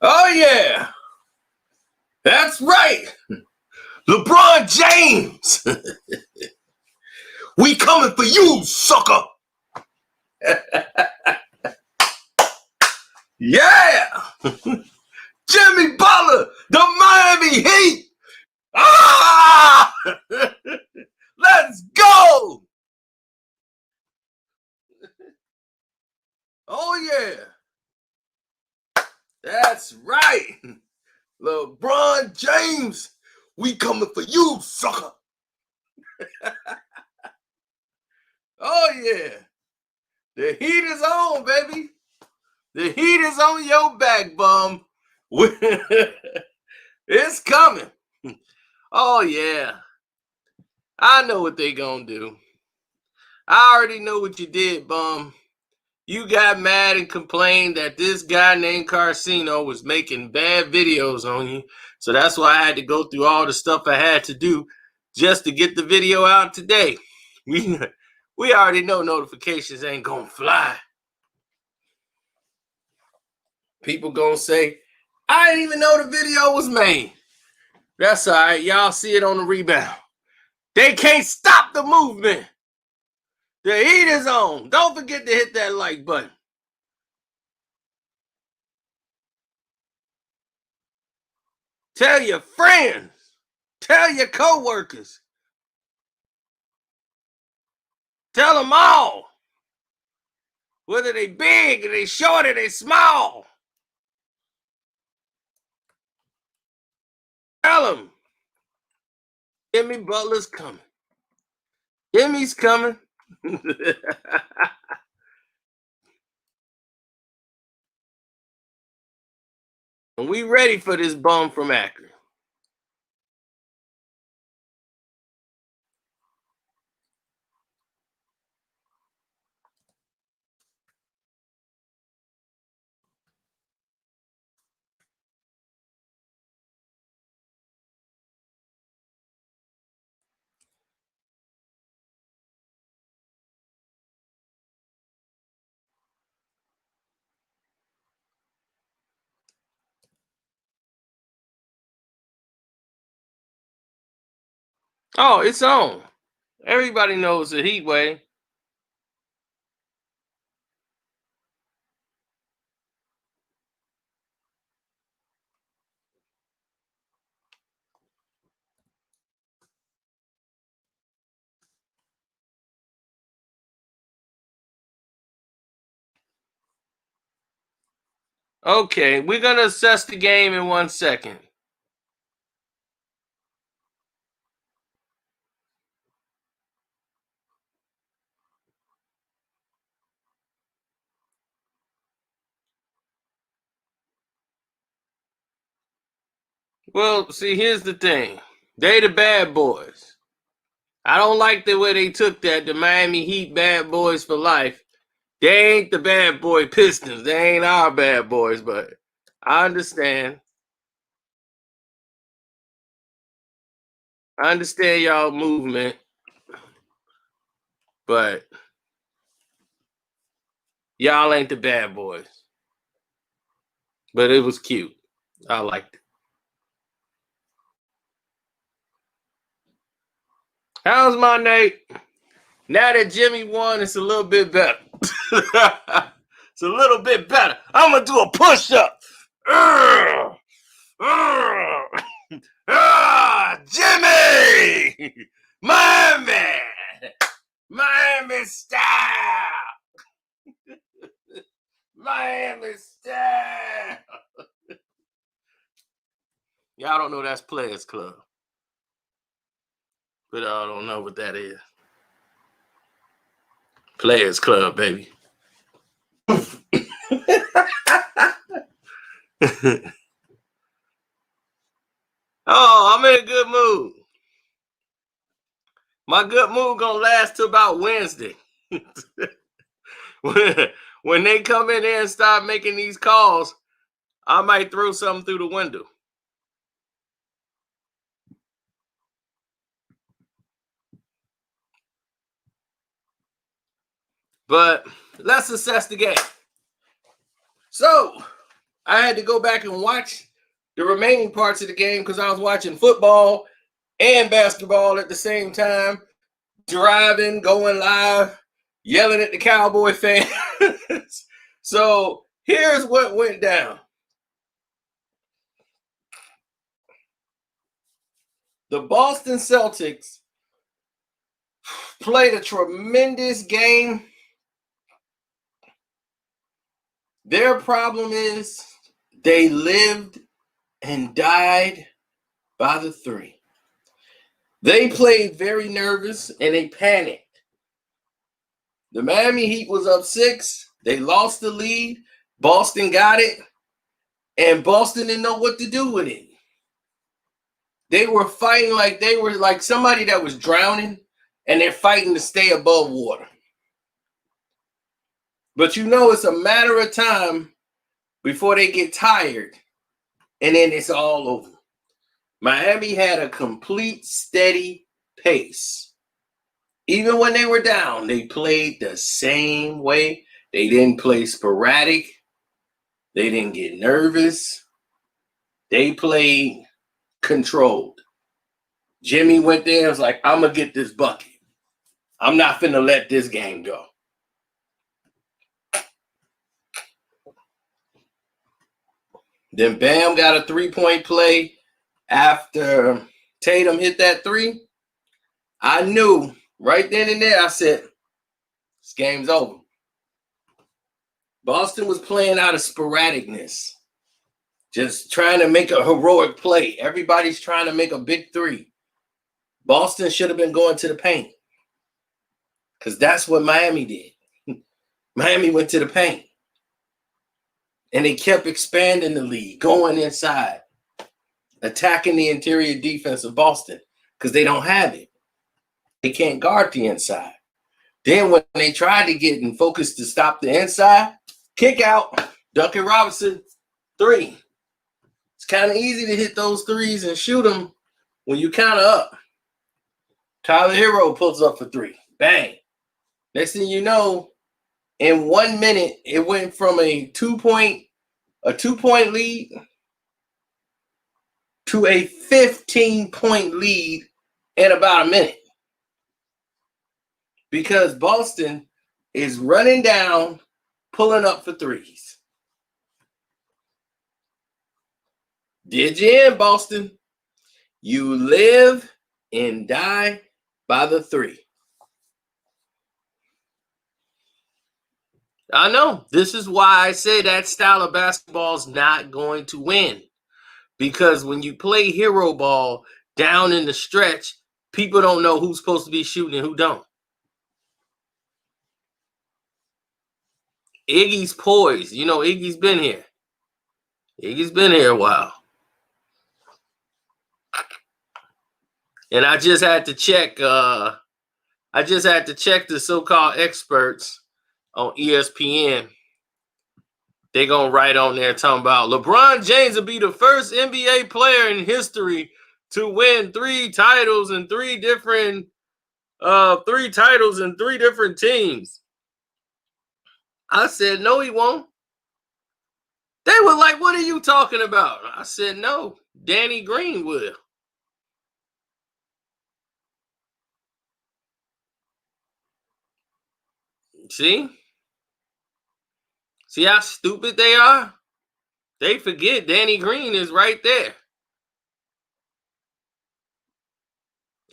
Oh, yeah. That's right. LeBron James. We coming for you, sucker. Yeah. Jimmy Butler, the Miami Heat. Ah! Let's go. Oh, yeah. That's right. LeBron James, we coming for you, sucker. Oh, yeah. The heat is on, baby. The heat is on your back, bum. It's coming. Oh, yeah. I know what they gonna do. I already know what you did, bum. You got mad and complained that this guy named Carcino was making bad videos on you. So that's why I had to go through all the stuff I had to do just to get the video out today. We already know notifications ain't gonna fly. People gonna say, I didn't even know the video was made. That's all right. Y'all see it on the rebound. They can't stop the movement. The heat is on. Don't forget to hit that like button. Tell your friends. Tell your coworkers. Tell them all. Whether they big, or they short, or they small. Tell them. Jimmy Butler's coming. Jimmy's coming. And we ready for this bum from Akron. Oh, it's on. Everybody knows the heat wave. Okay, we're going to assess the game in 1 second. Well, see, here's the thing. They the bad boys. I don't like the way they took that, the Miami Heat bad boys for life. They ain't the bad boy Pistons. They ain't our bad boys, but I understand. I understand y'all movement, but y'all ain't the bad boys. But it was cute. I liked it. How's my Nate? Now that Jimmy won, it's a little bit better. It's a little bit better. I'm going to do a push-up. Jimmy! Miami! Miami style! Miami style! Y'all don't know that's Players Club. But I don't know what that is. Players Club, baby. Oh, I'm in a good mood. My good mood gonna last till about Wednesday. When they come in there and start making these calls, I might throw something through the window. But let's assess the game. So I had to go back and watch the remaining parts of the game because I was watching football and basketball at the same time, driving, going live, yelling at the Cowboy fans. So here's what went down. The Boston Celtics played a tremendous game. Their problem is they lived and died by the three. They played very nervous and they panicked. The Miami Heat was up 6. They lost the lead. Boston got it. And Boston didn't know what to do with it. They were fighting like they were like somebody that was drowning and they're fighting to stay above water. But you know it's a matter of time before they get tired and then it's all over. Miami had a complete steady pace. Even when they were down, they played the same way. They didn't play sporadic. They didn't get nervous. They played controlled. Jimmy went there and was like, I'm going to get this bucket. I'm not finna let this game go. Then Bam got a 3-point play after Tatum hit that 3. I knew right then and there, I said, this game's over. Boston was playing out of sporadicness, just trying to make a heroic play. Everybody's trying to make a big 3. Boston should have been going to the paint because that's what Miami did. Miami went to the paint. And they kept expanding the lead, going inside, attacking the interior defense of Boston because they don't have it. They can't guard the inside. Then when they tried to get in focus to stop the inside, kick out, Duncan Robinson, 3. It's kind of easy to hit those 3s and shoot them when you kind of up. Tyler Hero pulls up for 3. Bang. Next thing you know, in 1 minute, it went from a 2-point lead to a 15-point lead in about a minute. Because Boston is running down, pulling up for 3s. Did you in, Boston? You live and die by the 3. I know. This is why I say that style of basketball is not going to win. Because when you play hero ball down in the stretch, people don't know who's supposed to be shooting and who don't. Iggy's poised. You know, Iggy's been here. Iggy's been here a while. And I just had to check the so-called experts on ESPN. They're going to write on there talking about LeBron James will be the first NBA player in history to win 3 titles and 3 different teams. I said, no, he won't. They were like, what are you talking about? I said, no, Danny Green will. See how stupid they are? They forget Danny Green is right there.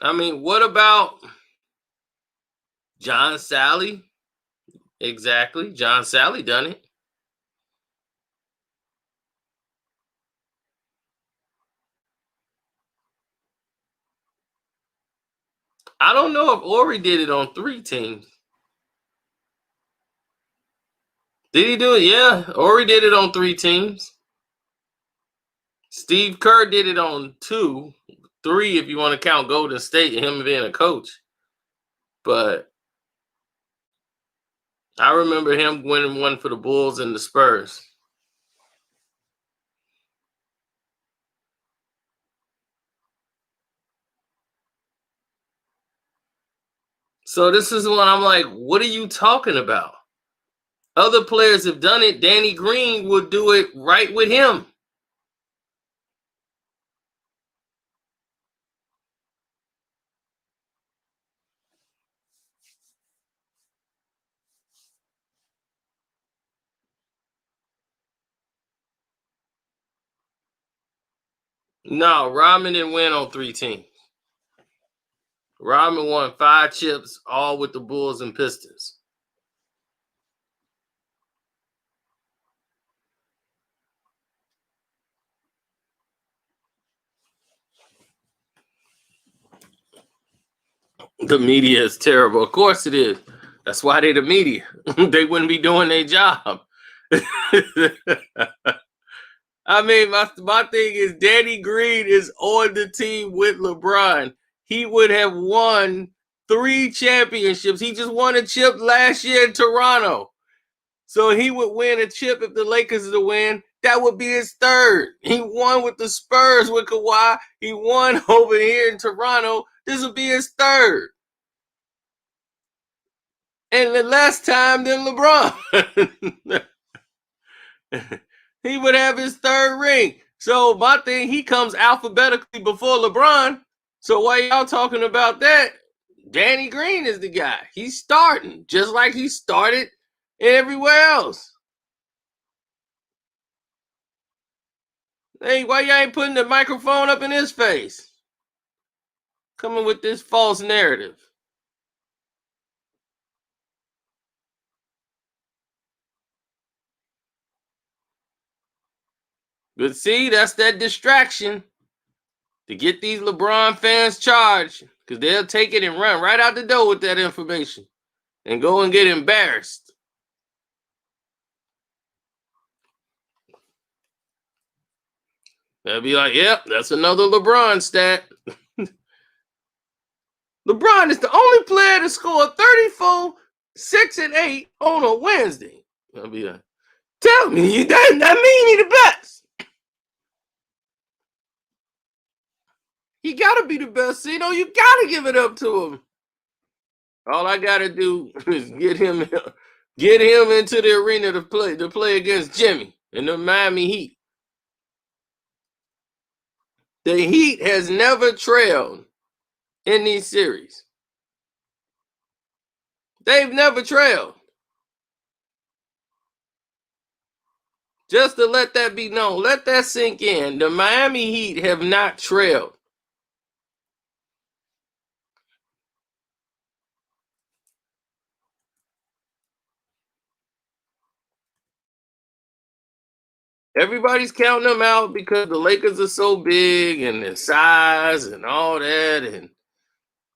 I mean, what about John Sally? Exactly. John Sally done it. I don't know if Ori did it on 3 teams. Did he do it? Yeah. Ori did it on 3 teams. Steve Kerr did it on 2. 3 if you want to count Golden State and him being a coach. But I remember him winning one for the Bulls and the Spurs. So this is when I'm like, what are you talking about? Other players have done it. Danny Green would do it right with him. No, Rodman didn't win on 3 teams. Rodman won 5 chips, all with the Bulls and Pistons. The media is terrible. Of course it is. That's why they're the media. They wouldn't be doing their job. I mean, my thing is Danny Green is on the team with LeBron. He would have won 3 championships. He just won a chip last year in Toronto. So he would win a chip if the Lakers to win. That would be his 3rd. He won with the Spurs with Kawhi. He won over here in Toronto. This would be his 3rd. And the last time than LeBron. He would have his 3rd ring. So my thing, he comes alphabetically before LeBron. So why y'all talking about that? Danny Green is the guy. He's starting just like he started everywhere else. Hey, why y'all ain't putting the microphone up in his face? Coming with this false narrative. But see, that's that distraction to get these LeBron fans charged, because they'll take it and run right out the door with that information and go and get embarrassed. They'll be like, yep, that's another LeBron stat. LeBron is the only player to score 34, 6, and 8 on a Wednesday. I'll be like, tell me, that mean he the best. He gotta be the best. You know, you gotta give it up to him. All I gotta do is get him into the arena to play against Jimmy and the Miami Heat. The Heat has never trailed in these series. They've never trailed. Just to let that be known, let that sink in. The Miami Heat have not trailed. Everybody's counting them out because the Lakers are so big and their size and all that, and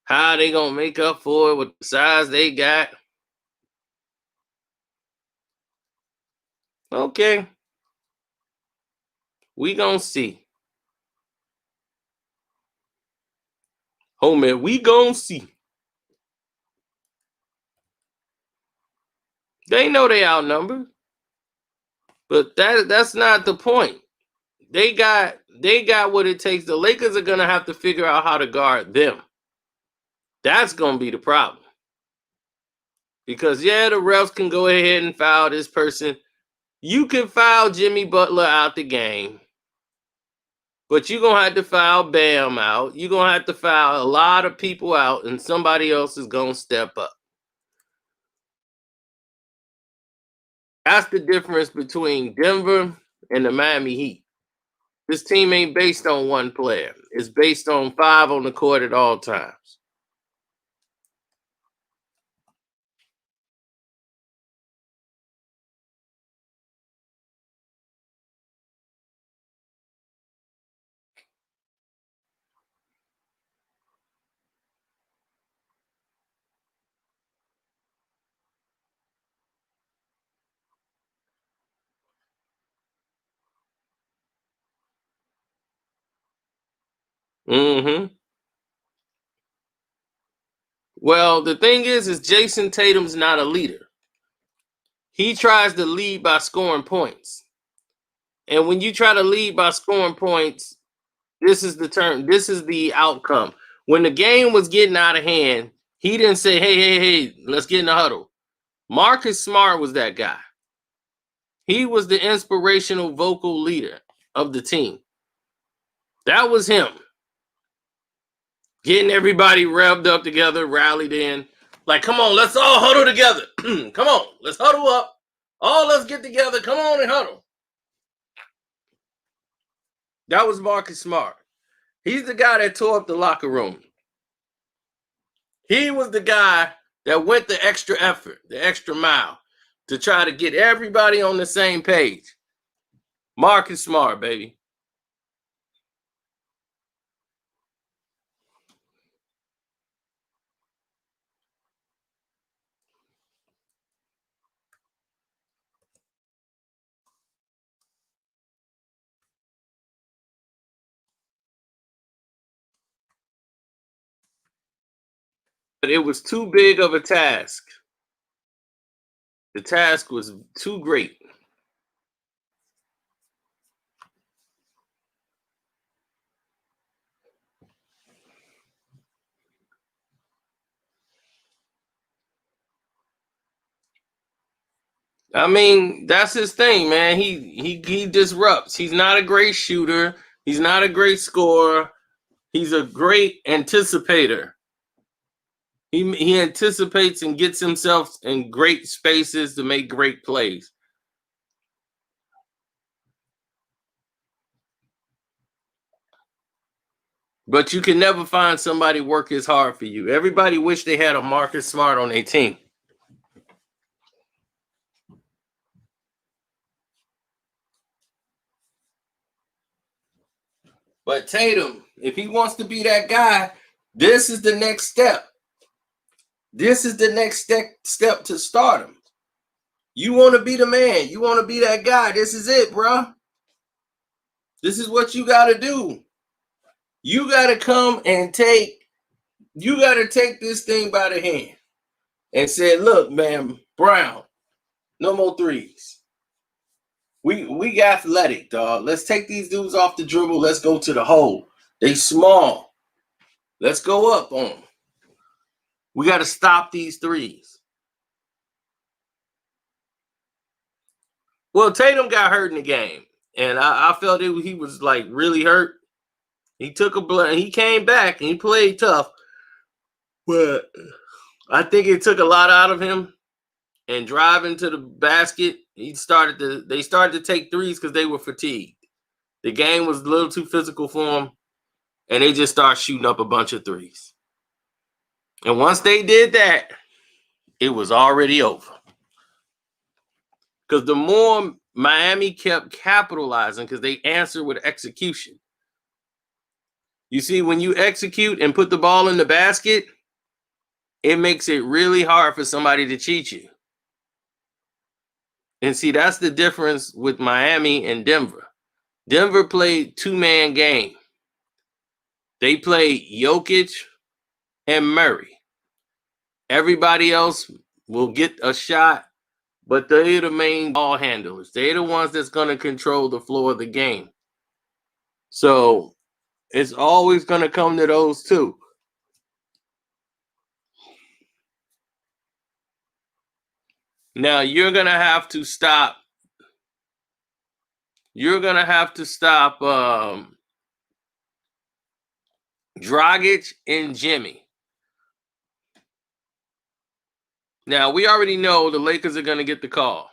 how they gonna make up for it with the size they got. Okay. We gonna see. Homie, we gonna see. They know they outnumbered. But that's not the point. They got what it takes. The Lakers are gonna have to figure out how to guard them. That's gonna be the problem. Because yeah, the refs can go ahead and foul this person. You can foul Jimmy Butler out the game. But you're gonna have to foul Bam out. You're gonna have to foul a lot of people out, and somebody else is gonna step up. That's the difference between Denver and the Miami Heat. This team ain't based on one player. It's based on 5 on the court at all times. Mm-hmm. Well, the thing is Jason Tatum's not a leader. He tries to lead by scoring points. And when you try to lead by scoring points, this is the outcome. When the game was getting out of hand, he didn't say, hey, let's get in the huddle. Marcus Smart was that guy. He was the inspirational vocal leader of the team. That was him. Getting everybody revved up together, rallied in. Like, come on, let's all huddle together. Come on, let's huddle up. Let's get together. Come on and huddle. That was Marcus Smart. He's the guy that tore up the locker room. He was the guy that went the extra effort, the extra mile, to try to get everybody on the same page. Marcus Smart, baby. But it was too big of a task. The task was too great. I mean, that's his thing, man. He disrupts. He's not a great shooter. He's not a great scorer. He's a great anticipator. He anticipates and gets himself in great spaces to make great plays. But you can never find somebody work as hard for you. Everybody wish they had a Marcus Smart on their team. But Tatum, if he wants to be that guy, this is the next step. This is the next step to stardom. You want to be the man. You want to be that guy. This is it, bro. This is what you got to do. You got to come and you got to take this thing by the hand and say, look, man, Brown, no more threes. We got athletic, dog. Let's take these dudes off the dribble. Let's go to the hole. They small. Let's go up on them. We got to stop these threes. Well, Tatum got hurt in the game, and I felt he was like really hurt. He took a blood. He came back and he played tough, but I think it took a lot out of him. And driving to the basket, they started to take threes because they were fatigued. The game was a little too physical for them, and they just started shooting up a bunch of threes. And once they did that, it was already over. Because the more Miami kept capitalizing, because they answered with execution. You see, when you execute and put the ball in the basket, it makes it really hard for somebody to cheat you. And see, that's the difference with Miami and Denver. Denver played two-man game. They played Jokic and Murray. Everybody else will get a shot, but they're the main ball handlers. They're the ones that's going to control the floor of the game. So it's always going to come to those two. Now you're going to have to stop. You're going to have to stop Dragic and Jimmy. Now, we already know the Lakers are going to get the call.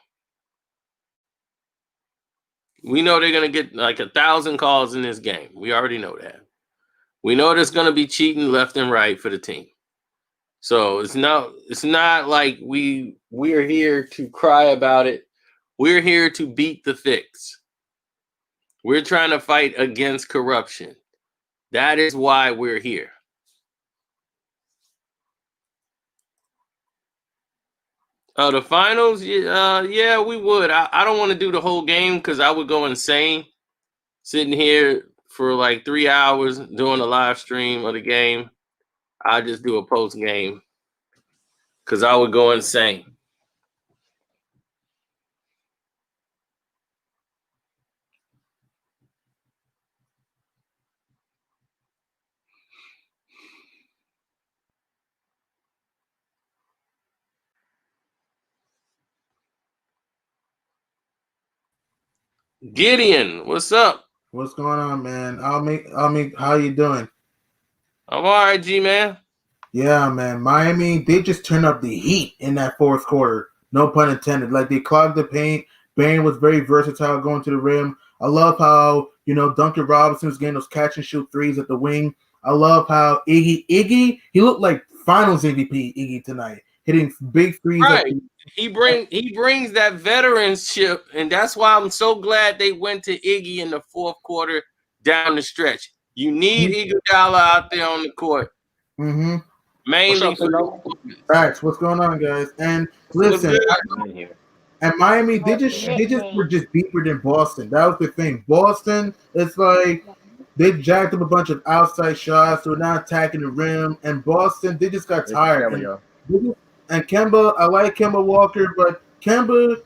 We know they're going to get like 1,000 calls in this game. We already know that. We know there's going to be cheating left and right for the team. So it's not like we're here to cry about it. We're here to beat the fix. We're trying to fight against corruption. That is why we're here. The finals, yeah, we would. I don't want to do the whole game because I would go insane sitting here for like 3 hours doing a live stream of the game. I just do a post game because I would go insane. Gideon, what's up? What's going on, man? How you doing? I'm all right, G-man. Yeah, man. Miami, they just turned up the heat in that fourth quarter. No pun intended. Like they clogged the paint. Bane was very versatile going to the rim. I love how Duncan Robinson was getting those catch and shoot threes at the wing. I love how Iggy, he looked like Finals MVP Iggy tonight, hitting big threes at Right. the. He brings that veteranship, and that's why I'm so glad they went to Iggy in the fourth quarter down the stretch. You need Iguodala out there on the court, Mm-hmm. mainly for Facts. What's going on, guys? And what's listen, good. and Miami, they just were just deeper than Boston. That was the thing. Boston, it's like they jacked up a bunch of outside shots. They were not attacking the rim. And Boston, they just got tired. And Kemba, I like Kemba Walker, but Kemba,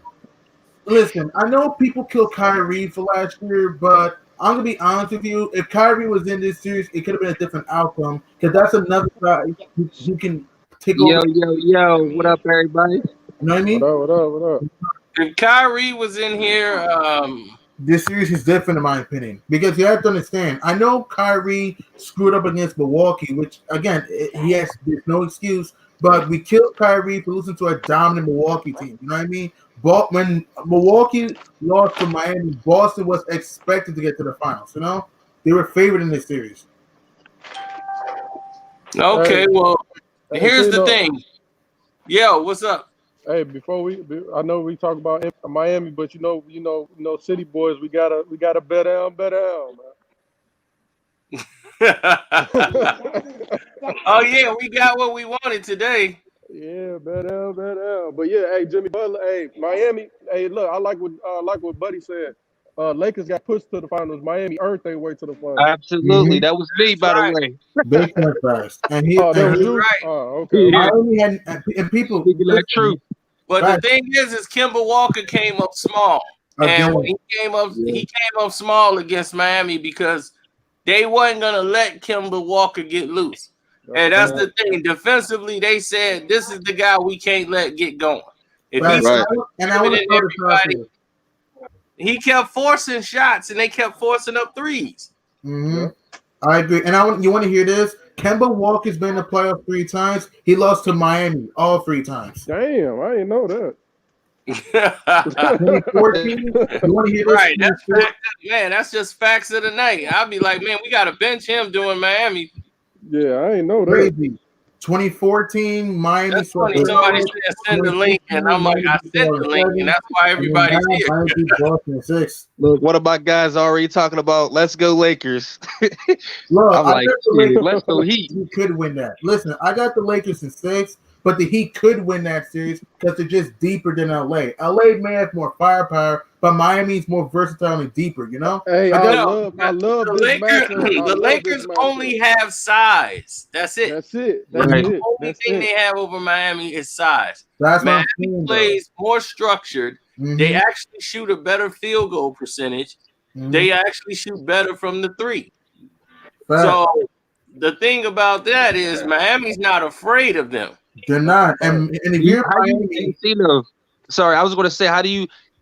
listen, I know people killed Kyrie for last year, but I'm gonna be honest with you. If Kyrie was in this series, it could have been a different outcome because that's another guy who can take over. Yo, what up, everybody? You know what I mean? What up? If Kyrie was in here, This series is different in my opinion because you have to understand. I know Kyrie screwed up against Milwaukee, which again there's no excuse. But we killed Kyrie for losing to a dominant Milwaukee team. You know what I mean? But when Milwaukee lost to Miami, Boston was expected to get to the finals. You know, they were favored in this series. okay, Hey, well, hey, here's the Tino. thing. Yo, what's up? Hey, I know we talk about Miami, but City boys, we gotta bet down, man. Oh yeah, we got what we wanted today. Yeah, bet down. But yeah, hey, Jimmy Butler, hey, Miami, hey, look, I like what Buddy said. Lakers got pushed to the finals. Miami earned their way to the finals. Absolutely. That was me, by the way. Big point fast, and Oh, that was you. Right. Oh, okay. Miami had and people. Speaking that truth. But the thing is Kemba Walker came up small, and when he came up small against Miami because they wasn't gonna let Kemba Walker get loose. And that's the thing. Defensively, they said this is the guy we can't let get going. If he's everybody, he kept forcing shots and they kept forcing up threes. Mm-hmm. I agree. And you want to hear this? Kemba Walker's been in the playoffs 3 times. He lost to Miami all 3 times. Damn, I didn't know that. 2014. You want to hear this? Right. That's just facts of the night. I'll be like, man, we got to bench him doing Miami. Yeah, I ain't know that. Crazy. 2014, Miami. That's funny. Somebody said send the link, and I'm like, I sent the link, and that's why everybody's here. Look, one of my guys already talking about let's go Lakers. Look, I'm like, let's go Heat. You could win that. Listen, I got the Lakers in 6, but the Heat could win that series because they're just deeper than LA. LA may have more firepower, but Miami's more versatile and deeper, you know? Hey, I love the this Lakers. matchup. The Lakers only have size. That's it. That's it. The only thing they have over Miami is size. That's Miami plays more structured. Mm-hmm. They actually shoot a better field goal percentage. Mm-hmm. They actually shoot better from the 3. So the thing about that is Miami's not afraid of them. They're not. And if you're Miami, sorry, I was going to say,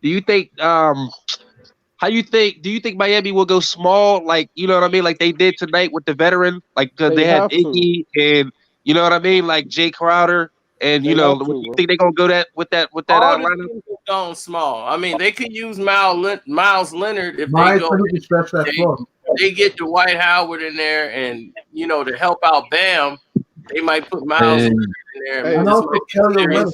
do you think Miami will go small, like, you know what I mean, like they did tonight with the veteran, like they had Iggy and, you know what I mean, like Jay Crowder, and you think they're gonna go with that lineup? Going small. I mean, they could use Miles Leonard if they go. They get Dwight Howard in there, and to help out Bam, they might put Miles Leonard in there. Hey, and also Kelly Olynyk.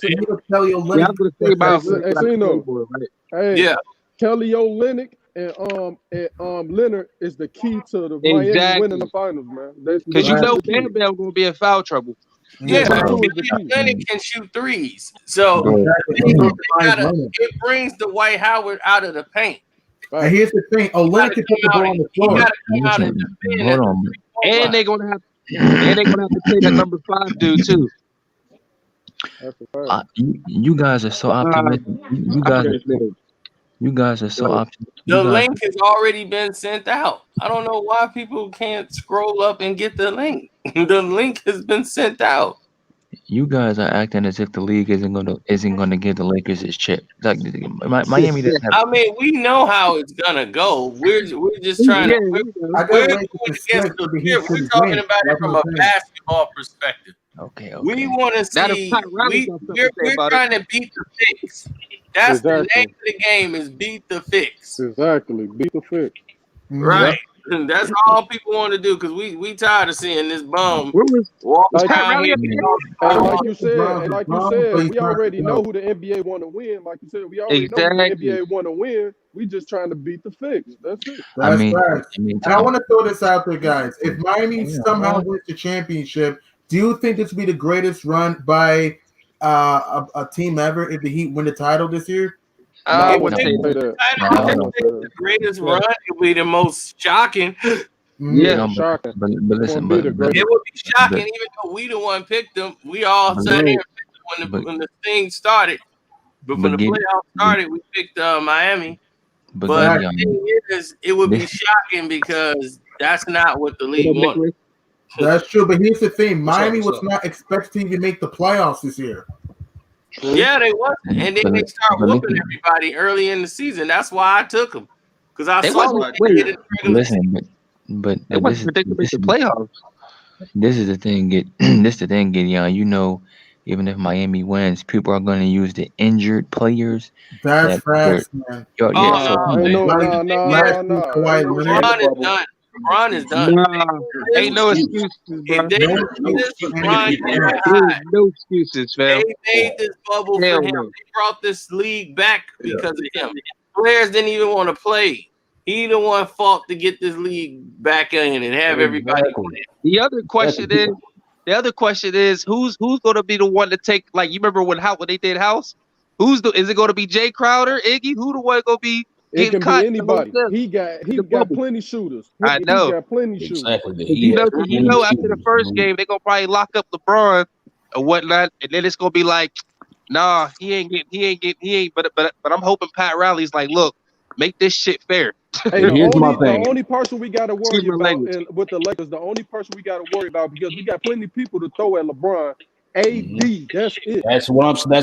Yeah, Kelly Olynyk and Leonard is the key to the Miami winning the finals, man. Because Bam gonna be in foul trouble. Yeah, Leonard can shoot threes, so it brings the Dwight Howard out of the paint. And here's the thing: Olynyk can put the ball on the floor. And they're gonna have to play that number 5 dude too. You guys are so optimistic. You guys are so optimistic. The link has already been sent out. I don't know why people can't scroll up and get the link. The link has been sent out. You guys are acting as if the league isn't gonna give the Lakers his chip. Like Miami doesn't have. I mean, we know how it's gonna go. We're just trying Yeah, to. I We're got going Lakers in against six, the. but the Heat We're should talking win. about it That's from what a I'm saying. basketball perspective. Okay, We okay. want to now the see. Pat Riley got something to say We're about it. trying to beat the fix. That's the name Exactly. of the game. Is beat the fix. Exactly. Beat the fix. Mhm. Right. That's all people want to do because we tired of seeing this bum Where was walk Like, Pat around Riley here at the game? talking hey, about I all think like you said, LeBron's and a like you bum, but said, he's we not already the know GOAT. who the NBA want to win. Like you said, we already know who the Exactly. NBA want to win. We just trying to beat the fix. That's it. I That's mean, facts. I mean, And I want to throw this out there, guys. If Damn, Miami somehow what? wins the championship, do you think this will be the greatest run by a team ever if the Heat win the title this year? No, I I if wouldn't they say wouldn't win that. say the that. title. No, I I think wouldn't say that's the that. greatest Yeah. run. It will be the most shocking. Yeah. no, Shocking. but It listen, wouldn't be the It greatest. would be shocking, but even though we the one picked them. We all but sat here Right. and picked them but when the thing started. But when but the get playoffs but, started, we picked Miami. but But Facts. the Gideon, thing is, it would be this shocking because that's not what the What league up, wants. Nicholas? That's true. But here's the thing: What's up? Miami What's was up? not expected to even make the playoffs this year. Yeah, they wasn't, and then but they start but whooping listen, everybody early in the season. That's why I took them because I They saw wasn't. what Right. they Wait, did in the but regular season. listen, but they but wasn't predicted to make the playoffs. this is the thing. This the thing, Gideon. You know, even if Miami wins, people are going to use the injured players That's that were. facts, man. Yeah, Oh so no, Ain't they, no, the Like nah, thing nah, is, last nah, year, nah. Ain't Kawhi no Leonard. LeBron The is bubble. done. LeBron is done. Nah, This, ain't no Excuse. excuses, if bro. they No do excuse this, for Give LeBron me Anthony get one. Bennett. that There's high. no excuses, fam. They made this bubble for Hell him. no. They brought this league back Yeah. because of him. Players didn't even want to play. He the one fought to get this league back in and have everybody Exactly. playing. The other question is, Exactly. who's going to be the one to take? Like, you remember when they did House? Is it going to be Jay Crowder, Iggy? Who the one going to be It getting can be cut in the whole anybody. step He in the got bubble? plenty shooters. I He know. got plenty shooters. Exactly. The Cause Heat has cause plenty of after the shooters. first game they gonna probably lock up LeBron or whatnot, and then it's gonna be like, nah, he ain't. But I'm hoping Pat Riley's like, look, make this shit fair. Hey, But here's my the thing. only person we got to Excuse worry my about language. with the Lakers, the only person we got to worry about because we got plenty of people to throw at LeBron. Mhm. AD, that's it. That's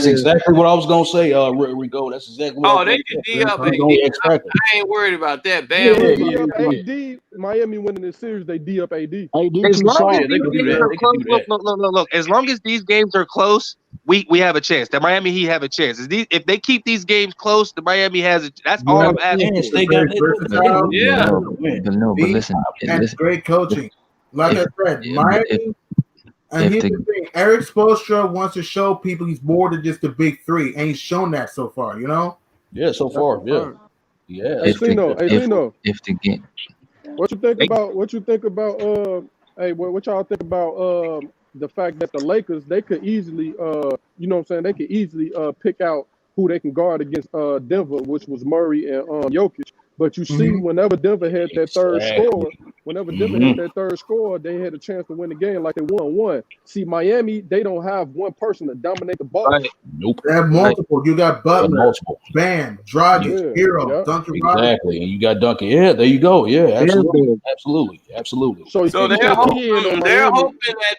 Yeah. exactly what I was gonna say, Rico. That's exactly what I Oh, was they gonna could say. D up He's AD. only X factor. I ain't worried about that. Yeah, Bam Yeah, they will D yeah, up yeah. AD. Miami winning this series, they D up AD. AD As too long as soft. Yeah, they these could do games that. are They can close, do that. look. As long as these games are close, we have a chance. The Miami Heat have a chance. If they keep these games close, the Miami has a. That's all Yeah, I'm asking Yes, for. they very got they but they versatile. win. Yeah. They're no, gonna win. but Deep listen, and listen. great coaching. Like If I said, but Miami. And if here's the the thing: Eric Spoelstra wants to show people he's more than just the big three, and he's shown that so far. You know. Yeah, so That's a far, yeah. fact. Yes. Hey, if the Sino. Hey, if Sino. if the game What you think They- about? What you think about? Hey, what y'all think about? The fact that the Lakers they could easily, you know what I'm saying, they could easily pick out who they can guard against Denver, which was Murray and Jokic. But you see, Mhm. whenever Denver had that third score, Exactly. they had a chance to win the game like they won one. See, Miami, they don't have one person to dominate the ball. Right, Nope. They have right. multiple. You got Got Butler, multiple. Bam, Dragic, Yeah, Hero, yeah. Duncan Robinson. Exactly. And you got Duncan. Yeah, there you go. Yeah, Yeah, absolutely. man. Absolutely. Absolutely. So So you they're so key in on hoping Miami.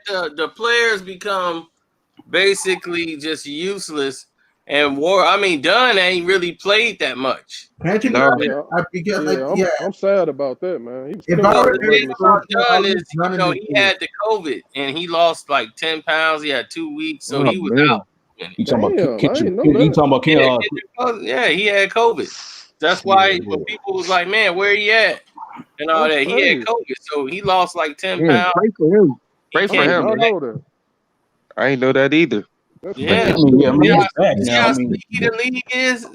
that the players become basically just useless. And Dunn ain't really played that much. Can't you No, imagine? Yeah, I because like, yeah, I'm sad about that, man. He was if killing I Well, us were the in the thing Eric regular about season. Spoelstra, I Dunn would is, have none in this he series. had the COVID and he lost like 10 pounds. He had 2 weeks, so oh he was man. out. You talking about Damn, I kitchen? didn't know You that. talking about Yeah, he had COVID. That's yeah, why when people was like, "Man, where he at?" and all That's that, he had crazy. COVID, so he lost like 10 Yeah, pounds. pray for him. He Pray I for did came him, not man. back. know that. I ain't know that either. That's but I Yeah, crazy. mean, yeah, I mean see he's how, back see now. how I mean, sneaky the league is.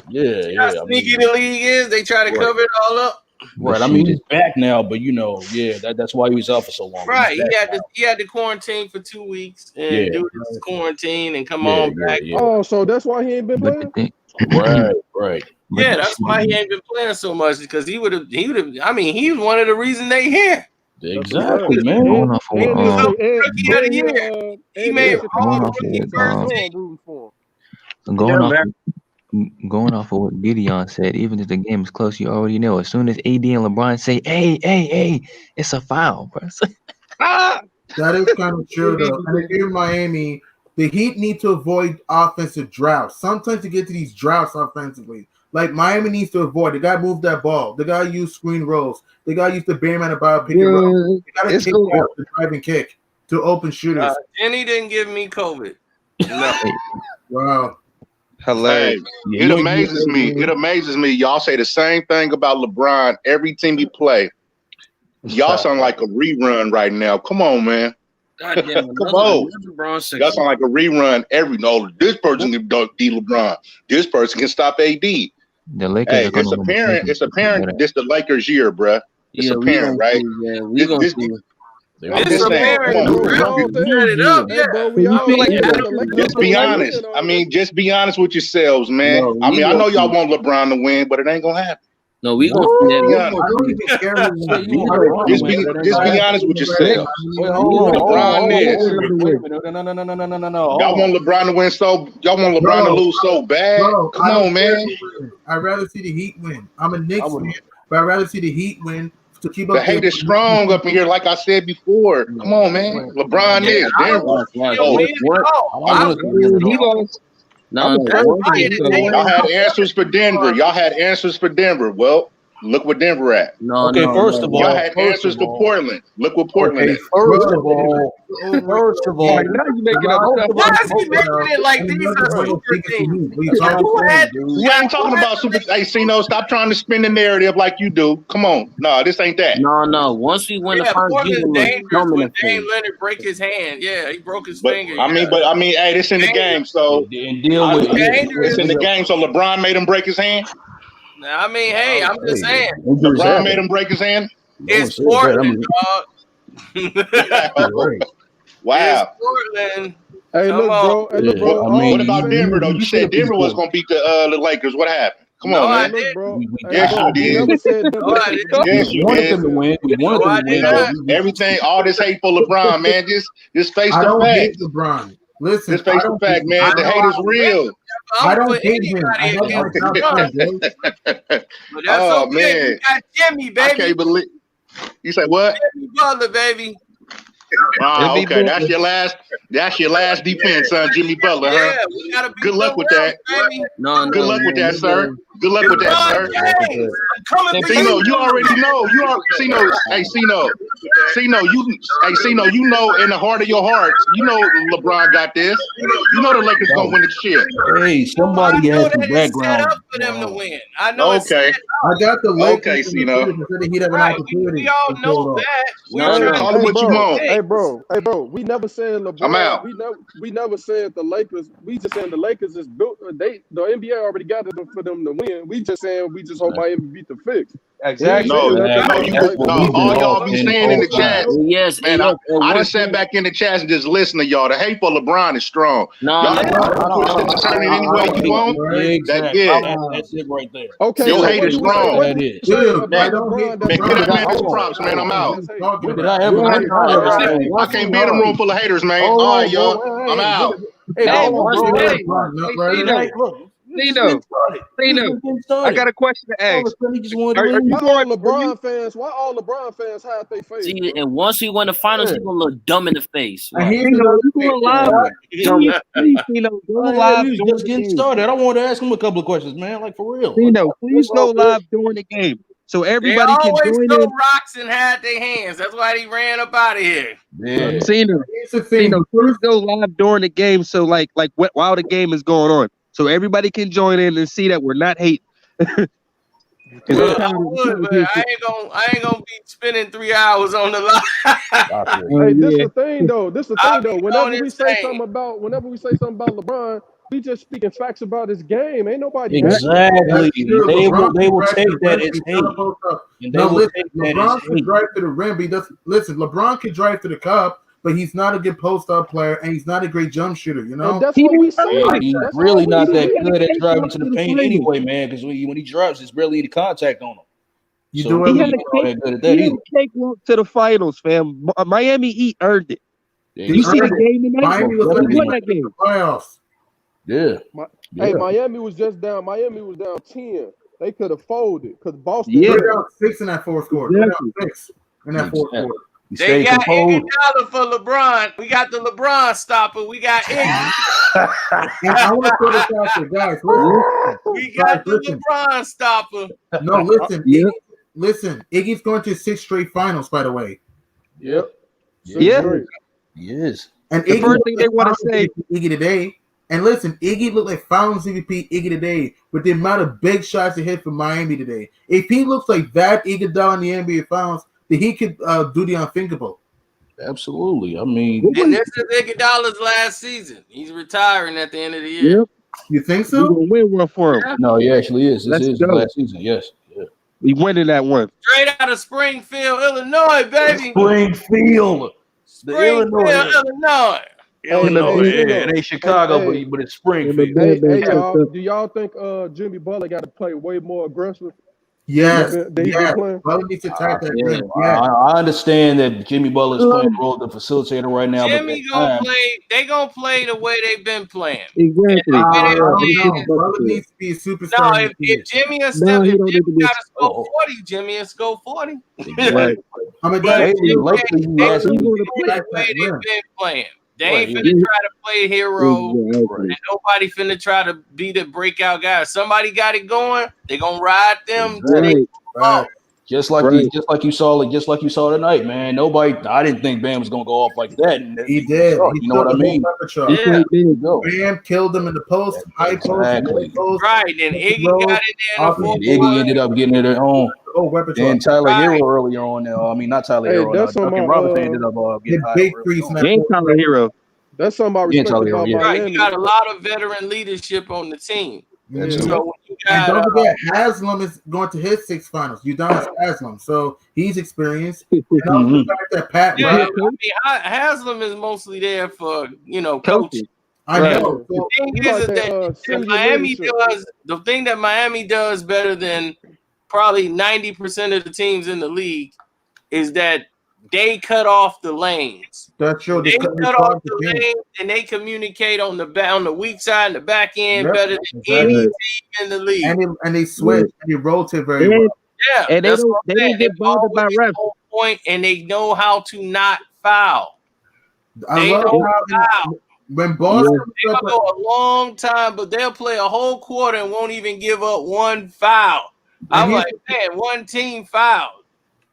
yeah, See how yeah. I sneaky mean, the league is. They try to right, cover it all up. but right. I mean, he's back now, but yeah, that's why he was out for so long. But he's Right, back now. he had to quarantine for 2 weeks Yeah, and do this quarantine and come yeah, on back. yeah, Oh, so that's why he ain't been but the playing? thing, yeah. Right, right. but Yeah, that's why he ain't been playing so much because he would have. I mean, he's one of the reasons they here. That's a fact. Exactly, man. going off of what He was And rookie of the he year. He and he made a Yeah, going all Chicago off of rookie fan, what so you first know team. I'm rooting for going Yeah, off man. going off of what Gideon said. Even if the game is close, you already know. As soon as AD and LeBron say, "Hey, hey, hey," it's a foul, bro. Ah! That is kind of true, though. And if you're in Miami, the Heat need to avoid offensive droughts. Sometimes you get to these droughts offensively. Like Miami needs to avoid. They gotta move that ball. They gotta use screen rolls. They gotta use the bare man about pick and roll. They gotta kick out the driving kick to open shooters. Jenny didn't give me COVID. No. Wow. Hilarious. Hey, it amazes me. It amazes me. Y'all say the same thing about LeBron every team you play. Y'all sound like a rerun right now. Come on, man. God damn, Come on. Y'all sound like a rerun this person can dunk D LeBron. This person can stop AD. The Lakers it's apparent this the Lakers year, bruh. It's apparent, right? Yeah, we gonna see. It's apparent. Just be honest. I mean, just be honest with yourselves, man. No, I mean, I know y'all want LeBron to win, but it ain't gonna happen. No, we gonna just be honest with yourself. LeBron is. No. Y'all want LeBron to win y'all want LeBron to lose so bad? Come on, man. I'd rather see the Heat win. I'm a Knicks fan, but I'd rather see the Heat win to keep up. The hate is strong up in here, like I said before. Come on, man. LeBron is. Y'all had answers for Denver. Well, look where Denver at. First of all, y'all had answers for Portland. Look what Portland is. First of all, now you're making up stuff. Why is he making it like these are super teams? We ain't talking about super. Hey, Cino, stop trying to spin the narrative like you do. Come on. No, this ain't that. No. Once we win the Portland's dangerous when Dame Leonard break his hand. Yeah, he broke his finger. I mean, hey, this in the game, so deal with it. It's in the game, so LeBron made him break his hand. I mean, hey, I'm just saying. LeBron made him break his hand. It's Portland, dog. Wow. It's Portland. Hey, look, bro. What about Denver, though? You said Denver was going to beat the Lakers. What happened? Come on, man. Look, bro. Yes, you did. Yes, you did. We wanted them to win. Everything, all this hate for LeBron, man. Just face the fact. LeBron. Listen, just face the fact, man. The hate is real. I don't hate him. Oh, man. You got Jimmy, baby. I can't believe. You say what? Jimmy Butler, baby. Okay, that's your last defense, son. Jimmy Butler, huh? Good luck with that. Good luck with that, sir. Good luck with that, sir. Cino, you already know. Cino, hey, Cino, you know in the heart of your hearts, you know LeBron got this. You know the Lakers gonna win the shit. Hey, somebody has the background. Set up for them to win. I know. Okay. I got the Lakers. Okay, Cino. We all know that. Call it what you want. Hey, bro. We never said LeBron. I'm out. We never said the Lakers. We just saying the Lakers is built. The NBA already got it for them to win. We just saying we just hope Miami beat the fix. Exactly. No, all y'all be saying in the chat. Yes, man. I just sat back in the chat and just listen to y'all. The hate for LeBron is strong. Y'all push it any way you want. That's it right there. Okay, your hate is strong. That is. Man, give that man his props, man. I'm out. I can't be in a room full of haters, man. All right, y'all. I'm out. Nino, I got a question to ask. Why all LeBron fans hide their face? See, and once we win the finals, he's gonna look dumb in the face. Just getting started. I want to ask him a couple of questions, man. Like for real. Nino, please go live during the game so everybody can join in. They always throw rocks and had their hands. That's why he ran up out of here. Yeah. Nino, please go live during the game so like while the game is going on. So everybody can join in and see that we're not hating. Well, I would, but I ain't gonna be spending 3 hours on the line. Hey, this the thing though. Whenever we say something about LeBron, we just speaking facts about his game. Ain't nobody exactly. They will take that as hate. LeBron can drive to the rim. But he doesn't listen. LeBron can drive to the cup. But he's not a good post-up player, and he's not a great jump shooter, you know? And that's what we say. He's really not that good at driving to the paint anyway, man, because when he drives, there's barely any contact on him. He had a cakewalk to the finals, fam. Miami Heat earned it. You see the game tonight? Miami was that game. Playoffs. Yeah. Hey, Miami was just down. Miami was down 10. They could have folded because Boston. They're down 6 in that fourth quarter. They're down 6 in that fourth quarter. They got Iguodala for LeBron. We got the LeBron stopper. We got Iggy. And I want to throw this out there, guys. We got the LeBron stopper. No, listen. Listen, Iggy's going to 6 straight finals, by the way. Yep. Yes. And the first thing they want to say, Iggy today. And listen, Iggy looked like Finals MVP Iggy today with the amount of big shots he hit for Miami today. If he looks like that Iguodala in the NBA Finals, then he could do the unthinkable. Absolutely. I mean, and this is Iguodala's last season. He's retiring at the end of the year. Yep. You think so? We're gonna win one for him. Yeah. No, he actually is. This is his go. last season. Yes. Yeah. We winning that one. Straight out of Springfield, Illinois, baby. Illinois. It ain't Chicago, but it's Springfield. Hey, y'all, do y'all think Jimmy Butler got to play way more aggressive? Yes. Been playing? Butler needs to attack that rim. I understand that Jimmy Butler is playing the role of the facilitator right now. Jimmy gonna play. They gonna play the way they've been playing. Exactly. Butler needs to be a superstar. No, if Jimmy is still, if Jimmy got to score 40, Jimmy is score 40. Right. I mean, But they the way they've been playing. They ain't finna try to play hero, and nobody finna try to be the breakout guy. If somebody got it going, they gonna ride them. Just like you saw tonight, man. I didn't think Bam was gonna go off like that. And he did. You know what I mean? Bam killed him in the post, high post, right? And Iggy got it there. Iggy ended up getting it at home. And Tyler Hero early on. I mean, not Tyler Hero. Duncan Robinson ended up getting big crease. Tyler Hero. That's something I respect about Miami. You got a lot of veteran leadership on the team. Yeah. So and don't forget, Haslam is going to his 6 finals. Udonis Haslam, so he's experienced. And also the fact that Pat, Haslam is mostly there for coaching. I know. The thing is that Miami does the thing that Miami does better than probably 90% of the teams in the league is that they cut off the lanes. That's true. They cut off the lanes and they communicate on the weak side and the back end better than any team in the league. And they switch and they rotate very well. Yeah, and they don't get bothered by refs. Point, and they know how to not foul. I love how when Boston they'll go a long time, but they'll play a whole quarter and won't even give up one foul. I'm like, man, one team fouled.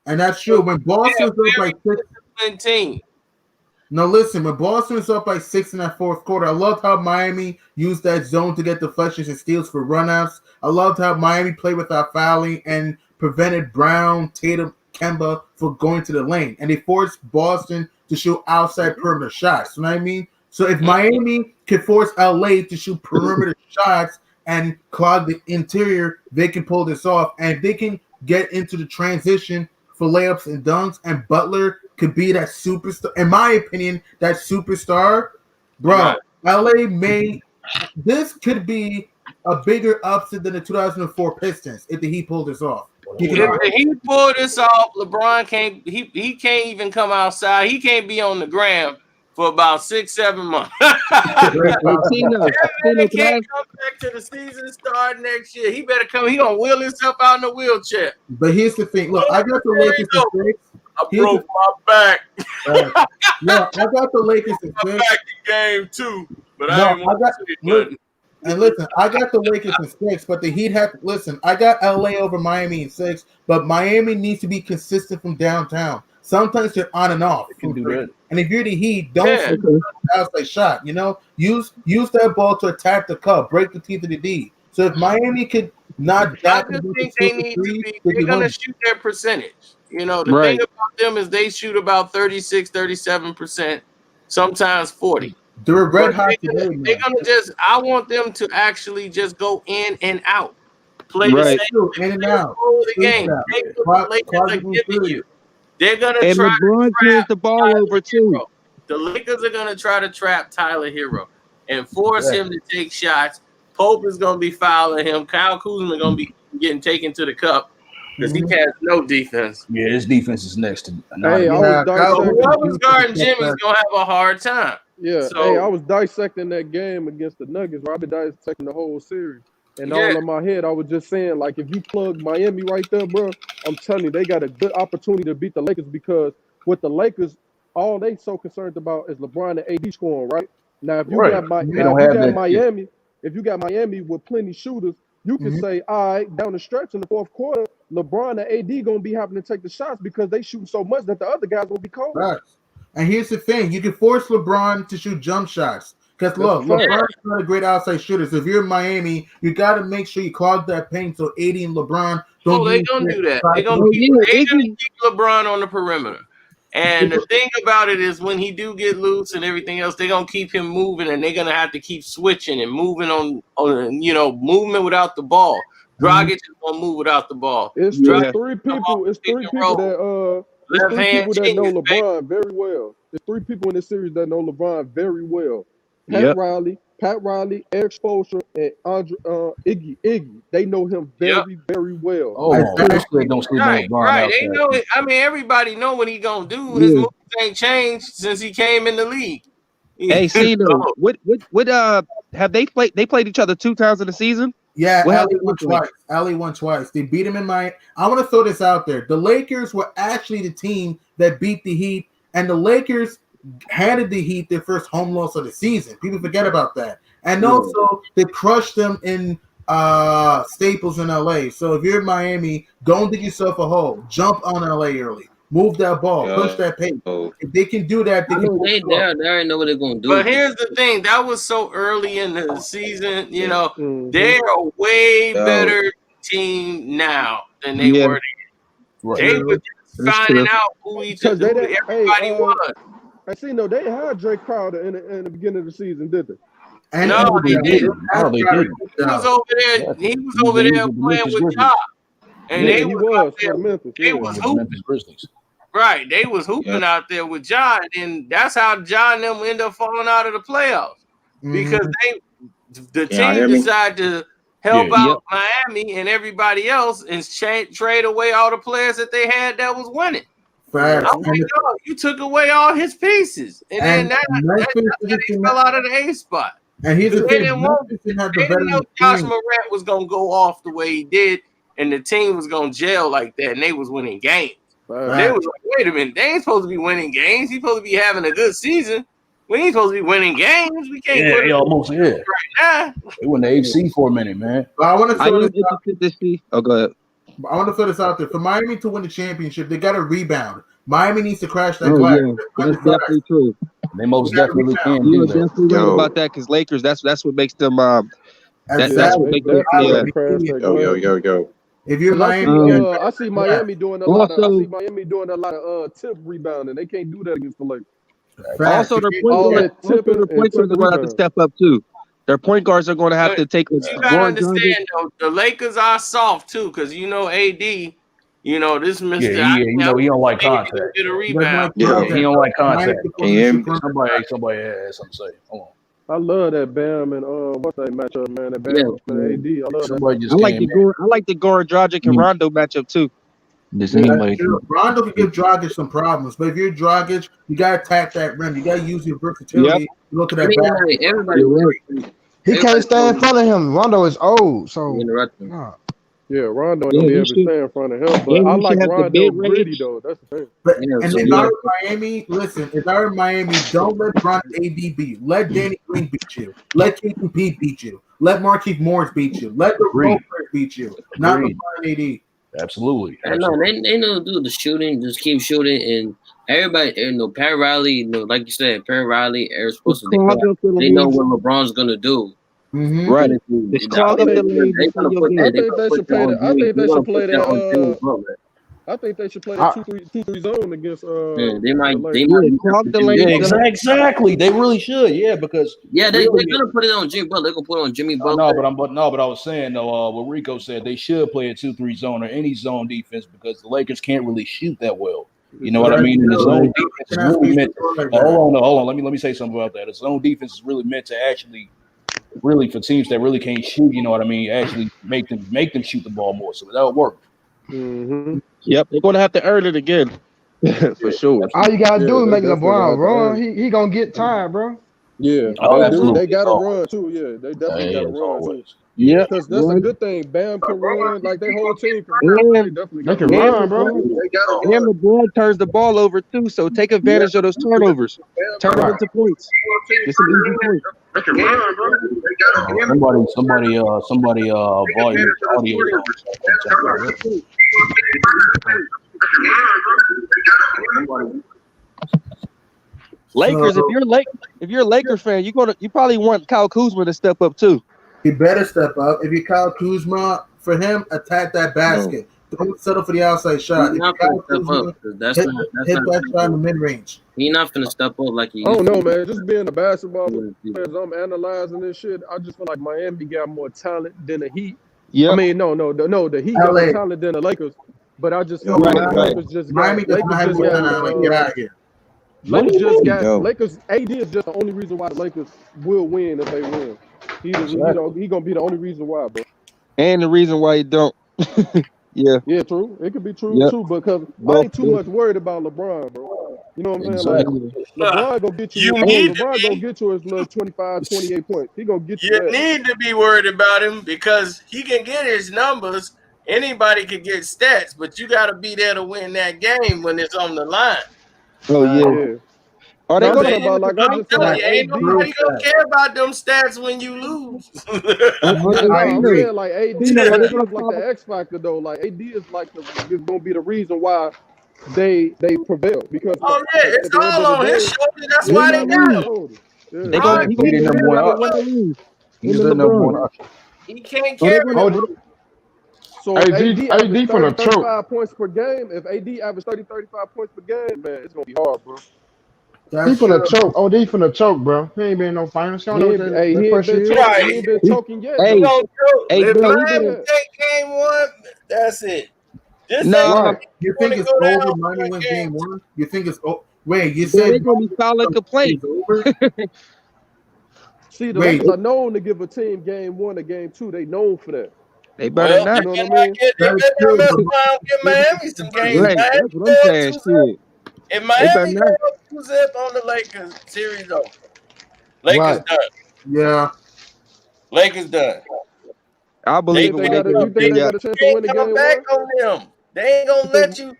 And that's true. When Boston's up by 6, team. No, listen. When Boston's up by 6 in that fourth quarter, I loved how Miami used that zone to get deflections and steals for runouts. I loved how Miami played without fouling and prevented Brown, Tatum, Kemba from going to the lane, and they forced Boston to shoot outside perimeter shots. You know what I mean? So if Miami can force LA to shoot perimeter shots and clog the interior, they can pull this off, and they can get into the transition for layups and dunks, and Butler could be that superstar. In my opinion, that superstar, bro. LA this could be a bigger upset than the 2004 Pistons if the Heat pulled this off. If the Heat pull this off, LeBron can't. He can't even come outside. He can't be on the gram for about 6-7 months. He can't come back to the season start next year. He better come. He gonna wheel himself out in a wheelchair. But here's the thing. Look, I got the Lakers in 6. I broke my back. No, I got the Lakers in 6. My back in game 2, but I got the Lakers in 6, but the Heat have to listen. I got LA over Miami in 6, but Miami needs to be consistent from downtown. Sometimes they're on and off. And if you're the Heat, don't shoot the outside shot. Use that ball to attack the cup, break the teeth of the D. So if Miami could not, I just think they're gonna shoot their percentage. The thing about them is they shoot about 36, 37%, sometimes 40. They're red hot today. They're gonna I want them to actually just go in and out, play the same in and out the game. They're gonna and try LeBron turns the ball Tyler over too. Hero. The Lakers are gonna try to trap Tyler Hero and force him to take shots. Pope is gonna be fouling him. Kyle Kuzma gonna be getting taken to the cup because he has no defense. Yeah, his defense is next to. Whoever's guarding Jimmy's gonna have a hard time. Yeah. I was dissecting that game against the Nuggets. I've been dissecting the whole series. And all in my head, I was just saying, like, if you plug Miami right there, bro, I'm telling you, they got a good opportunity to beat the Lakers because with the Lakers, all they so concerned about is LeBron and AD scoring, right? Now, if you Right. got They don't have that. Miami, if you got Miami with plenty shooters, you can say, all right, down the stretch in the fourth quarter, LeBron and AD gonna be having to take the shots because they shooting so much that the other guys will be cold. Right. And here's the thing: you can force LeBron to shoot jump shots. Because look, LeBron's not a great outside shooter. So if you're in Miami, you got to make sure you clog that paint so AD and LeBron don't. Oh, they gonna do that. They're gonna keep LeBron on the perimeter. And the thing about it is, when he do get loose and everything else, they're gonna keep him moving, and they're gonna have to keep switching and moving on movement without the ball. Dragic is gonna move without the ball. It's three people. It's three people that know LeBron very well. There's three people in this series that know LeBron very well. Pat Riley, Eric Spoelstra, and Iggy. They know him very, very well. Oh, don't sleep on LeBron. Right. They know it. I mean, everybody know what he gonna do. His moves ain't changed since he came in the league. Hey, see, what have they played? They played each other 2 times in the season. Yeah, Allie won twice. They beat him in Miami. I want to throw this out there. The Lakers were actually the team that beat the Heat, and the Lakers handed the Heat their first home loss of the season. People forget about that. And also, they crushed them in Staples in LA. So if you're in Miami, don't dig yourself a hole. Jump on LA early. Move that ball. Push that pace. If they can do that, they can. They already know what they're going to do. But here's the thing. That was so early in the season. You know, they're a way better team now than they were then. They were just finding out who everybody was. I see. No, they had Drake Crowder in the beginning of the season, did they? No, they didn't. He was over there playing with Ja. And they was Memphis. They was hooping. Right, they was hooping out there with Ja, and that's how Ja and them end up falling out of the playoffs because the team decided to help out Miami and everybody else and trade away all the players that they had that was winning. Right. Oh my God, you took away all his pieces, and then that he fell out of the A spot. And here's the thing: they didn't know Josh Morant was gonna go off the way he did, and the team was gonna gel like that, and they was winning games. Right. They was like, wait a minute, they ain't supposed to be winning games. He's supposed to be having a good season. We ain't supposed to be winning games. We can't put it right now. They won the AC for a minute, man. But I want to throw this out. Go ahead. I want to throw this out there. For Miami to win the championship, they got to rebound. Miami needs to crash that glass. Yeah. That's definitely true. They most definitely can. You're definitely right about that because Lakers. That's what makes them. That's what makes them. Yo. If you're Miami, I see Miami doing a lot of tip rebounding. They can't do that against the Lakers. Also, their point guards are going to have to step up too. Their point guards are going to have to take. You gotta understand though, the Lakers are soft too, because AD. This Mr. he don't like contact. Get a rebound. He don't like contact. Can you hear me? Somebody has something to say. Hold on. I love that Bam and what's that matchup, man? That Bam and AD. I love that. I like the Goran Dragic and Rondo matchup too. Rondo can give Dragic some problems, but if you're Dragic, you gotta attack that rim. You gotta use your versatility. Look at that. Everybody. He can't stand in front of him. Rondo is old, so. Yeah, Rondo don't be able to stand in front of him, but I like Rondo gritty though. That's the thing. But if I were Miami, listen. If I were Miami, don't let Bron AD beat you. Let Danny Green beat you. Let Keaton Pete beat you. Let Markieff Morris beat you. Let the Roper beat you. Not LeBron AD. Absolutely. I know they know do the shooting, just keep shooting, and everybody, Pat Riley, like you said, Pat Riley, Eric Spoelstra, they know what LeBron's gonna do. Mm-hmm. Right. I think they should play the 2-3 zone against. They might clog the lane. Exactly. They really should. Yeah, because they're gonna put it on Jimmy Butler. They're gonna put it on Jimmy Butler. But I was saying though, what Rico said, they should play a 2-3 zone or any zone defense because the Lakers can't really shoot that well. You know what I mean? And the zone defense is really meant. Hold on. Let me say something about that. The zone defense is really meant to actually. Really, for teams that really can't shoot, you know what I mean? Actually, make them shoot the ball more, so that'll work. Mm-hmm. Yep, they're gonna have to earn it again, for sure. All you gotta do is make LeBron run. He gonna get tired, bro. Yeah, absolutely. They gotta run too. Yeah, they definitely gotta run too. Yeah, because that's a good thing. Bam can run, like their whole team can run. They definitely They can can run, bro. And LeBron turns the ball over too, so take advantage of those turnovers. Turn them into points. Get some easy points. Somebody, volume his audio down. Lakers, if you're a Laker fan, you probably want Kyle Kuzma to step up too. He better step up. If you Kyle Kuzma, for him, attack that basket. Don't settle for the outside shot. He's not gonna step up. That's hit not that shot in the mid range. He's not gonna step up like he. I don't know, man. Just being a basketball player, as I'm analyzing this shit, I just feel like Miami got more talent than the Heat. Yeah. I mean, the Heat got more talent than the Lakers, but I just feel like the Lakers just got. Lakers. AD is just the only reason why the Lakers will win if they win. He gonna be the only reason why, bro. And the reason why you don't. Yeah, true. It could be true too, because I ain't too much worried about LeBron, bro. You know what I'm saying? Like, LeBron gonna get you. LeBron gonna get you his little 25, 28 points. He gonna get you. You need to be worried about him because he can get his numbers. Anybody can get stats, but you got to be there to win that game when it's on the line. Oh yeah. Are they going about like I just telling you, ain't nobody gonna care about them stats when you lose. I'm saying like AD is like the X factor though. Like AD is like is gonna be the reason why they prevail because it's all on his shoulder. That's why they got him. They gonna be the number one option. He's the number one option. He can't carry. So AD for the 35 points per game. If AD average 35 points per game, man, it's gonna be hard, bro. He finna choke. Oh, he finna choke, bro. He ain't been in no finals. He ain't been choking yet. If Miami take game one, that's it. You think it's over? Miami wins game one. You think it's over? Wait, you said they're gonna be filing complaints. See, the Lakers are known to give a team game one or game two. They known for that. They better not. You know what I mean? Give Miami some games. Right, that's what I'm saying. Shit. If Miami goes 2-0 on the Lakers, series over. Lakers done. Yeah. Lakers done. I believe they got a chance to win the game back on them. They ain't gonna let you.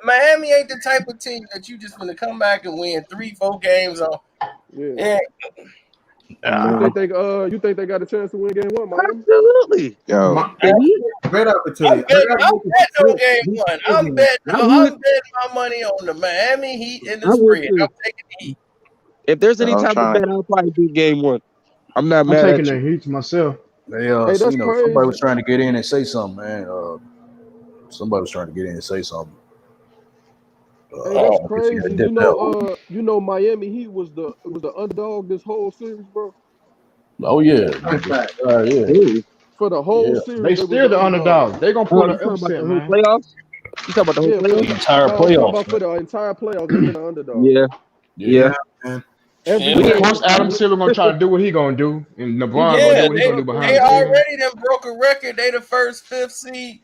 Miami ain't the type of team that you just gonna come back and win 3-4 games on. Yeah. You think they got a chance to win game one, Miami? Absolutely. Great opportunity. I'm betting on game one. I'm betting my money on the Miami Heat in the spread. I'm taking the Heat. If there's any type of bet, I'll probably do game one. I'm not mad taking at you. the Heat myself. Somebody was trying to get in and say something, man. Somebody was trying to get in and say something. That's crazy. You know, Miami Heat was the underdog this whole series, bro. Oh yeah, for the whole series. They still the underdog. They gonna pull the upset, man. Playoffs? You talking about the whole playoffs? The entire playoffs. For the entire playoffs, they've been the underdog. Yeah. Of course, Adam Silver gonna try to do what he gonna do, and LeBron gonna do what he gonna do behind the scenes. They already done broke a record. They the first 5th seed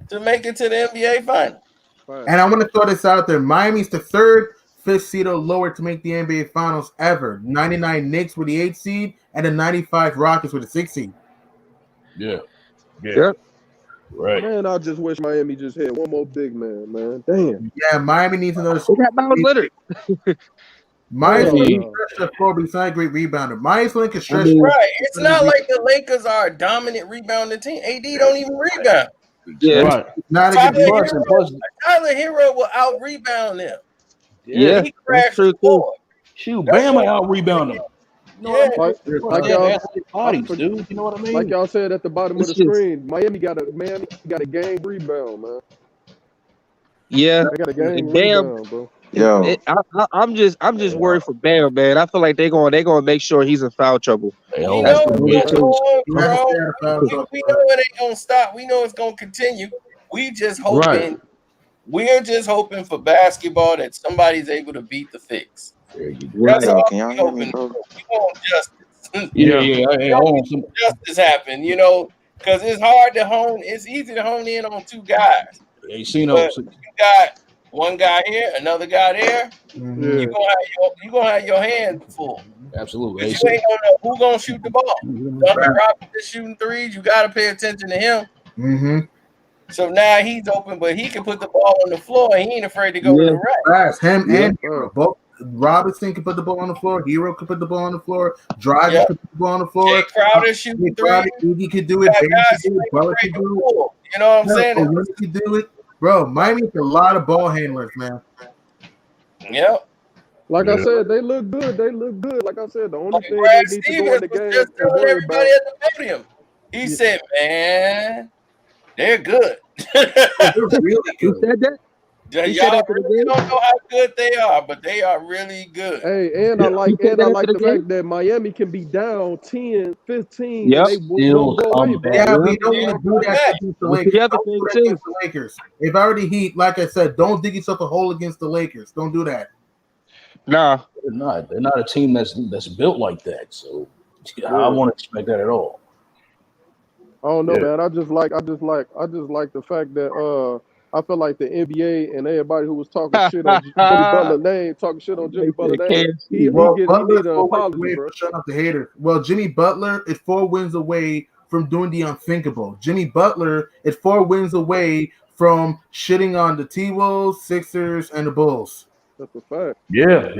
to make it to the NBA final. And I want to throw this out there. Miami's the 3rd, 5th seed or lower to make the NBA Finals ever. 99 Knicks with the 8th seed, and the 95 Rockets with the 6th seed. Yeah. Right. Man, I just wish Miami just had one more big man. Damn. Yeah, Miami needs another. They got Miles Leonard. Miles can stretch the floor, but he's not a great rebounder. Miles can stretch. Right. It's not like the Lakers are a dominant rebounding team. AD don't even rebound. Yeah. Right. Not a good Tyler Hero will out rebound them. Yeah. He crashed the floor. Shoot, Bama out rebound them. Like y'all, bodies, dude. You know what I mean? Like y'all said at the bottom of the screen, Miami got a game rebound, man. Yeah. They got a game rebound, bro. Yo, I'm just worried for Bam, man. I feel like they're gonna make sure he's in foul trouble. We know it ain't gonna stop. We know it's gonna continue. We just hoping. Right. We're just hoping for basketball that somebody's able to beat the fix. That's all we hoping. We want justice. Yeah. Justice happen, because it's hard to hone. It's easy to hone in on 2 guys. Hey, you got one guy here, another guy there. Yeah. You're gonna have your hands full. Absolutely. But you ain't gonna know who gonna shoot the ball. Duncan Robinson shooting threes. You gotta pay attention to him. Mm-hmm. So now he's open, but he can put the ball on the floor. And he ain't afraid to go to the rack. That's him and Hero. Both Robinson can put the ball on the floor. Hero can put the ball on the floor. Driver can put the ball on the floor. Jay Crowder shooting threes. Iggy can do it. Baby can do it. Butler can do it. You know what I'm saying? Can do it. Bro, Miami's a lot of ball handlers, man. Yep. Like I said, they look good. They look good. Like I said, the only thing Brad they need Stevens to go in the was game just and telling worry everybody about. at the podium. He said, "Man, they're good." They're really good. Who said that? Y'all really don't know how good they are, but they are really good. Hey, and I like the fact that Miami can be down 10, 15, Yep. and they won't go away. Yeah, we don't want to do that against the Lakers. Don't do that against the Lakers. If I already Heat, like I said, don't dig yourself a hole against the Lakers. Don't do that. Nah, they're not. They're not a team that's built like that. So I won't expect that at all. I don't know, man. I just like the fact that I feel like the NBA and everybody who was talking shit on Jimmy Butler name, talking shit on Jimmy Butler name, he need an apology, bro. Shut up the haters. Well, Jimmy Butler is 4 wins away from doing the unthinkable. Jimmy Butler is 4 wins away from shitting on the T-Wolves, Sixers, and the Bulls. That's a fact. Yeah. To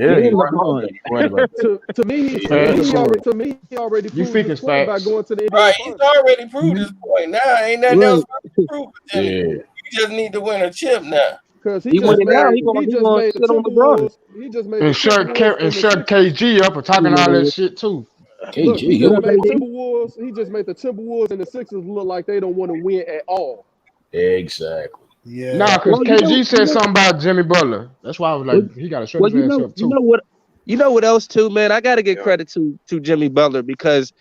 me, he already proved his point by going to the NBA. Right, he's already proved his point. Now ain't nothing else to prove. You just need to win a chip now. Because he just made the KG up for talking all that shit too. Look, he just made the Timberwolves and the Sixers look like they don't want to win at all. Exactly. Yeah. Nah, because KG said something about Jimmy Butler. That's why I was like, he got to shut his ass up too. You know what else too, man? I got to give credit to Jimmy Butler because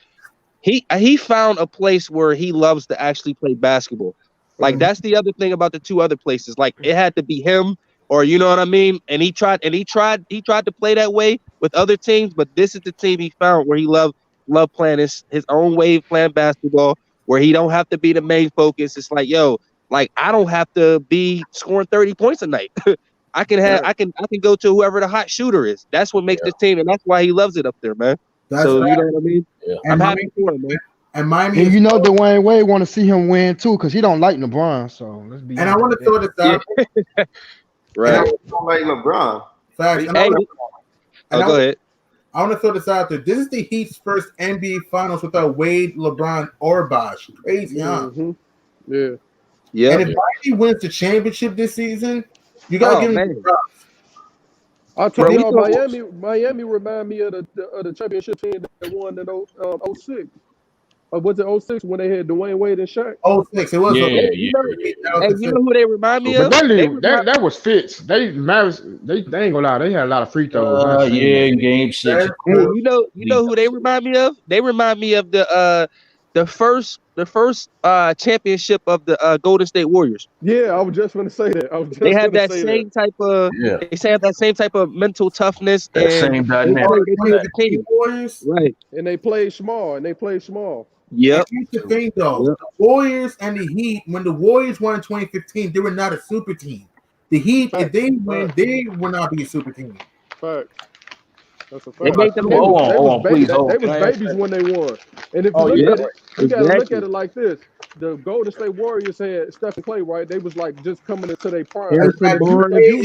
he found a place where he loves to actually play basketball. Like that's the other thing about the 2 other places. Like it had to be him, or you know what I mean. And he tried to play that way with other teams, but this is the team he found where he loved playing his own way, playing basketball, where he don't have to be the main focus. It's like, yo, like I don't have to be scoring 30 points a night. I can go to whoever the hot shooter is. That's what makes this team, and that's why he loves it up there, man. You know what I mean? Yeah. I'm happy for him, man. And Miami, and you know Dwayne Wade want to see him win too, because he don't like LeBron. So let's be. And I want to throw this out. Right. I don't like LeBron. Facts. Go ahead. I want to throw this out there. This is the Heat's first NBA Finals without Wade, LeBron, or Bosh. Crazy, huh? Yeah. Yeah. And if Miami wins the championship this season, you gotta give him props. I'll tell you, Miami remind me of the championship team that won in 06. Was it 06 when they had Dwayne Wade and Shaq? 06, it was. You know who they remind me of? But that was Fitz. They ain't gonna lie. They had a lot of free throws. Game 6. You know who they remind me of? They remind me of the first championship of the Golden State Warriors. Yeah, I was just going to say that. They had that same type of. Yeah. They had that same type of mental toughness. That same dynamic. Right. And they played small. Yep. Here's the thing, though. The Warriors and the Heat, when the Warriors won in 2015, they were not a super team. The Heat, if they win, they will not be a super team. Fact. That's a fact. They made them They was babies when they won. And if you look at it, you got to look at it like this. The Golden State Warriors had Stephen Clay, right? They was like just coming into their prime. If you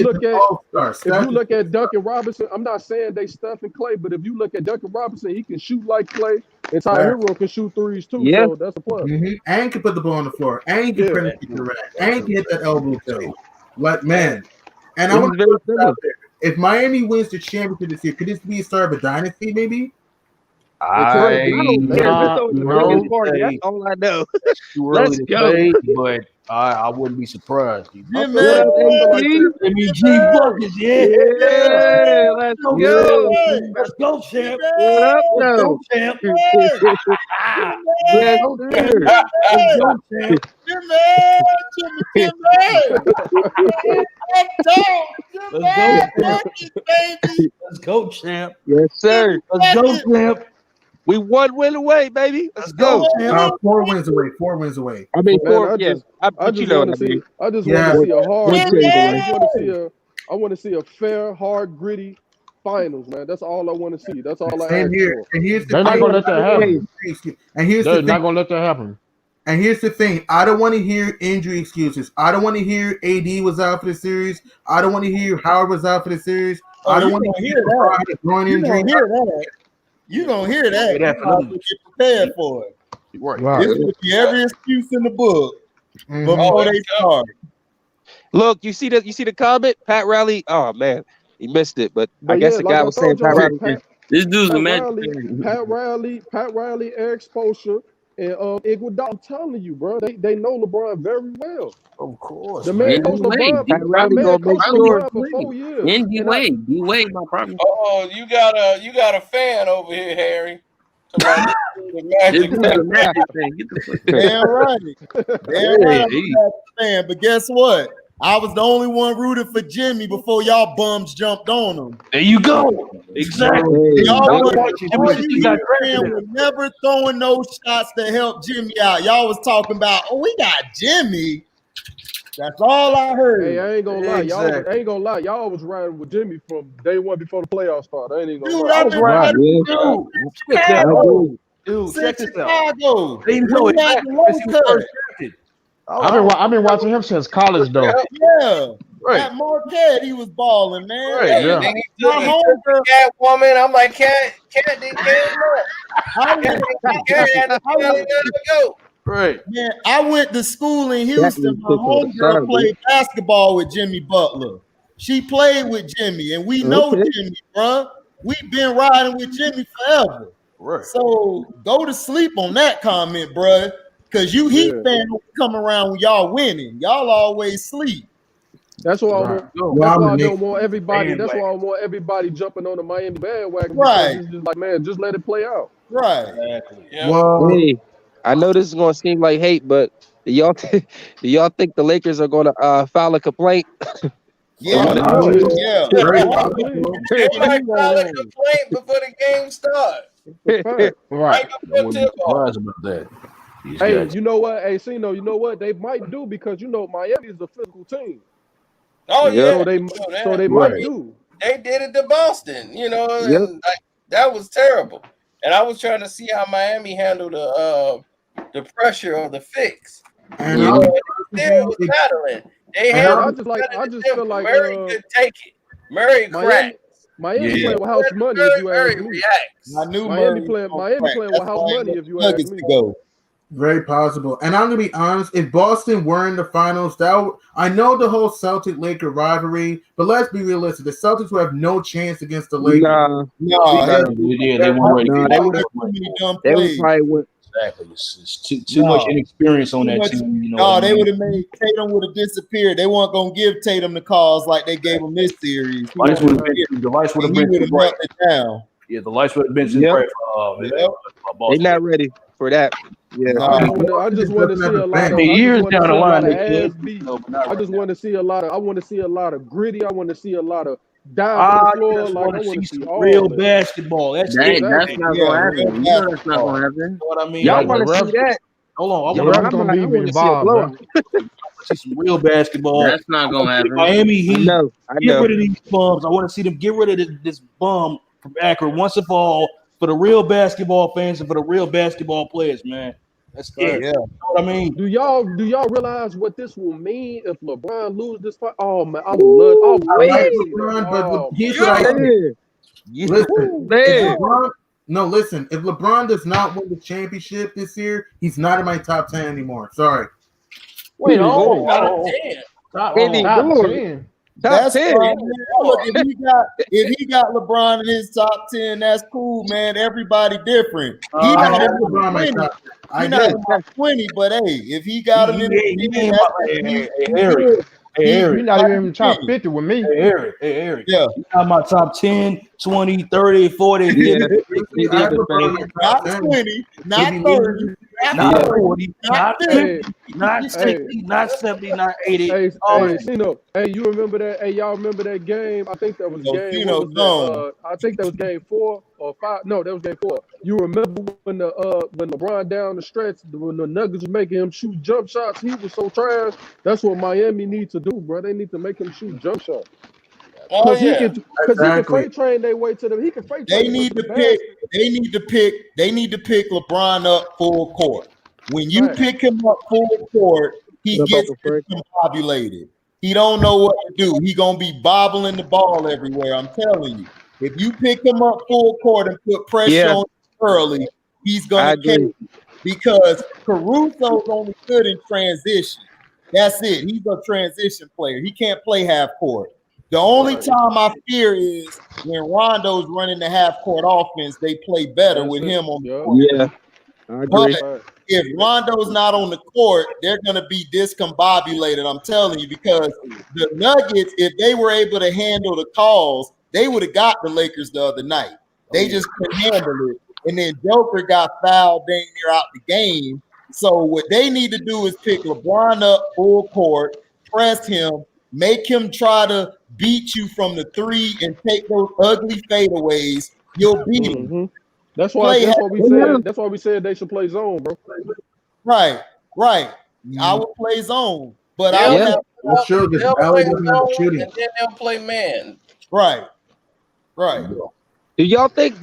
look at Duncan Robinson, I'm not saying they Stephen Clay, but if you look at Duncan Robinson, he can shoot like Clay. And Ty Hero can shoot threes too, so that's a plus. And can put the ball on the floor. And can penetrate the rack. And can hit that elbow play. Like, man. And I want to put this out there. If Miami wins the championship this year, could this be a start of a dynasty, maybe? That's all I know. Let's go. But I wouldn't be surprised. MEG buckets, yeah. Let's go. Let's go, champ. Let's go, champ. Yes, Let's go, champ. Yes, sir. Let's go, champ. We 1 win away, baby. Let's go. 4 wins away. 4 wins away. I mean, I just want to see a hard. I just want to see I want to see a fair, hard, gritty finals, man. That's all I want to see. That's all I Same ask here. for. And here's the They're not thing. gonna let that happen. And here's They're the not thing. gonna let that happen. And here's the thing. I don't want to hear injury excuses. I don't want to hear AD was out for the series. I don't want to hear Howard was out for the series. I don't want to hear LeBron had a groin injury. You gonna hear that. You have to get prepared for it. Right. This would be every excuse in the book before they start. Look, you see the comment? Pat Riley. Oh man, he missed it, but I guess the guy was saying Pat Riley. This dude's a man. Pat Riley, Eric Spoelstra, and Iguodala. I'm telling you, bro, they know LeBron very well. Of course. The man coached LeBron. Pat Riley gonna make sure. for 4 years. And D-Wade, my problem. Oh, you got a fan over here, Harry. This dude's a Magic fan. Get the fuck Damn right. Damn right. I'm a Magic fan. But guess what? I was the only one rooting for Jimmy before y'all bums jumped on him. There you go. Exactly. Y'all were never throwing no shots to help Jimmy out. Y'all was talking about, oh, we got Jimmy. That's all I heard. Hey, I ain't gonna lie. Y'all ain't gonna lie. Y'all was riding with Jimmy from day one before the playoffs started. I ain't even gonna lie. I was riding with Chicago. Dude, check this out. Chicago. I've been watching him since college, though. Yeah. Right. At Marquette, he was balling, man. Right, yeah. My homegirl, cat woman. I'm like, cat didn't care go. Right. Man, I went to school in Houston. My homegirl played basketball with Jimmy Butler. She played with Jimmy, and we know Jimmy, bro. We've been riding with Jimmy forever. Right. So go to sleep on that comment, bro. Because you Heat fans come around when y'all winning. Y'all always sleep. That's why I don't want everybody. That's why I want everybody jumping on the Miami bandwagon. Right. It's just like, man, just let it play out. Right. Exactly. Yeah. Well, Hey, I know this is gonna seem like hate, but do y'all think the Lakers are gonna file a complaint? Yeah. They might file a complaint before the game starts. Right. I wasn't surprised about that. Hey, you know what? Hey, Cino, you know what? They might do because Miami is a physical team. Oh yeah. So they might do. They did it to Boston, and like, that was terrible. And I was trying to see how Miami handled the pressure of the fix. And They was battling. I just feel like Murray could take it. Murray cracked. Miami playing with house money. If you ask me, I knew Miami playing with house money. If you ask me, very possible. And I'm gonna be honest. If Boston were in the finals, I know the whole Celtic-Laker rivalry, but let's be realistic. The Celtics will have no chance against the Lakers. They weren't ready. They would probably win. Exactly. It's too much inexperience on that team. They would have made Tatum would have disappeared. They weren't gonna give Tatum the calls like they gave him this series. The lights would have been melted down. Yeah, the lights would have been They're not ready for that. Yeah, I just want to see a lot of years down the line. I just want to see a lot of. I want to see a lot of gritty. I want to see a lot of down the floor. Like I want to see all real basketball. That's not gonna happen. That's not gonna happen. You know what I mean? Y'all want to see that? Hold on. I'm gonna be involved. See some real basketball. That's not gonna happen. Miami Heat. I know. Get rid of these bums. I want to see them get rid of this bum from Akron once and for all, for the real basketball fans and for the real basketball players, man. That's it. Yeah. You know what I mean? Do y'all realize what this will mean if LeBron loses this fight? Oh man, I would love. Oh, I like LeBron, but here's what I think. Listen. If LeBron does not win the championship this year, he's not in my top 10 anymore. Sorry. Wait, Top 10. That's fine, man. Look, if he got LeBron in his top 10, that's cool, man. Everybody different. He not in my 20. He not in my 20, but hey, if he got him in the You're not even in the top 50 with me. Hey, Eric. Yeah. You got my top 10, 20, 30, 40, 50. Not 20, not 30, not 40, not 50, not 60, not 70, not 80. Hey, you remember that? Hey, y'all remember that game? I think that was game. I think that was game 4 or 5. No, that was game 4. You remember when LeBron down the stretch, when the Nuggets was making him shoot jump shots? He was so trash. That's what Miami needs to do, bro. They need to make him shoot jump shots. Because he can freight train their way to the. He can freight train. They need to pick. They need to pick LeBron up full court. When you pick him up full court, he gets discombobulated. He don't know what to do. He gonna be bobbling the ball everywhere. I'm telling you. If you pick him up full court and put pressure on him early, he's gonna catch you. Because Caruso's only good in transition. That's it. He's a transition player. He can't play half court. The only time I fear is when Rondo's running the half court offense. They play better with him on the court. Yeah, I agree. But if Rondo's not on the court, they're going to be discombobulated. I'm telling you, because the Nuggets, if they were able to handle the calls, they would have got the Lakers the other night. They just couldn't handle it. And then Joker got fouled dang near out the game. So what they need to do is pick LeBron up full court, press him, make him try to beat you from the three and take those ugly fadeaways. You'll beat him. That's why we said they should play zone, bro. Right. I would play zone, but they'll play zone and then they'll play man. Right. Do y'all think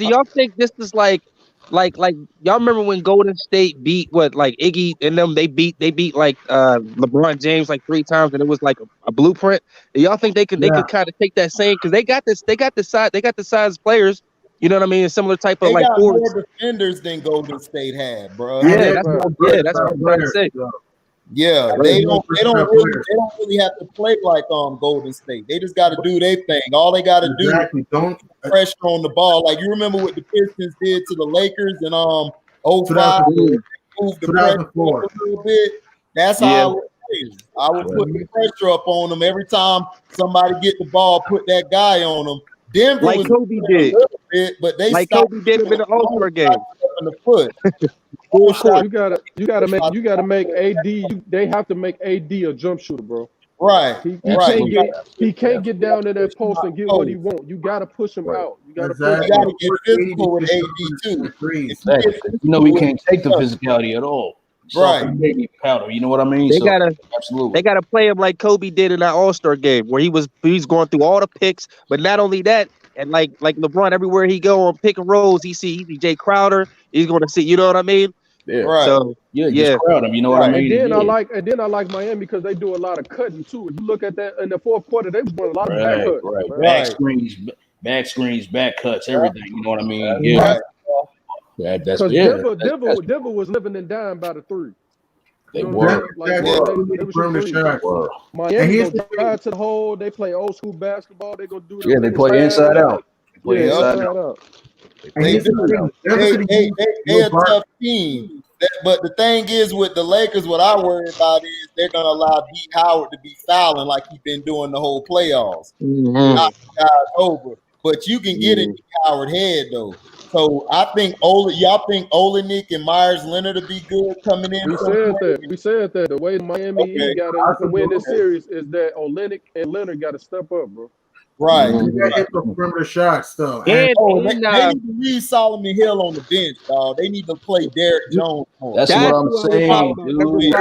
this is like y'all remember when Golden State beat Iggy and them? They beat like LeBron James like 3 times, and it was like a blueprint. Do y'all think they could kind of take that same, because they got the size players. You know what I mean? A similar type of they like got forwards. more defenders than Golden State had, bro. That's what I'm trying to say. Yeah, they don't really have to play like Golden State. They just got to do their thing. All they got to do is put pressure on the ball. Like you remember what the Pistons did to the Lakers in 05, moved the pressure up a little bit. That's how I would put the pressure up on them every time somebody get the ball. Put that guy on them. Denver like was Kobe did, but they like Kobe did in the All-Star game. In the foot. You gotta make AD. They have to make AD a jump shooter, bro. Right. He can't get down to that post and get what he wants. You gotta push him out. You gotta get physical with AD too. You know he can't take the physicality at all. Right. Powder. You know what I mean? They gotta play him like Kobe did in that All-Star game, where he's going through all the picks, but not only that, and like LeBron, everywhere he go on pick and rolls, he see Jay Crowder. He's going to see, you know what I mean? Yeah. Right. So just crowd him. You know what I mean? And then I like Miami because they do a lot of cutting too. If you look at that in the fourth quarter, they was doing a lot of back cuts. Right. Back screens, back cuts, everything. You know what I mean? Yeah. Because Denver was living and dying by the three. They were. Miami gonna drive to the hole. They play old school basketball. They gonna do. They play inside out. Inside out. They a tough team. But the thing is with the Lakers, what I worry about is they're gonna allow D. Howard to be fouling like he's been doing the whole playoffs. Knock guys over. But you can get in D. Howard head though. So I think y'all think Olenek and Myers Leonard will be good coming in. We said that the way Miami got to win this series is that Olenek and Leonard got to step up, bro. Right. You got to hit the perimeter shots, though. They need to leave Solomon Hill on the bench, dog. They need to play Derek Jones more. That's what I'm saying, dude.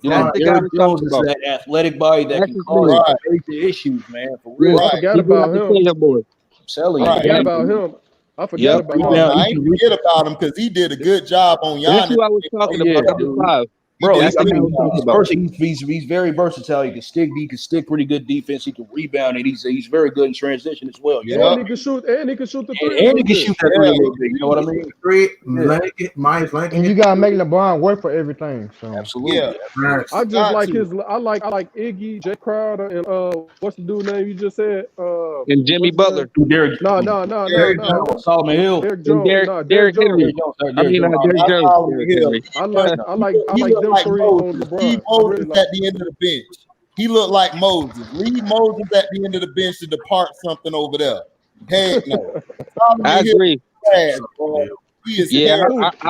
Derek Jones is that athletic body that can cause the issues, man. For real. I forgot about him. I'm telling you. I forgot about him. I forgot about him. I ain't forget about him because he did a good job on Giannis. That's who I was talking about. Bro, he's very versatile. He can stick pretty good defense. He can rebound, and he's very good in transition as well. You know? And he can shoot the three. And he can shoot that three a little bit. You know what I mean? And you gotta make LeBron work for everything. So absolutely. Yeah. I just like his. I like Iggy, Jay Crowder, and what's the dude name you just said? And Jimmy Butler. No. Solomon Hill. Derek Jones. Derek Henry. Derek Jones. I like them three on LeBron. Leave Moses at the end of the bench. He looked like Moses. Leave Moses at the end of the bench to depart something over there. Heck no. I agree. I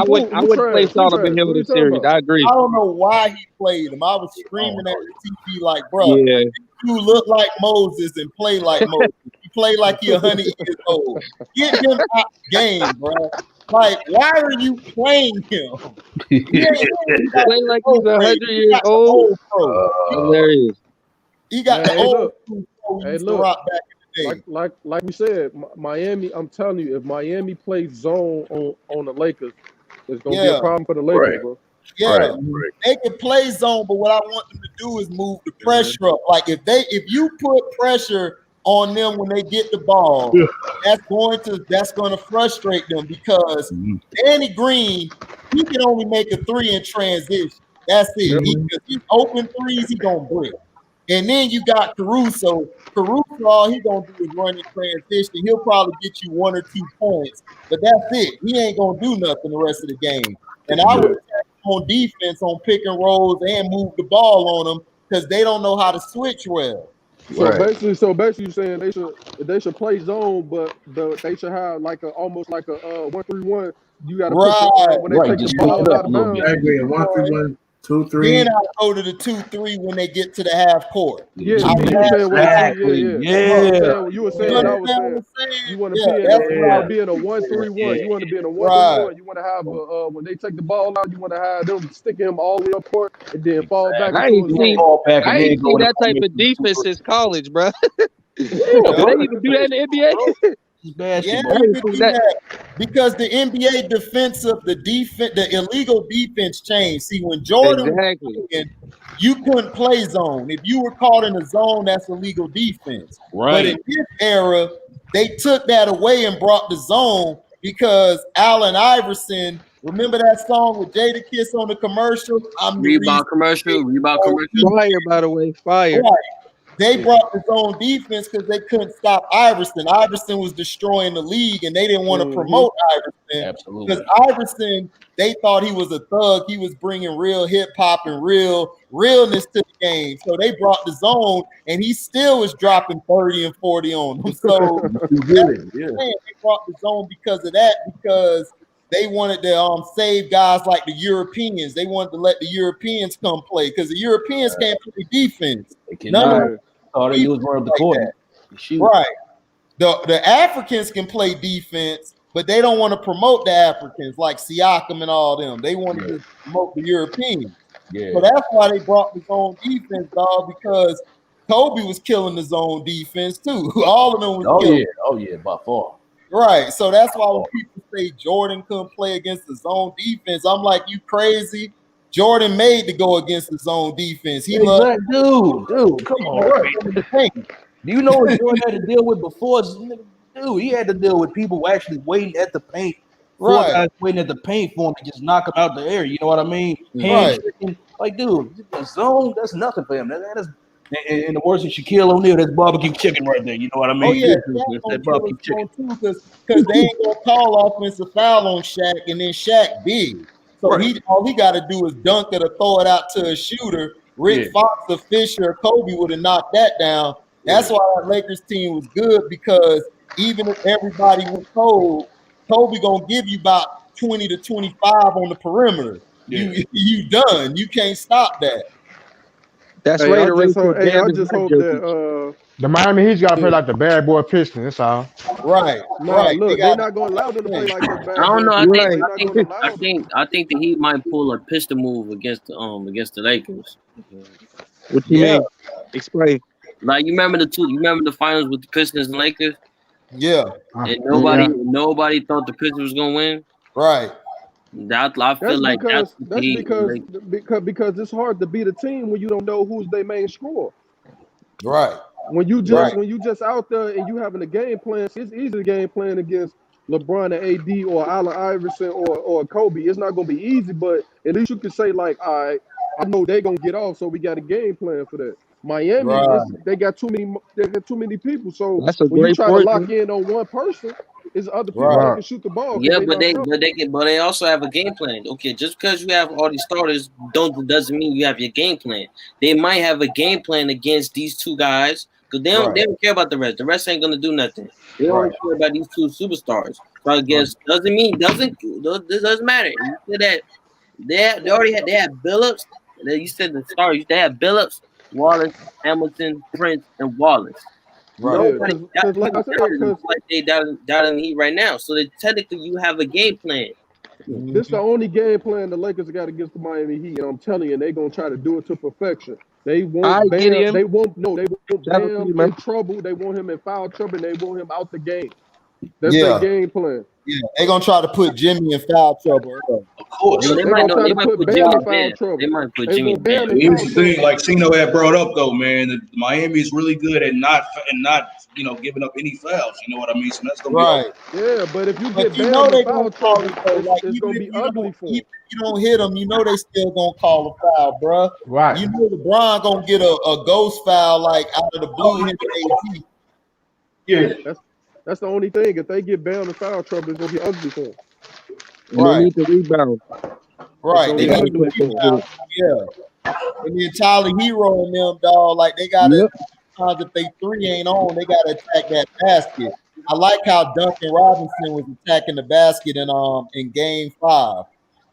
would play Solomon Hill in this series. I agree. I don't know why he played him. I was screaming at the TV like, bro, you look like Moses and play like Moses. You play like you're 100 years old. Get him out the game, bro. Like, why are you playing him? Play like he's 100 years old. Hilarious. He got the old school used to rock back in the Like we said, Miami. I'm telling you, if Miami plays zone on the Lakers, it's gonna be a problem for the Lakers, bro. Yeah, they can play zone, but what I want them to do is move the pressure up. Like if you put pressure on them when they get the ball, that's going to frustrate them because Danny Green, he can only make a 3 in transition. That's it. He open threes, he gonna brick. And then you got Caruso. Caruso, all he gonna do is run in transition. He'll probably get you 1 or 2 points, but that's it. He ain't gonna do nothing the rest of the game. And I would attack on defense on pick and rolls and move the ball on them because they don't know how to switch well. So basically, you're saying they should play zone, but they should have almost like a 1-3-1. You got to put when they take the ball out of bounds. I agree. 1-3-1, 2-3. Then I go to the 2-3 when they get to the half court. Yeah. You were saying what I was saying. You want to be in a 1-3-1. You want to be in a 1-3-1. You want to have when they take the ball out, you want to have them stick him all the way up court and then fall back. I ain't seen that type of defense since college, bro. Do they even do that in the NBA? Yeah, you could do that because the NBA the illegal defense changed. See, when Jordan was playing, you couldn't play zone. If you were caught in a zone, that's illegal defense. Right. But in this era, they took that away and brought the zone because Allen Iverson. Remember that song with Jadakiss on the commercial? Reebok commercial. Fire, by the way, fire. Right. They brought the zone defense because they couldn't stop Iverson. Iverson was destroying the league, and they didn't want to promote Iverson. Absolutely. Because Iverson, they thought he was a thug. He was bringing real hip-hop and realness to the game. So they brought the zone, and he still was dropping 30 and 40 on them. So they brought the zone because of that, because they wanted to save guys like the Europeans. They wanted to let the Europeans come play because the Europeans can't play defense. All they do is run up the court. Right. The Africans can play defense, but they don't want to promote the Africans like Siakam and all them. They want to promote the Europeans. Yeah. So that's why they brought the zone defense, dog, because Kobe was killing the zone defense too. All of them was killing. Oh yeah, by far. Right. So that's why when people say Jordan couldn't play against the zone defense, I'm like, you crazy? Jordan made to go against the zone defense. He loved dude, come on. Right. Do you know what Jordan had to deal with before? Dude, he had to deal with people actually waiting at the paint. Right. Guys waiting at the paint for him to just knock him out the air. You know what I mean? Right. Like, dude, the zone, that's nothing for him. That is, in the words of Shaquille O'Neal, that's barbecue chicken right there. You know what I mean? Oh, yeah, that's barbecue chicken. Because they ain't going to call offensive foul on Shaq, and then Shaq big. So all he got to do is dunk it or throw it out to a shooter. Rick Fox or Fisher or Kobe would have knocked that down. That's why that Lakers team was good, because even if everybody was cold, Kobe going to give you about 20 to 25 on the perimeter. Yeah. You done. You can't stop that. That's right. I just hope that the Miami Heat's got to play like the bad boy Pistons. That's all. Right. Right. Look, they're not going to allow them to play like that. I don't know. I think the Heat might pull a pistol move against the Lakers. What you mean? Explain. Like, you remember the finals with the Pistons and Lakers? Yeah. And nobody thought the Pistons was gonna win. Right. I feel like that's because it's hard to beat a team when you don't know who's their main scorer. Right. When you just out there and you having a game plan, it's easy to game plan against LeBron and AD or Allen Iverson or Kobe. It's not gonna be easy, but at least you can say, like, all right, I know they're gonna get off, so we got a game plan for that. Miami, they got too many people. So when you try to lock in on one person, it's other people that can shoot the ball. Yeah, but they also have a game plan. Okay, just because you have all these starters doesn't mean you have your game plan. They might have a game plan against these two guys because they don't care about the rest. The rest ain't gonna do nothing. They don't care about these two superstars. So I guess this doesn't matter. You said that they have Billups. You said the stars. They have Billups, Wallace, Hamilton, Prince, and Wallace. Right. They down in the Heat right now. So technically you have a game plan. This is the only game plan the Lakers got against the Miami Heat, and I'm telling you, they're gonna try to do it to perfection. They want Bam. They want Bam you, man. in trouble. They want him in foul trouble. And they want him out the game. That's their game plan. Yeah, they're gonna try to put Jimmy in foul trouble. Of course. So They're gonna try to put Bam in foul trouble. They might put They Jimmy want Bam in Here's foul the thing, trouble. like Cino had brought up though, man. Miami is really good at not giving up any fouls. You know what I mean? So that's gonna be Yeah, but if you get you Bam know in they foul gonna call trouble, it though. Like it's gonna even be if you ugly for him. even if you don't hit them, you know they still gonna call a foul, bro. Right. You know LeBron gonna get a ghost foul like out of the blue. Him and AD. Yeah. That's the only thing. If they get Bam in foul trouble, it's gonna be ugly for him. They need to rebound. Right. They need to rebound. Yeah. And then Tyler Hero and them, dog, like they gotta sometimes if they three ain't on, they gotta attack that basket. I like how Duncan Robinson was attacking the basket in game 5.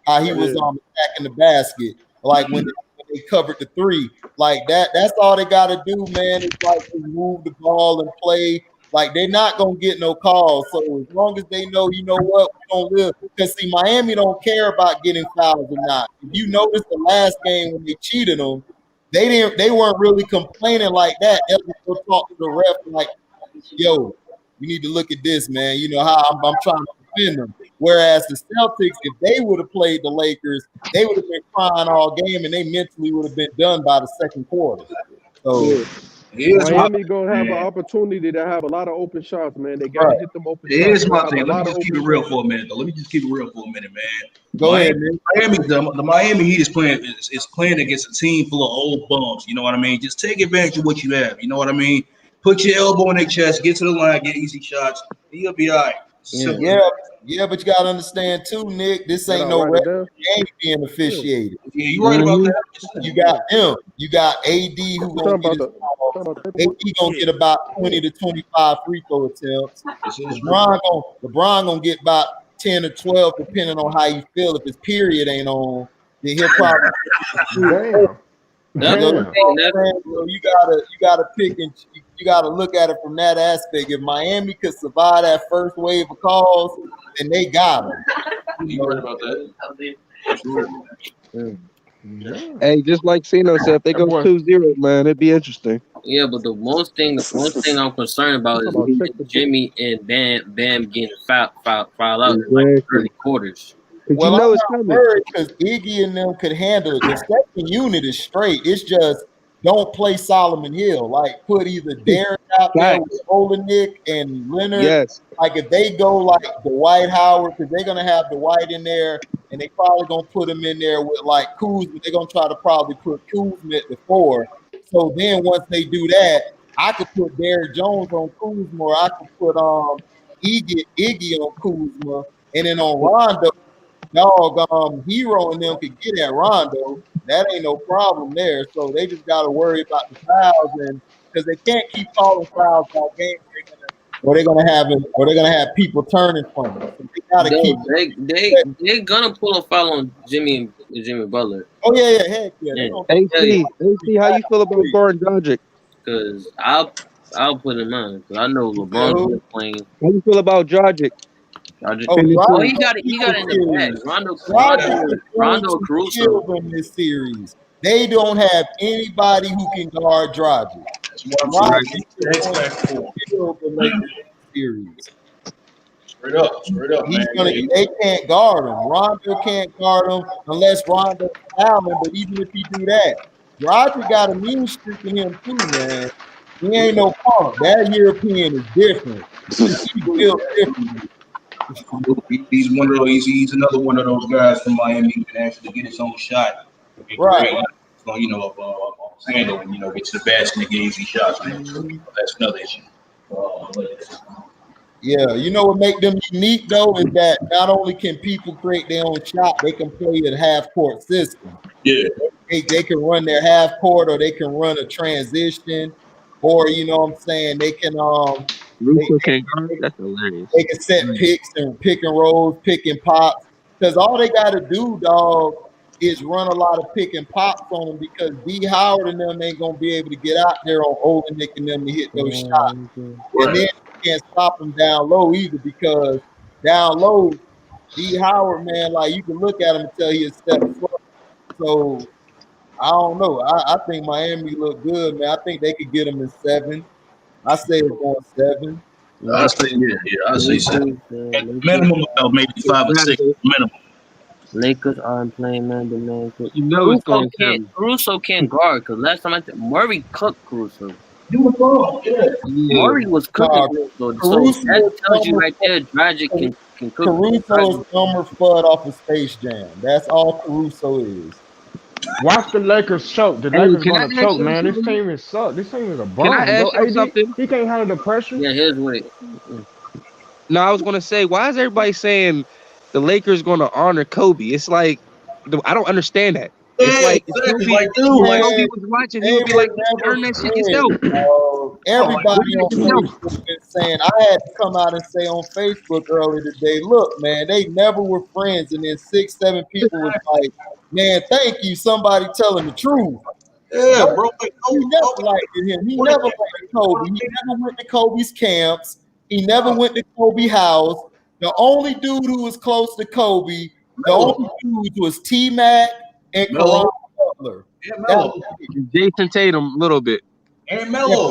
How he was attacking the basket. Like when they covered the three. Like that's all they gotta do, man. It's like to move the ball and play. Like they're not gonna get no calls. So as long as they know, you know what, we don't live. Because see, Miami don't care about getting fouls or not. If you notice the last game when they cheated them, they weren't really complaining like that. They would go talk to the ref like, yo, you need to look at this, man. You know how I'm trying to defend them. Whereas the Celtics, if they would have played the Lakers, they would have been crying all game and they mentally would have been done by the second quarter. So Miami gonna have an opportunity to have a lot of open shots, man. They gotta hit them open shots. Here's my thing. Let me just keep it real for a minute, though. Let me just keep it real for a minute, man. Go ahead, man. The Miami Heat is playing against a team full of old bums. You know what I mean? Just take advantage of what you have. You know what I mean? Put your elbow in their chest, get to the line, get easy shots. You'll be all right. Yeah, but you gotta understand too, Nick. This ain't no regular game being officiated. Yeah, you right about that. You got them. You got AD who gonna get AD gonna get about 20 to 25 free throw attempts. LeBron gonna get about 10 or 12, depending on how you feel. If his period ain't on, then he'll probably. You gotta pick and you gotta look at it from that aspect. If Miami could survive that first wave of calls, then they got them. You right about that? Hey, just like Cino said, if they go 2-0, man, it'd be interesting. Yeah, but the most thing I'm concerned about is Jimmy and Bam getting foul out in like early quarters. Well, I'm not worried because Iggy and them could handle it. The second unit is straight. It's just don't play Solomon Hill. Like put either Derek out there with Olenek and Leonard. Yes. Like if they go like Dwight Howard, because they're gonna have Dwight in there, and they probably gonna put him in there with like Kuzma. They're gonna try to probably put Kuzma at the 4. So then once they do that, I could put Derrick Jones on Kuzma, or I could put Iggy on Kuzma, and then on Rondo. Hero and them could get at Rondo. That ain't no problem there. So they just got to worry about the fouls, and because they can't keep calling fouls all game, or they're gonna have people turning from them. So they gotta they're gonna pull a foul on Jimmy Butler. Oh yeah, heck yeah. AC, how you feel about Goran Dragic? Because I'll put him on because I know LeBron's playing. How you feel about Dragic? He got it in the bag. Rondo Caruso in this series. They don't have anybody who can guard Dragic. Straight up, man. They can't guard him. Rondo can't guard him unless Rondo foul him. But even if he do that, Dragic got a mean streak in him too, man. He ain't no punk. That European is different. He's built different. He's another one of those guys from Miami who can actually get his own shot. Right. Handle and get to the basket and get easy shots. Man. So, that's another issue. Yeah, you know what make them unique though is that not only can people create their own shot, they can play a half court system. Yeah, they can run their half court, or they can run a transition, or you know what I'm saying, they can that's hilarious. They can set picks and pick and rolls, pick and pops, because all they got to do, dog, is run a lot of pick and pops on them, because D Howard and them ain't gonna be able to get out there on Olenek and them to hit those shots, and then you can't stop them down low either, because down low, D Howard, man, like you can look at him and tell he a step slow. So I don't know. I think Miami look good, man. I think they could get them in 7. I say it's going 7. I say I say 7. At minimum, maybe 5 or 6 minimum. Lakers aren't playing man to man. You know it's going to Caruso can't guard because last time Murray cooked Caruso. Yeah. Murray was cooking Caruso. So that tells you right there, Dragic can cook. Caruso's Elmer Fudd off of Space Jam. That's all Caruso is. Watch the Lakers choke. The Lakers gonna choke, man. This team is suck. This team is a bomb. Can I ask you something? He can't handle the pressure. Yeah, here's what it. No, I was gonna say, why is everybody saying the Lakers gonna honor Kobe? It's like I don't understand that. It's like Kobe was watching, he would be like, turn that shit yourself. Everybody on Facebook has been saying, I had to come out and say on Facebook earlier today, look, man, they never were friends. And then 6, 7 people was like, man, thank you, somebody telling the truth. Yeah, bro. He never liked him. He never liked Kobe. He never went to Kobe's camps. He never went to Kobe's house. The only dude who was close to Kobe, the only dude was T-Mac and Karan Butler. Jason Tatum, a little bit. And Melo.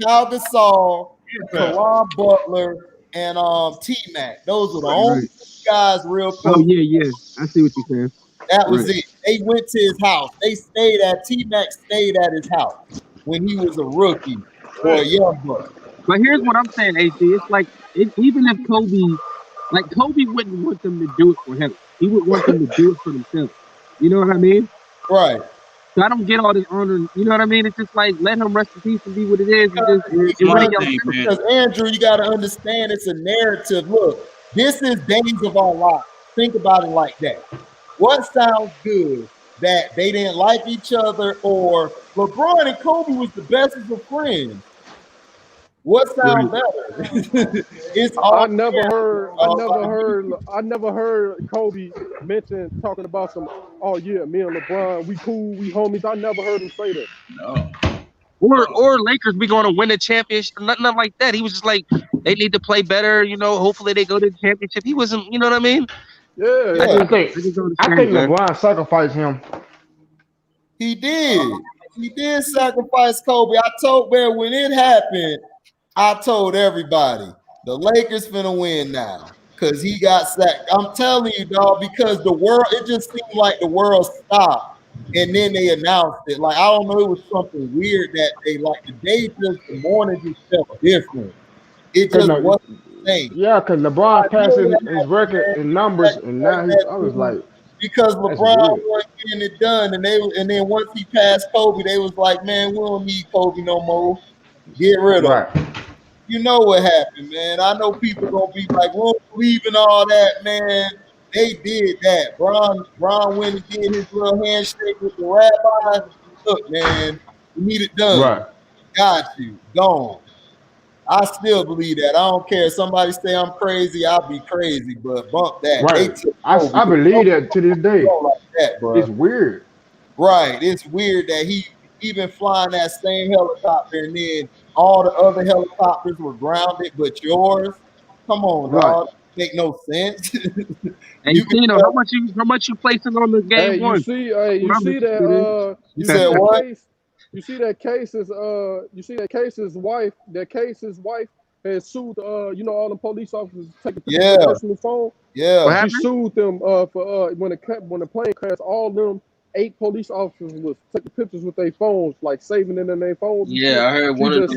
Kyle Gasol, Karan Butler, and T-Mac. Those were the only guys real close. Oh, yeah. I see what you're saying. That was it. They went to his house. T-Mac stayed at his house when he was a rookie or a young buck. But here's what I'm saying, AC. It's like, even if Kobe wouldn't want them to do it for him. He would want them to do it for themselves. You know what I mean? Right. So I don't get all this honor. You know what I mean? It's just like, let him rest in peace and be what it is. Because Andrew, you got to understand it's a narrative. Look, this is days of our lives. Think about it like that. What sounds good? That they didn't like each other, or LeBron and Kobe was the best of friends? What sounds better? I never heard Kobe mention talking about some. Oh yeah, me and LeBron, we cool, we homies. I never heard him say that. No. Or Lakers be going to win a championship, nothing like that. He was just like, they need to play better. You know, hopefully they go to the championship. He wasn't. You know what I mean? Yeah. I think LeBron sacrificed him. He did. He did sacrifice Kobe. I told Bear when it happened. I told everybody the Lakers finna win now because he got sacked. I'm telling you, dog, because the world, it just seemed like the world stopped and then they announced it. Like, I don't know, it was something weird that they, like, the morning just felt different. It just wasn't the same. Yeah, because LeBron passed his record in numbers, and now I was like, because LeBron wasn't getting it done, and then once he passed Kobe, they was like, man, we don't need Kobe no more. Get rid of him. You know what happened, man. I know people gonna be like, we don't believe in all that, man. They did that. Bron went and did his little handshake with the rabbi. Look, man, we need it done. Right. Got you. Gone. I still believe that. I don't care. Somebody say I'm crazy, I'll be crazy, but bump that. Right. I believe that to this day. Like that, bro. It's weird. Right. It's weird that he even flying that same helicopter and then all the other helicopters were grounded, but yours, come on, dog. Make no sense. And how much you placing on the game one? You see that you said what? You see that Case's wife has sued all the police officers taking their personal phone. Yeah. She sued them for when the plane crashed, all them 8 police officers was taking pictures with their phones, like saving it in their phones. Yeah, I heard one of them. I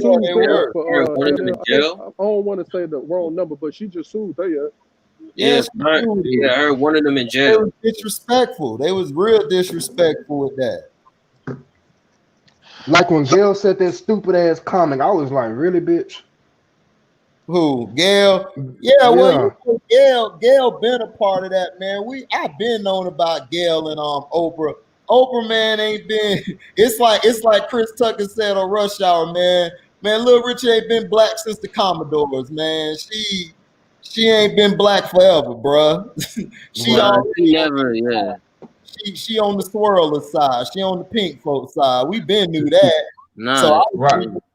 don't want to say the wrong number, but she just sued there. Yes, I heard one of them in jail. They was disrespectful. They was real disrespectful with that. Like when Gail said that stupid ass comment, I was like, really, bitch? Who? Gail? Yeah, well, Gail been a part of that, man. I've been known about Gail and Oprah. Oprah, man, ain't been. It's like Chris Tucker said on Rush Hour, man. Man, Lil Richie ain't been black since the Commodores, man. She ain't been black forever, bruh. She on the swirler side. She on the pink folk side. We been knew that. Nah, so I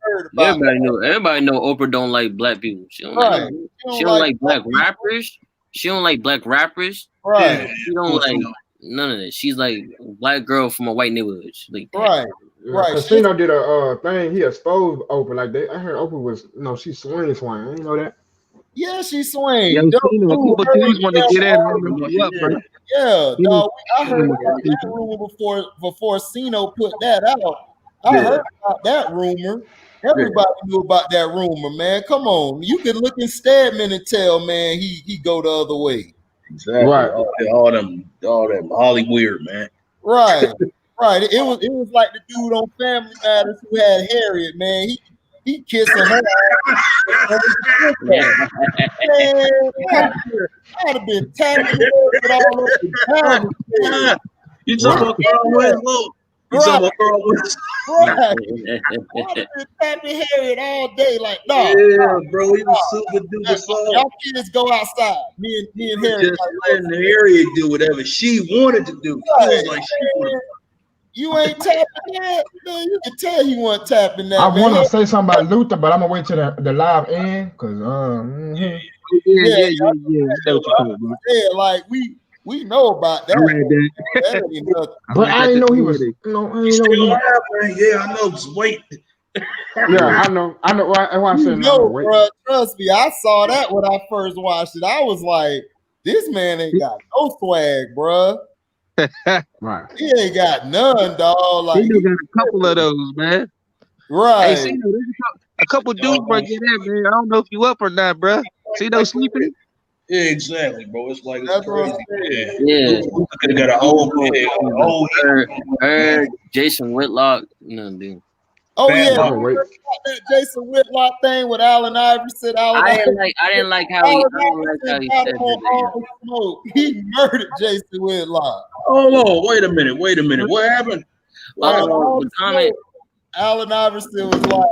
heard about everybody know Oprah don't like black people. She don't like black rappers. She don't like black rappers. Right. She don't like None of that. She's like a black girl from a white neighborhood. Like that. Right. Right. Casino did a thing. He exposed Oprah like that. I heard Oprah was she swing. I didn't know that. Yeah, she swing. Yo, people dudes want to get in. Yeah, dog. I heard about that rumor before Cino put that out. I heard about that rumor. Everybody knew about that rumor, man. Come on, you can look in Stedman and tell, man, he go the other way. Exactly. Right. All them Hollywood, man. Right. Right. It was like the dude on Family Matters who had Harriet, man. He kissing her. Man, I'd have been tapping it all over the town. You talking about Carl Winslow? You talking about Carl Winslow? Right. I'd have been tapping Harriet all day, like, no. Yeah, bro, he was super duper soft. Y'all kids go outside. Me and Harriet. Just letting Harriet do whatever she wanted to do. Right. It was like you ain't tapping that, man. You can tell he wasn't tapping that. I want to say something about Luther, but I'm gonna wait till the live end because yeah, like we know about that. But I didn't know he was. Yeah, I know. Just wait. Yeah, I know. Why I said no, bro. Trust me, I saw that when I first watched it. I was like, this man ain't got no swag, bro. Right. He ain't got none, dog. Like he got a couple of those, man. Right. Hey, see, a couple dudes bring it in, man. I don't know if you up or not, bro. See those sleeping? Yeah, exactly, bro. It's like that's crazy. Yeah. Could have got a whole her, Jason Whitlock, dude. Oh yeah, that Jason Whitlock thing with Allen Iverson. I didn't like how he said that. He murdered Jason Whitlock. Hold on, wait a minute. What happened? The comment. Allen Iverson was like,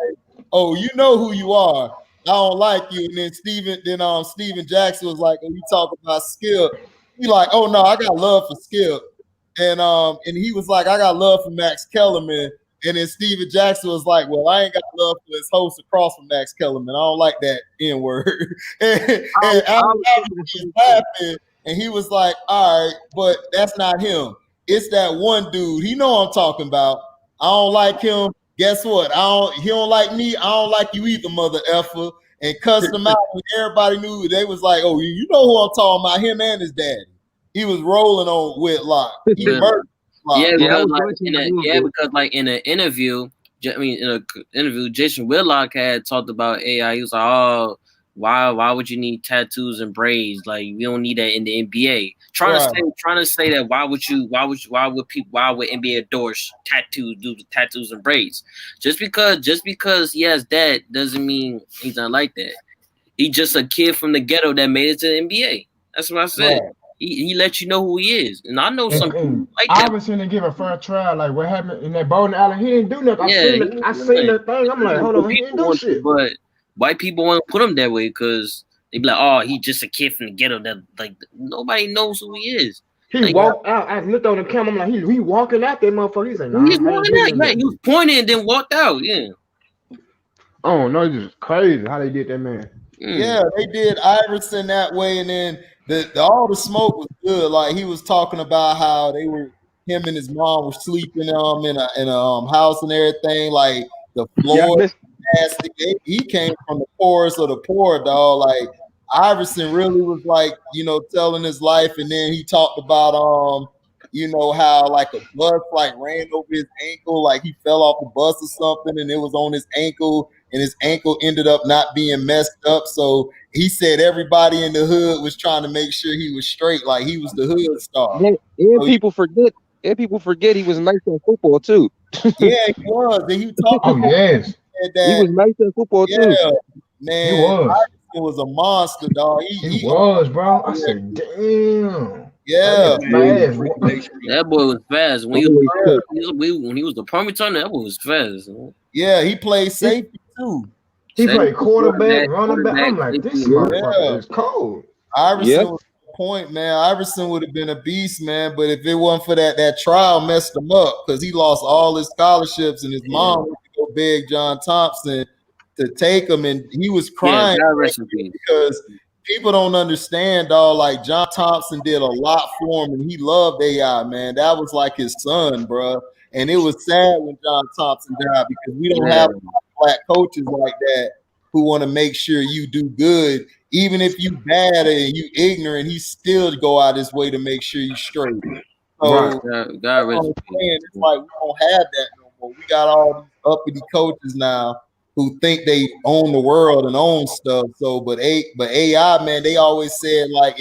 "Oh, you know who you are. I don't like you." And then Steven Jackson was like, "Oh, you talk about Skip." He like, "Oh no, I got love for Skip," and he was like, "I got love for Max Kellerman." And then Steven Jackson was like, "Well, I ain't got love for his host across from Max Kellerman. I don't like that N-word." and Allen Iverson was laughing, and he was like, "All right, but that's not him. It's that one dude. He know what I'm talking about. I don't like him. Guess what? He don't like me. I don't like you either, mother effer." And cussed him out. And everybody knew. They was like, "Oh, you know who I'm talking about? Him and his daddy." He was rolling on Whitlock. He murdered. Yeah, because like in an interview, Jason Whitlock had talked about AI. He was like, "Oh, why would you need tattoos and braids? Like, we don't need that in the NBA." Trying to say that why would NBA endorse tattoos and braids? Just because he has that doesn't mean he's not like that. He's just a kid from the ghetto that made it to the NBA. That's what I said. Right. He let you know who he is, and I know some people like that. Iverson didn't give a fair trial. Like what happened in that bowling alley, he didn't do nothing. I seen the thing. I'm like, hold on, he didn't do shit. But white people want to put him that way because they be like, "Oh, he's just a kid from the ghetto." That like nobody knows who he is. He walked out. I looked on the camera. I'm like, he walking out that motherfucker. He's like, "Nah, he's walking out." Right, he was pointing and then walked out. Yeah. Oh no, it's just crazy how they did that, man. Yeah, they did Iverson that way, and then all the smoke was good. Like he was talking about how him and his mom were sleeping in a house and everything. Like the floor nasty. He came from the poorest of the poor, dog. Like Iverson really was like, telling his life, and then he talked about how like a bus like ran over his ankle, like he fell off the bus or something, and it was on his ankle, and his ankle ended up not being messed up. So he said everybody in the hood was trying to make sure he was straight, like he was the hood star. And people forget he was nice in football too. Yeah, he was. And he talked. Oh yes, he was nice in football too. Man, he was. It was a monster, dog. He was, bro. I said, damn. Yeah, that boy was fast. When he was the punt returner, that boy was fast. Yeah, he played safety too. He played quarterback, running back. I'm like, this motherfucker is cold. Iverson was the point, man. Iverson would have been a beast, man. But if it wasn't for that trial messed him up because he lost all his scholarships and his mom went to go beg John Thompson to take him, and he was crying because people don't understand, dog. Like John Thompson did a lot for him, and he loved AI, man. That was like his son, bro. And it was sad when John Thompson died because we don't have black coaches like that who want to make sure you do good, even if you bad and you ignorant. He still go out his way to make sure you straight. So God rest it's like we don't have that no more. We got all these uppity coaches now who think they own the world and own stuff. So, but AI, man, they always said like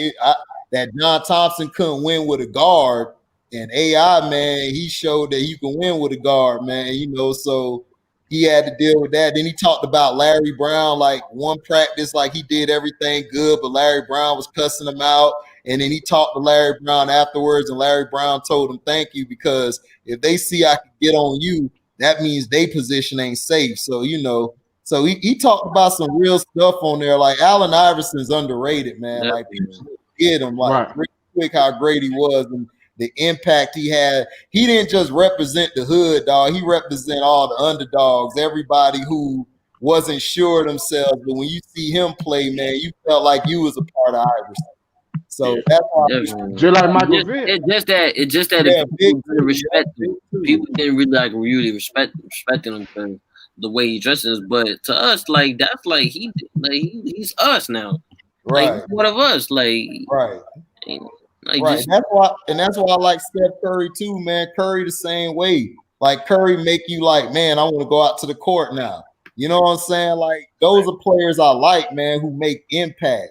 that John Thompson couldn't win with a guard, and AI, man, he showed that you can win with a guard, man. You know, so he had to deal with that. Then he talked about Larry Brown, like one practice, like he did everything good, but Larry Brown was cussing him out. And then he talked to Larry Brown afterwards, and Larry Brown told him, thank you, because if they see I can get on you, that means their position ain't safe. So, you know, so he talked about some real stuff on there. Like Allen Iverson's underrated, man. Like people forget him, like real quick how great he was and the impact he had. He didn't just represent the hood, dog. He represent all the underdogs, everybody who wasn't sure of themselves. But when you see him play, man, you felt like you was a part of Iverson. So that's why just like Michael Vick. It's just that people didn't really respect him because the way he dresses. But to us, like that's like he's us now. Right. Like he's one of us. Like right. Like right. That's why I like Steph Curry too, man. Curry the same way. Like Curry make you like, man, I want to go out to the court now. You know what I'm saying? Like those are players I like, man, who make impact.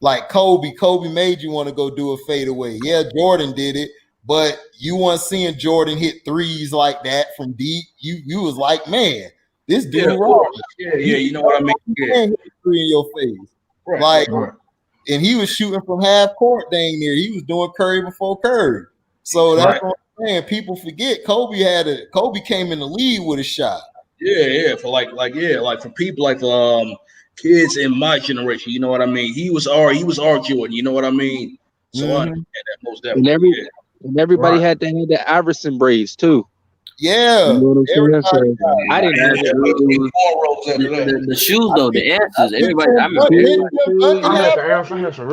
Like Kobe made you want to go do a fadeaway. Yeah, Jordan did it, but you weren't seeing Jordan hit threes like that from deep. You was like, man, this dude wrong. Yeah, you know what I mean? Yeah. Hit three in your face. Right, like, and he was shooting from half court dang near. He was doing Curry before Curry. So that's what I'm saying. People forget Kobe came in the lead with a shot. Yeah, for like for people like kids in my generation, you know what I mean? He was our Jordan, you know what I mean? So I understand that most definitely. And everybody had to have the Iverson braids too. Yeah, you know what I'm saying? So I didn't have the shoes though, the answers. Everybody, I had the red answers.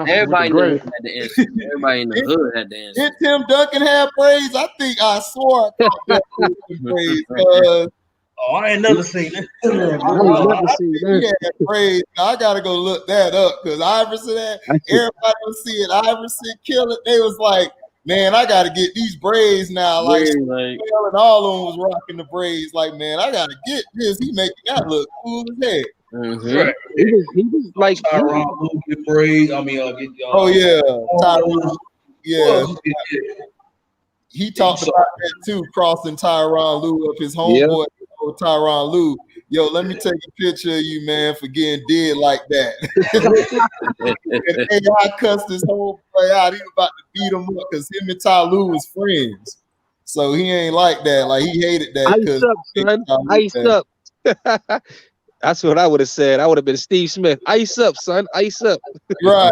Everybody had the answers. Everybody in the hood had the answers. Did Tim Duncan have braids? I swore I caught that braids. Oh, I ain't never seen it. I gotta go look that up because Iverson everybody was seeing Iverson kill it. They was like, man, I gotta get these braids now. Like, and all of them was rocking the braids. Like, man, I gotta get this. He making that look cool as heck. Right. He was like Tyronn Lue get braids. I mean, Tyronn. Yeah. He talked about that too, crossing Tyronn Lue up his homeboy. Tyronn Lue, yo, let me take a picture of you, man, for getting dead like that. And AI cussed his whole play out. He was about to beat him up because him and Ty Lue was friends. So he ain't like that. Like he hated that. Ice up, son. That's what I would have said. I would have been Steve Smith. Ice up, son. Ice up. Right.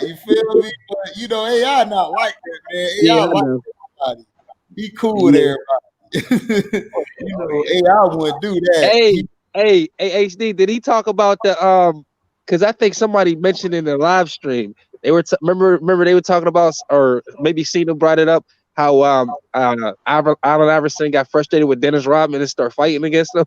You feel me? But you know, AI not like that, man. AI like everybody. He cool with everybody. You know, AI wouldn't do that. Hey, HD, did he talk about the because I think somebody mentioned in the live stream they were remember they were talking about, or maybe Cena brought it up, how Allen Iverson got frustrated with Dennis Rodman and started fighting against him.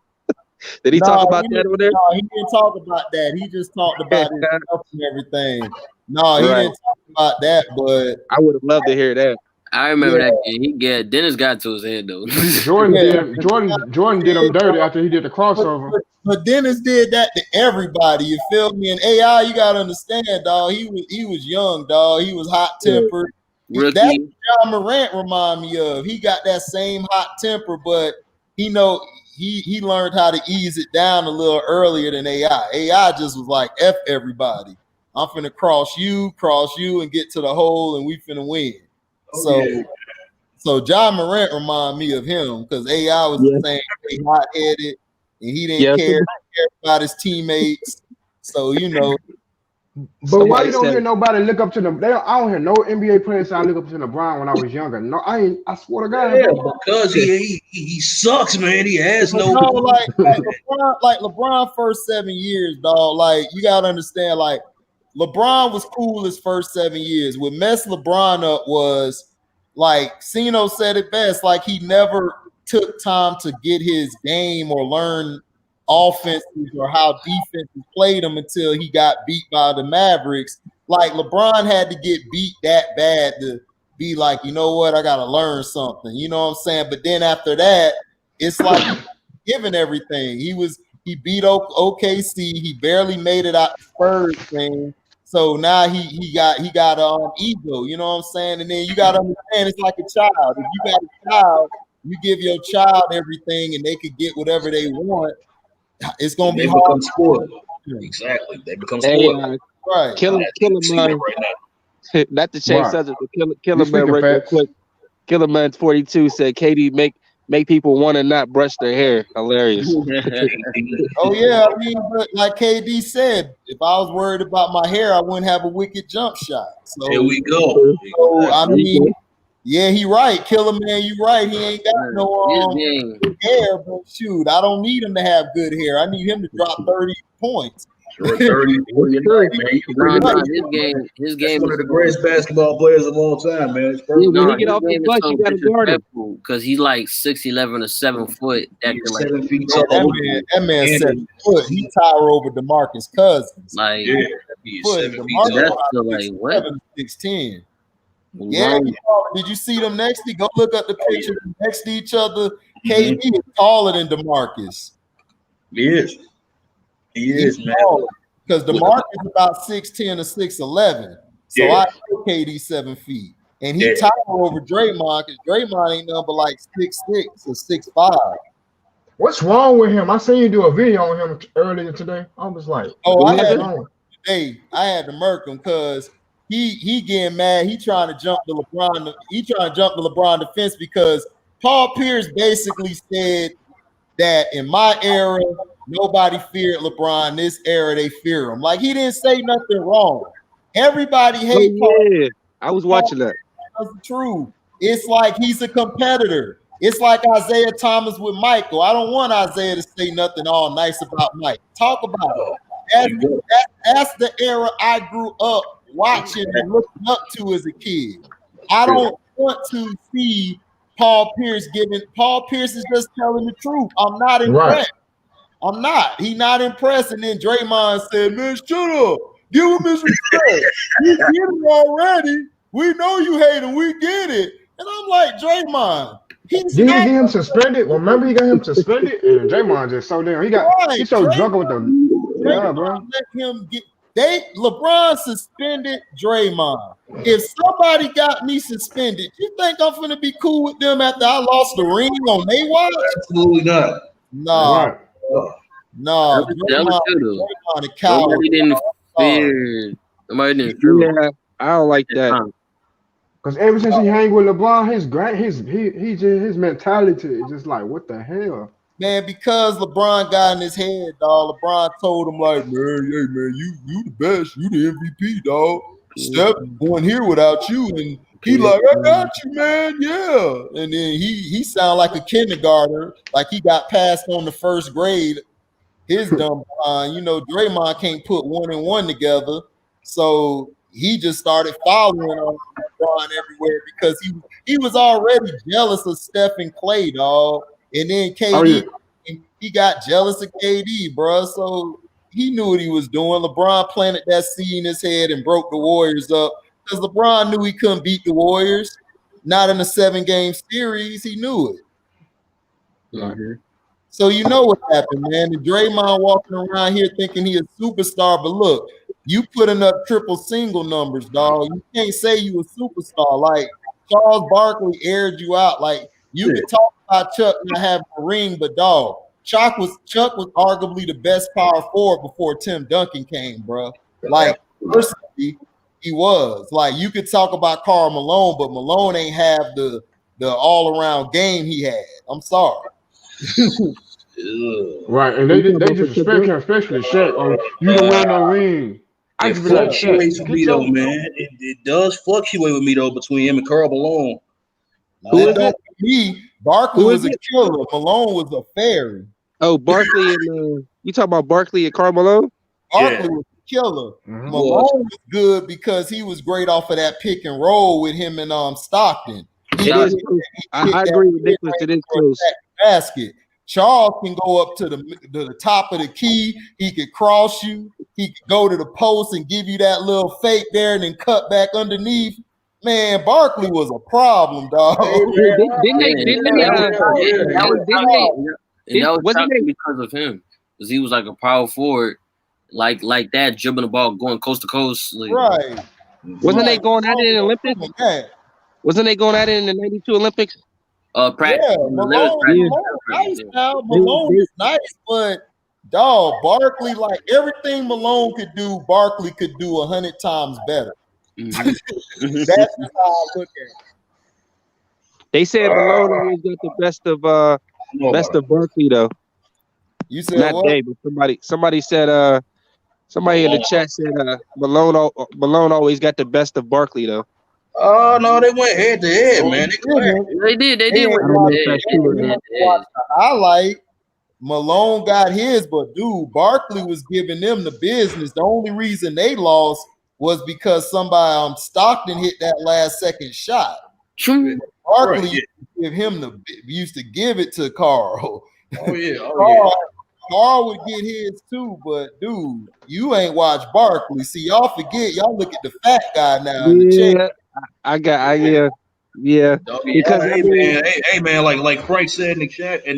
Did he talk about that over there? No, he didn't talk about that. He just talked about himself and everything. No, he didn't talk about that, but I would have loved to hear that. I remember that game. Dennis got to his head though. Jordan did him dirty after he did the crossover. But Dennis did that to everybody. You feel me? And AI, you gotta understand, dog. He was young, dog. He was hot tempered. That's what John Morant remind me of. He got that same hot temper, but he learned how to ease it down a little earlier than AI. AI just was like, F everybody. I'm finna cross you, and get to the hole, and we finna win. So John Morant remind me of him because AI was the same, hot-headed, and he didn't care about his teammates. So, you know. But why you don't hear nobody look up to them? I don't hear no NBA players say I look up to LeBron when I was younger. No, I swear to God. Yeah, because he sucks, man. He has no like LeBron first 7 years, dog. Like you gotta understand, like LeBron was cool his first 7 years. What messed LeBron up was, like Sino said it best, like he never took time to get his game or learn offenses or how defenses played him until he got beat by the Mavericks. Like LeBron had to get beat that bad to be like, you know what, I got to learn something. You know what I'm saying? But then after that, it's like giving everything. He beat OKC. He barely made it out the Spurs thing. So now he got ego, you know what I'm saying? And then you got to understand it's like a child. If you got a child, you give your child everything and they could get whatever they want. It's gonna be hard. Become spoiled. Exactly, they become spoiled. Right. Killer man. Right not to change subject, but Killer man real quick. Killer man 42 said KD make people want to not brush their hair. Hilarious. Oh yeah, I mean, but like KD said, if I was worried about my hair, I wouldn't have a wicked jump shot. So here we go. So I mean, yeah, he right. Killer man, you right. He ain't got no good hair, but shoot, I don't need him to have good hair. I need him to drop 30 points. 30, 40 a night, man. His game one of the greatest basketball players of all time, man. When he get off the bus, you gotta guard him because he's like 6'11" or 7 foot. That can like 7 feet tall. That man 7 foot. He tower over DeMarcus Cousins. Like that's still like what? 6'10". Yeah, did you see them next to? Go look up the picture next to each other. KD is taller than DeMarcus. He is. He's man. Because DeMarcus is about 6'10" or 6'11". So I know KD 7 feet. And he tower over Draymond because Draymond ain't nothing but like 6'6" or 6'5". What's wrong with him? I seen you do a video on him earlier today. I was like, I had to murk him because he getting mad. He trying to jump the LeBron. He trying to jump the LeBron defense because Paul Pierce basically said that in my era, nobody feared LeBron. This era, they fear him. Like he didn't say nothing wrong. Everybody hates Paul. Yeah, I was watching that. That's the truth. It's like he's a competitor. It's like Isaiah Thomas with Michael. I don't want Isaiah to say nothing all nice about Mike. Talk about it. That's the era I grew up watching and looking up to as a kid. I don't want to see Paul Pierce giving. Paul Pierce is just telling the truth. I'm not impressed. I'm not. He's not impressed. And then Draymond said, "Man, shut up. Give him his respect. You get it already. We know you hate him. We get it." And I'm like, Draymond, did he get him suspended? Well, remember he got him suspended, and Draymond just so damn. He's so drunk with them. Yeah, bro. Let him get. LeBron suspended Draymond. If somebody got me suspended, you think I'm gonna be cool with them after I lost the ring on their watch? Absolutely not. No. No. Draymond a coward. Nobody didn't fear. Nobody didn't fear. Yeah, I don't like that. Because ever since he hang with LeBron, his mentality is just like, what the hell? Man, because LeBron got in his head, dog. LeBron told him like, man, hey man, you the best, you the MVP, dog. Steph going here without you, and he like, I got you, man, yeah. And then he sound like a kindergartner, like he got passed on the first grade. His dumb behind, Draymond can't put 1 and 1 together, so he just started following on LeBron everywhere because he was already jealous of Steph and Clay, dog. And then KD, he got jealous of KD, bro. So he knew what he was doing. LeBron planted that seed in his head and broke the Warriors up because LeBron knew he couldn't beat the Warriors. Not in a 7-game series. He knew it. Mm-hmm. So you know what happened, man. And Draymond walking around here thinking he a superstar, but look, you putting up triple single numbers, dog. You can't say you a superstar. Like Charles Barkley aired you out. Like you can talk about Chuck not having a ring, but dog, Chuck was arguably the best power forward before Tim Duncan came, bro. Like personally, he was. Like you could talk about Karl Malone, but Malone ain't have the all around game he had. I'm sorry. Right, and they just respect him, especially Shaq. Oh, you don't wear no ring. It fluctuates with me though, man. It does fluctuate with me though between him and Karl Malone. Barkley was a killer. Malone was a fairy. Oh, Barkley and you talking about Barkley and Karl Malone? Barkley was a killer. Malone was good because he was great off of that pick and roll with him and Stockton. I agree with Nicholas. It is close. Basket. Charles can go up to the top of the key. He could cross you. He could go to the post and give you that little fake there and then cut back underneath. Man, Barkley was a problem, dog. That was because of him, because he was like a power forward, like that, dribbling the ball, going coast to coast. Like, right? Wasn't they going at it in the Olympics? Wasn't they going at it in the '92 Olympics? Practice. Yeah, Malone is nice, but dog, Barkley, like everything Malone could do, Barkley could do 100 times better. That's how I look at it. They said Malone always got the best of Barkley though. You said not what? Dave, but somebody said somebody in the chat said Malone always got the best of Barkley though. Oh no, they went head to head, man. They did. I don't know if that's true. I like Malone got his, but dude, Barkley was giving them the business. The only reason they lost was because somebody Stockton hit that last second shot. True. Barkley used to give it to Carl. Oh yeah. Carl would get his too, but dude, you ain't watched Barkley. See, y'all forget. Y'all look at the fat guy now. Yeah. Because hey man, like Frank said in the chat, man,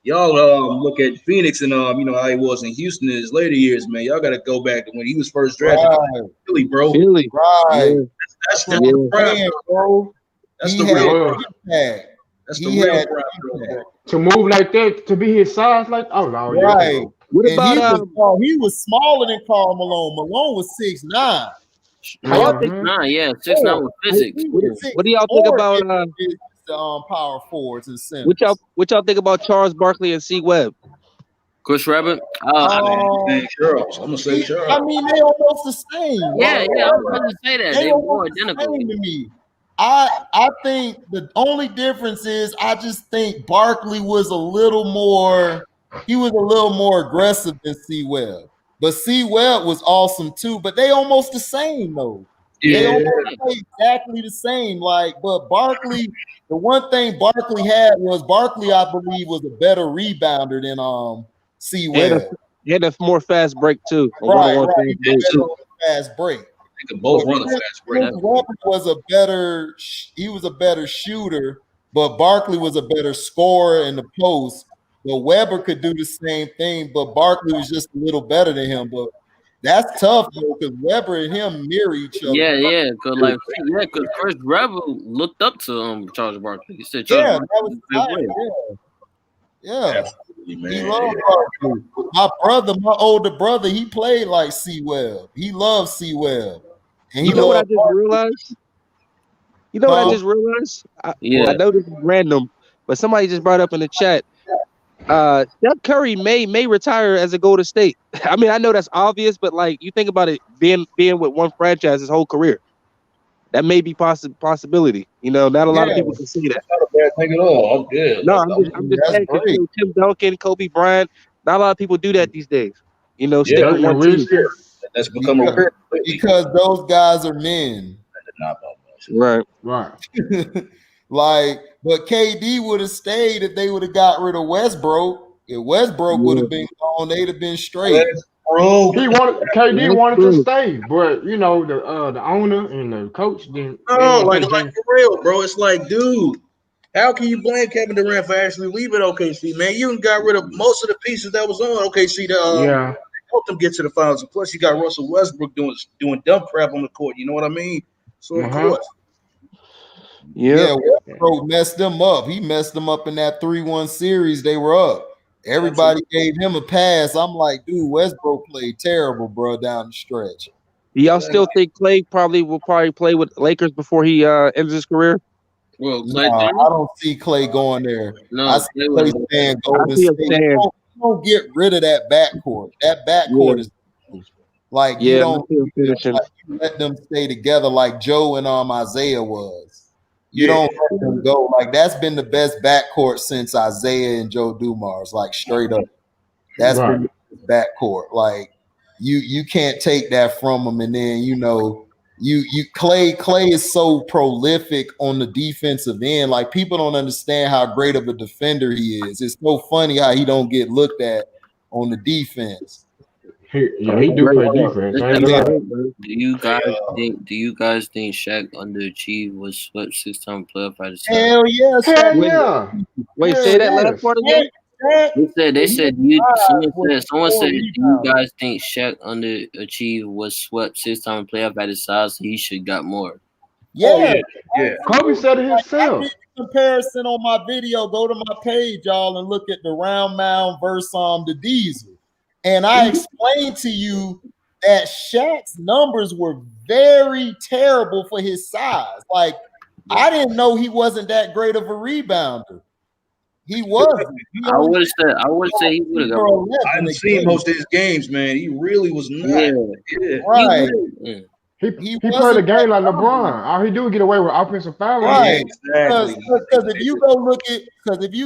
y'all look at Phoenix and how he was in Houston in his later years, man. Y'all got to go back to when he was first drafted. Right. Philly, bro. Right. Yeah. That's the real prime, bro. That's the real prime. That's the real prime, bro. To move like that, to be his size, like Lord, right. Yeah. What about he was smaller than Karl Malone. Malone was 6'9". 6'9", 6'9" with physics. What do y'all think about power forwards and centers? What y'all think about Charles Barkley and C. Webb? Chris Webber? Charles. I'm gonna say Charles. I mean, they almost the same. Yeah, I was about to say that. They were identical to me. I think the only difference is I just think Barkley was a little more aggressive than C. Webb. But C. Webb was awesome too. But they almost the same though. Yeah. They almost play exactly the same. But Barkley, the one thing Barkley had was Barkley, I believe, was a better rebounder than C. Webb. He had a more fast break too. Right. Fast break. They can both run a fast break. Webber was a better shooter, but Barkley was a better scorer in the post. But Webber could do the same thing, but Barkley was just a little better than him. But that's tough though, because Webber and him mirror each other. Because Chris Webber looked up to Charles Barkley. He said, Charles Barkley. Yeah. Absolutely, man. He loved Barkley. My older brother, he played like C. Webb. He loved C. Webb. And you know what I just realized? I know this is random, but somebody just brought up in the chat. Steph Curry may retire as a Golden State. I mean, I know that's obvious, but like you think about it, being with one franchise his whole career, that may be possibility. Not a lot of people can see that. Not a bad thing at all. I'm good. No, I'm just saying, Tim Duncan, Kobe Bryant, not a lot of people do that these days. Stick with one team. That's become a rare because those guys are men. Right. But KD would have stayed if they would have got rid of Westbrook. If Westbrook would have been gone, they'd have been straight. KD wanted to stay, but the owner and the coach didn't. No, like for real, bro. It's like, dude, how can you blame Kevin Durant for actually leaving OKC, man? You got rid of most of the pieces that was on OKC to help them get to the finals. And plus, you got Russell Westbrook doing dumb crap on the court. You know what I mean? So of course. Yeah, Westbrook messed them up. He messed them up in that 3-1 series. They were up. Everybody gave him a pass. I'm like, dude, Westbrook played terrible, bro, down the stretch. Do y'all still think Clay will play with Lakers before he ends his career? Well, I don't see Clay going there. No, I see Clay saying Golden State. Don't get rid of that backcourt. That backcourt is like you don't let them stay together like Joe and Isaiah was. You don't let them go. Like that's been the best backcourt since Isaiah and Joe Dumars. Like straight up, that's been the backcourt. Like you can't take that from him. And then Clay is so prolific on the defensive end. Like people don't understand how great of a defender he is. It's so funny how he don't get looked at on the defense. He do play defense. Do you guys think Shaq underachieved, was swept 6-time playoff by the Celtics? Hell yeah! Hell yeah! Wait, say that last part again. Someone said, do you guys think Shaq underachieved, was swept 6-time playoff by the Celtics? He should got more. Yeah. Kobe said it himself. I did a comparison on my video. Go to my page, y'all, and look at the round mound versus the Diesel. And I explained to you that Shaq's numbers were very terrible for his size. Like, I didn't know he wasn't that great of a rebounder. He wasn't. I would say he would have got. I haven't seen most of his games, man. He really was not. Yeah. Right. He played a game like LeBron. All he do is get away with offensive fouls. Right. Exactly. Because if you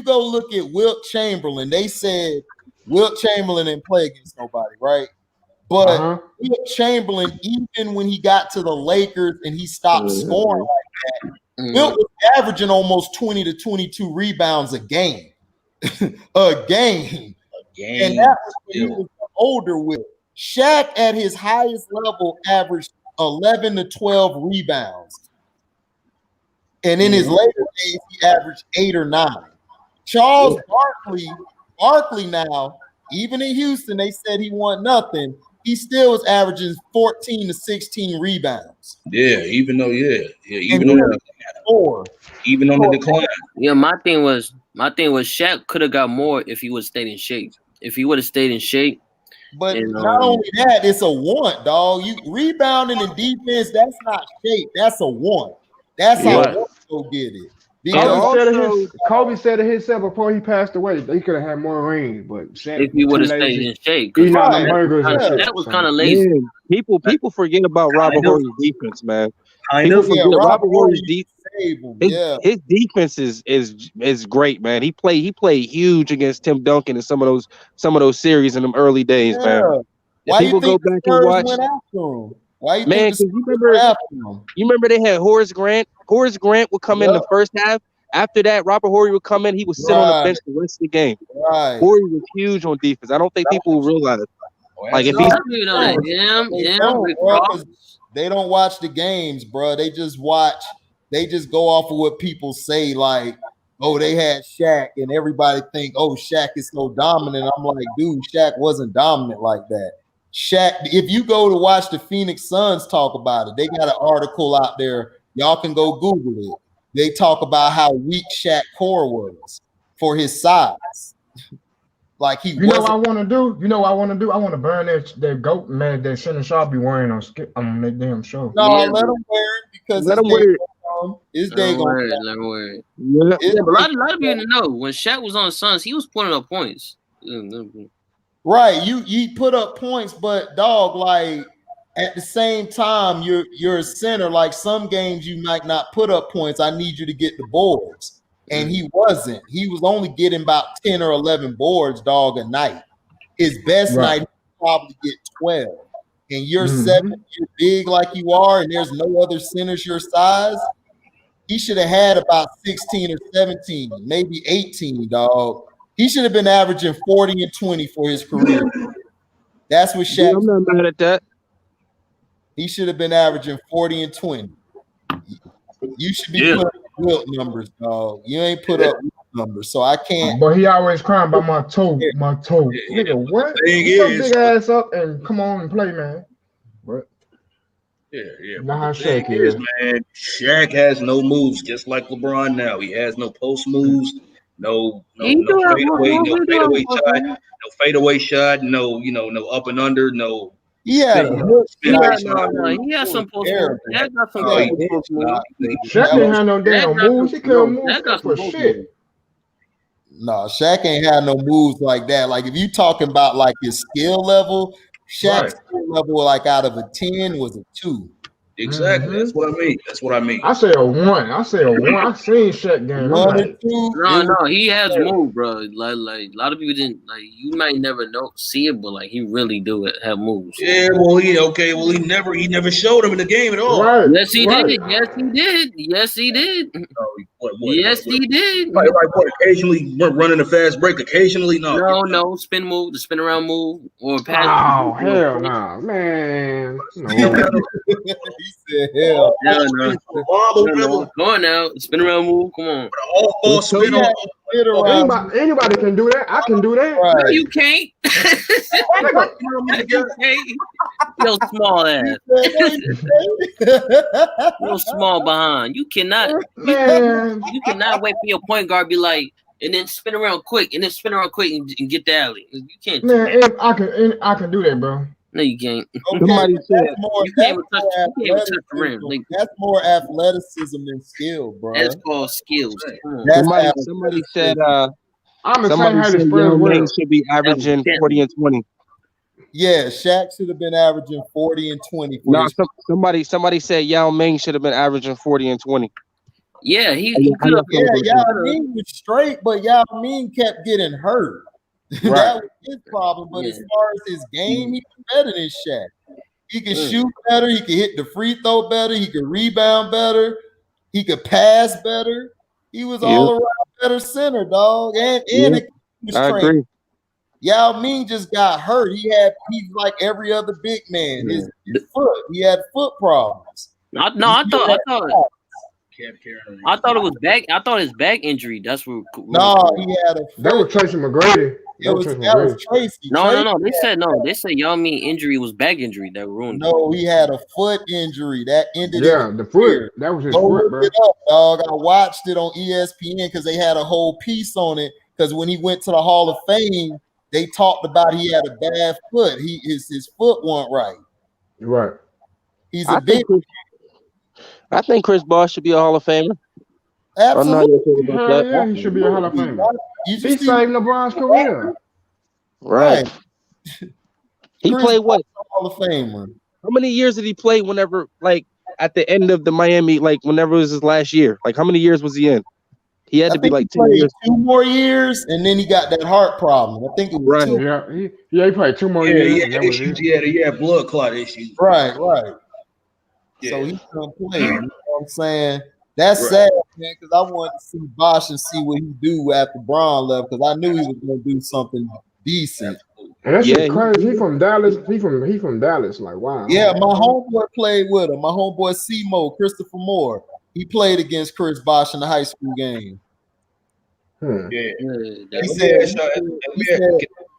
go look at Wilt Chamberlain, they said Wilt Chamberlain didn't play against nobody, right? But Wilt Chamberlain, even when he got to the Lakers and he stopped scoring like that, Wilt was averaging almost 20 to 22 rebounds a game. a game. And that was when he was older with Shaq at his highest level averaged 11 to 12 rebounds. And in his later days, he averaged 8 or 9. Charles Barkley now, even in Houston, they said he won nothing. He still was averaging 14 to 16 rebounds. Yeah, even on the decline. Yeah, my thing was Shaq could have got more if he would have stayed in shape. If he would have stayed in shape. But not only that, it's a want, dog. You rebounding in defense, that's not shape. That's a want. That's how I want to go get it. Kobe said it himself before he passed away. They could have had more rings, but Shaq, if he would have stayed in shape, that was kind of lazy. Yeah. People forget about Robert Horry's defense, man. Robert Horry's defense. His defense is great, man. He played huge against Tim Duncan in some of those series in them early days, man. Why people go back and watch. Why you man, think you remember they had Horace Grant. Horace Grant would come in the first half. After that, Robert Horry would come in. He would sit on the bench the rest of the game. Right. Horry was huge on defense. I don't think people realize it. Like if they don't watch the games, bro. They just go off of what people say. Like, oh, they had Shaq, and everybody think, oh, Shaq is so dominant. I'm like, dude, Shaq wasn't dominant like that. Shaq, if you go to watch the Phoenix Suns talk about it, they got an article out there. Y'all can go Google it. They talk about how weak Shaq core was for his size. Like he. You know what I want to do? I want to burn that goat man that Shannon Sharp be wearing on that damn show. No, let him wear it because let him wear it. His day going. Let him wear it. Yeah, but a lot of people know when Shaq was on the Suns, he was putting up points. Right, you put up points, but dog, like at the same time, you're a center. Like some games you might not put up points. I need you to get the boards, and he wasn't. He was only getting about 10 or 11 boards, dog, a night. His best night he'd probably get 12. And you're 7, you're big like you are, and there's no other centers your size. He should have had about 16 or 17, maybe 18, dog. He should have been averaging 40 and 20 for his career. That's what Shaq. I'm not mad at that. He should have been averaging 40 and 20. You should be putting up Wilt numbers, dog. You ain't put up numbers, so I can't. But he always crying about my toe. Nigga, what? Get your big ass up and come on and play, man. What? Yeah. Not how Shaq is, man. Shaq has no moves, just like LeBron now. He has no post moves. No fadeaway shot, no up and under, no. Yeah, he had some post moves. Shaq got some post moves. Shaq didn't have no damn moves. He couldn't move for shit. No, Shaq ain't had no moves like that. Like if you talking about like his skill level, Shaq's skill level like out of a 10 was a 2. Exactly. That's what I mean. That's what I mean. I say a 1. I seen Shaq game. One and two. No, he has moved, bro. Like a lot of people didn't like. You might never see it, but like he really do have moves. Yeah, well, he never showed him in the game at all. Right. Yes, he did. Yes, he did. Yes, he did. Yes, he did. Like what? Occasionally running a fast break. Occasionally, no. No, spin move, the spin around move, or pass. Oh hell no, man! No. He said hell. No. Come on now, spin around move. Come on. All ball spin on. Anybody can do that. I can do that. Right. No, you can't. You can't. Yo, small ass. Yo, small behind. You cannot. You cannot wait for your point guard be like, and then spin around quick, and get the alley. You can't. Man, I can do that, bro. No, you can't. Okay, Somebody said you can't even touch the rim. Like, that's more athleticism than skill, bro. That's called skills. Somebody said I'm Young Wayne should be averaging 40 and 20. Yeah, Shaq should have been averaging 40 and 20. No, somebody said Yao Ming should have been averaging 40 and 20. Yeah, he could have. Yeah, Yao Ming was straight, but Yao Ming kept getting hurt. Right. That was his problem. But as far as his game, he was better than Shaq. He could shoot better. He could hit the free throw better. He could rebound better. He could pass better. He was all around better center, dog. And he was I trained. agree. Yao Ming just got hurt. He's like every other big man. His foot. He had foot problems. I thought it was back. I thought his back injury. That's what. No, he had a. That was Tracy McGrady. That was Tracy. No. They said Yao Ming injury was back injury that ruined. No, he had a foot injury that ended. Yeah, the foot. That was his foot, bro. It up, dog. I watched it on ESPN because they had a whole piece on it. Because when he went to the Hall of Fame, they talked about he had a bad foot. His foot wasn't right. Right. He's a big. I think Chris Bosh should be a Hall of Famer. Absolutely. Yeah, he should be a Hall of Famer. He saved LeBron's career. Right. He played what? Hall of Famer. How many years did he play whenever, like, at the end of the Miami, like, whenever it was his last year? Like, how many years was he in? He had to be like 2 years. 2 more years, and then he got that heart problem. I think it was 2. Yeah, he played 2 more years. He had blood clot issues. Right. Yeah. So he's gonna play. You know what I'm saying? That's sad, man, because I wanted to see Bosh and see what he do after Bron left, because I knew he was gonna do something decent. And that's crazy. He from Dallas. He from Dallas. Like, wow. Yeah, my homeboy played with him. My homeboy C-Mo, Christopher Moore. He played against Chris Bosh in the high school game. Yeah.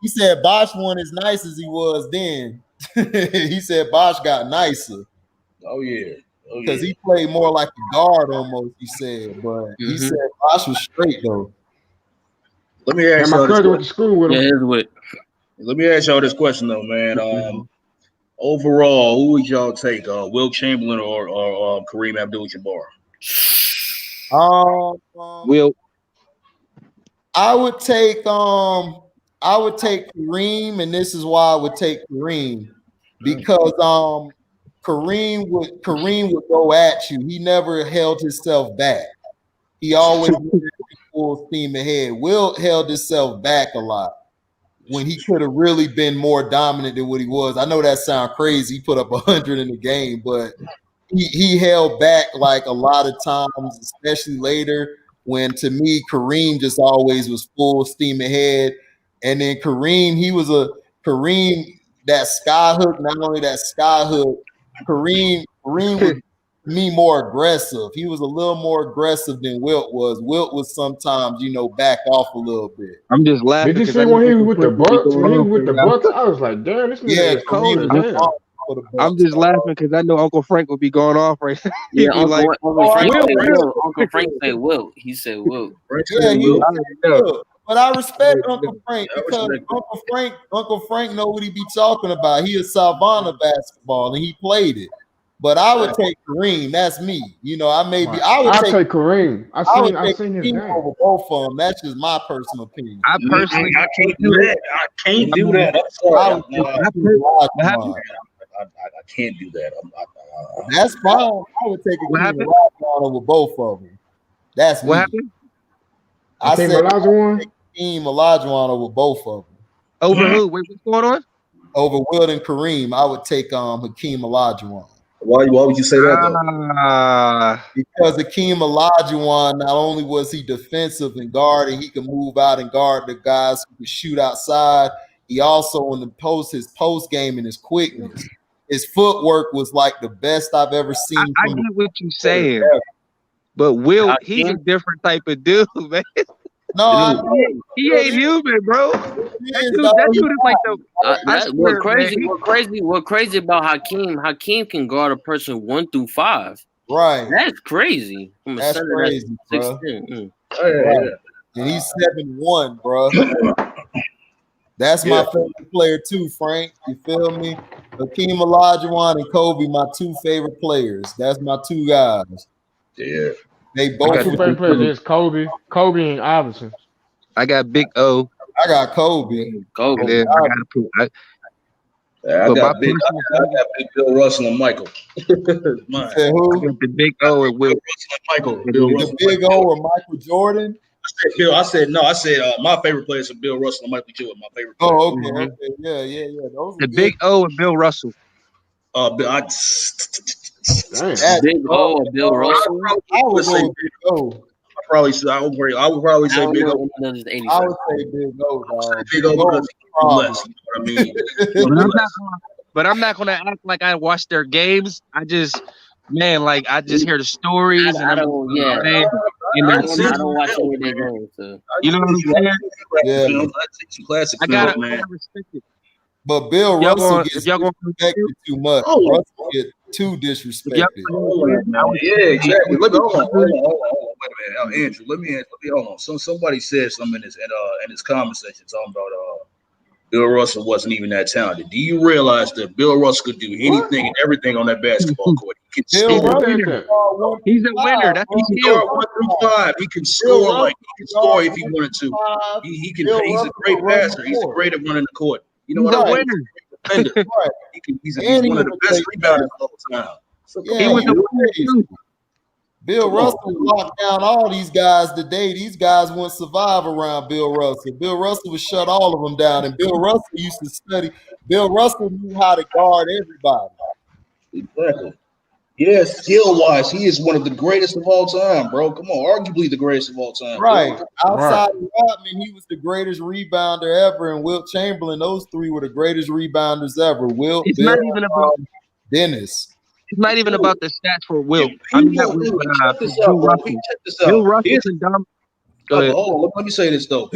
He said Bosh wasn't as nice as he was then. He said Bosh got nicer. Oh yeah. Because he played more like a guard almost, he said. But he said Bosh was straight though. Let me ask my cousin went to school with him. Let me ask y'all this question though, man. Overall, who would y'all take? Will Chamberlain or Kareem Abdul-Jabbar? Will. I would take Kareem, and this is why I would take Kareem, because Kareem would go at you. He never held himself back. He always went full steam ahead. Will held himself back a lot when he could have really been more dominant than what he was. I know that sounds crazy. He put up 100 in the game, but he held back like a lot of times, especially later. When to me, Kareem just always was full steam ahead. And then Kareem, that sky hook, not only that sky hook, Kareem was me more aggressive. He was a little more aggressive than Wilt was. Wilt was sometimes, back off a little bit. I'm just laughing. Did you see when he was with the Bucks? When he was with the Bucks, I was like, damn, this nigga is cold as hell. I'm just laughing because I know Uncle Frank would be going off right now. Yeah, Uncle Frank said Will. He said Will. But I respect Uncle Frank because Uncle Frank know what he be talking about. He is Savannah basketball and he played it. But I would take Kareem. That's me. I would take Kareem. I've seen his game over both of them. That's just my personal opinion. I can't do that. I can't do that. I'm sorry. I can't do that. That's fine. I would take Hakeem Olajuwon over both of them. That's what me. happened. I Hakeem said Olajuwon? Hakeem Olajuwon over both of them. Over who? Wait, what's going on? Over Wilt and Kareem, I would take Hakeem Olajuwon. Why would you say that though? Because Hakeem Olajuwon, not only was he defensive and guard, and he could move out and guard the guys who could shoot outside, he also in his post game and his quickness. His footwork was like the best I've ever seen. I get what you're saying, but Wilt, he's a different type of dude, man. No, he ain't human, bro. That dude is like the. What crazy about Hakeem? Hakeem can guard a person 1 through 5. Right. That's crazy. That's crazy, bro. Right. And he's 7'1", bro. That's my favorite player too, Frank. You feel me? Hakeem Olajuwon and Kobe, my 2 favorite players. That's my 2 guys. Yeah. They both. My 2 favorite players is Kobe and Iverson. I got Big O. I got Kobe. And then I got big Bill Russell and Michael. I got the Big O and Will. Michael. The Big O or Michael Jordan. I said my favorite players are Bill Russell and Michael Jordan. My favorite players. Oh, okay. Yeah. Those the Big O and Bill Russell. Big O or Bill Russell. I would say Big O. I would probably say Big O. I would say Big O, dog. Big O because less. You know what I mean? But I'm not gonna act like I watch their games. I just hear the stories. I don't watch any of their games. So. You know what I'm saying? Yeah. Classic. I gotta man. respect it. But Bill Russell gets y'all disrespected too much. Russell get too disrespected. Yeah, exactly. Hold on. Wait a minute, Andrew. Let me hold on. Somebody said something in this comment section talking about Bill Russell wasn't even that talented. Do you realize that Bill Russell could do anything and everything on that basketball court? He can He's a winner. That's he can score 1 through 5. He can score if he wanted to. He can. He's a great passer. He's great at running the court. You know what I mean? Defender. He's one of the best rebounders of all time. So he was a winner. Bill Russell locked down all these guys today. These guys wouldn't survive around Bill Russell. Bill Russell would shut all of them down. And Bill Russell used to study. Bill Russell knew how to guard everybody. Exactly. Yes, skill-wise, he is one of the greatest of all time, bro. Come on, arguably the greatest of all time. Right. Outside of Rodman, he was the greatest rebounder ever. And Wilt Chamberlain, those 3 were the greatest rebounders ever. Wilt, it's Bill, not even about Dennis. It's not even about the stats for Wilt. Bill Russell can dominate. Go ahead. Hold on, let me say this though.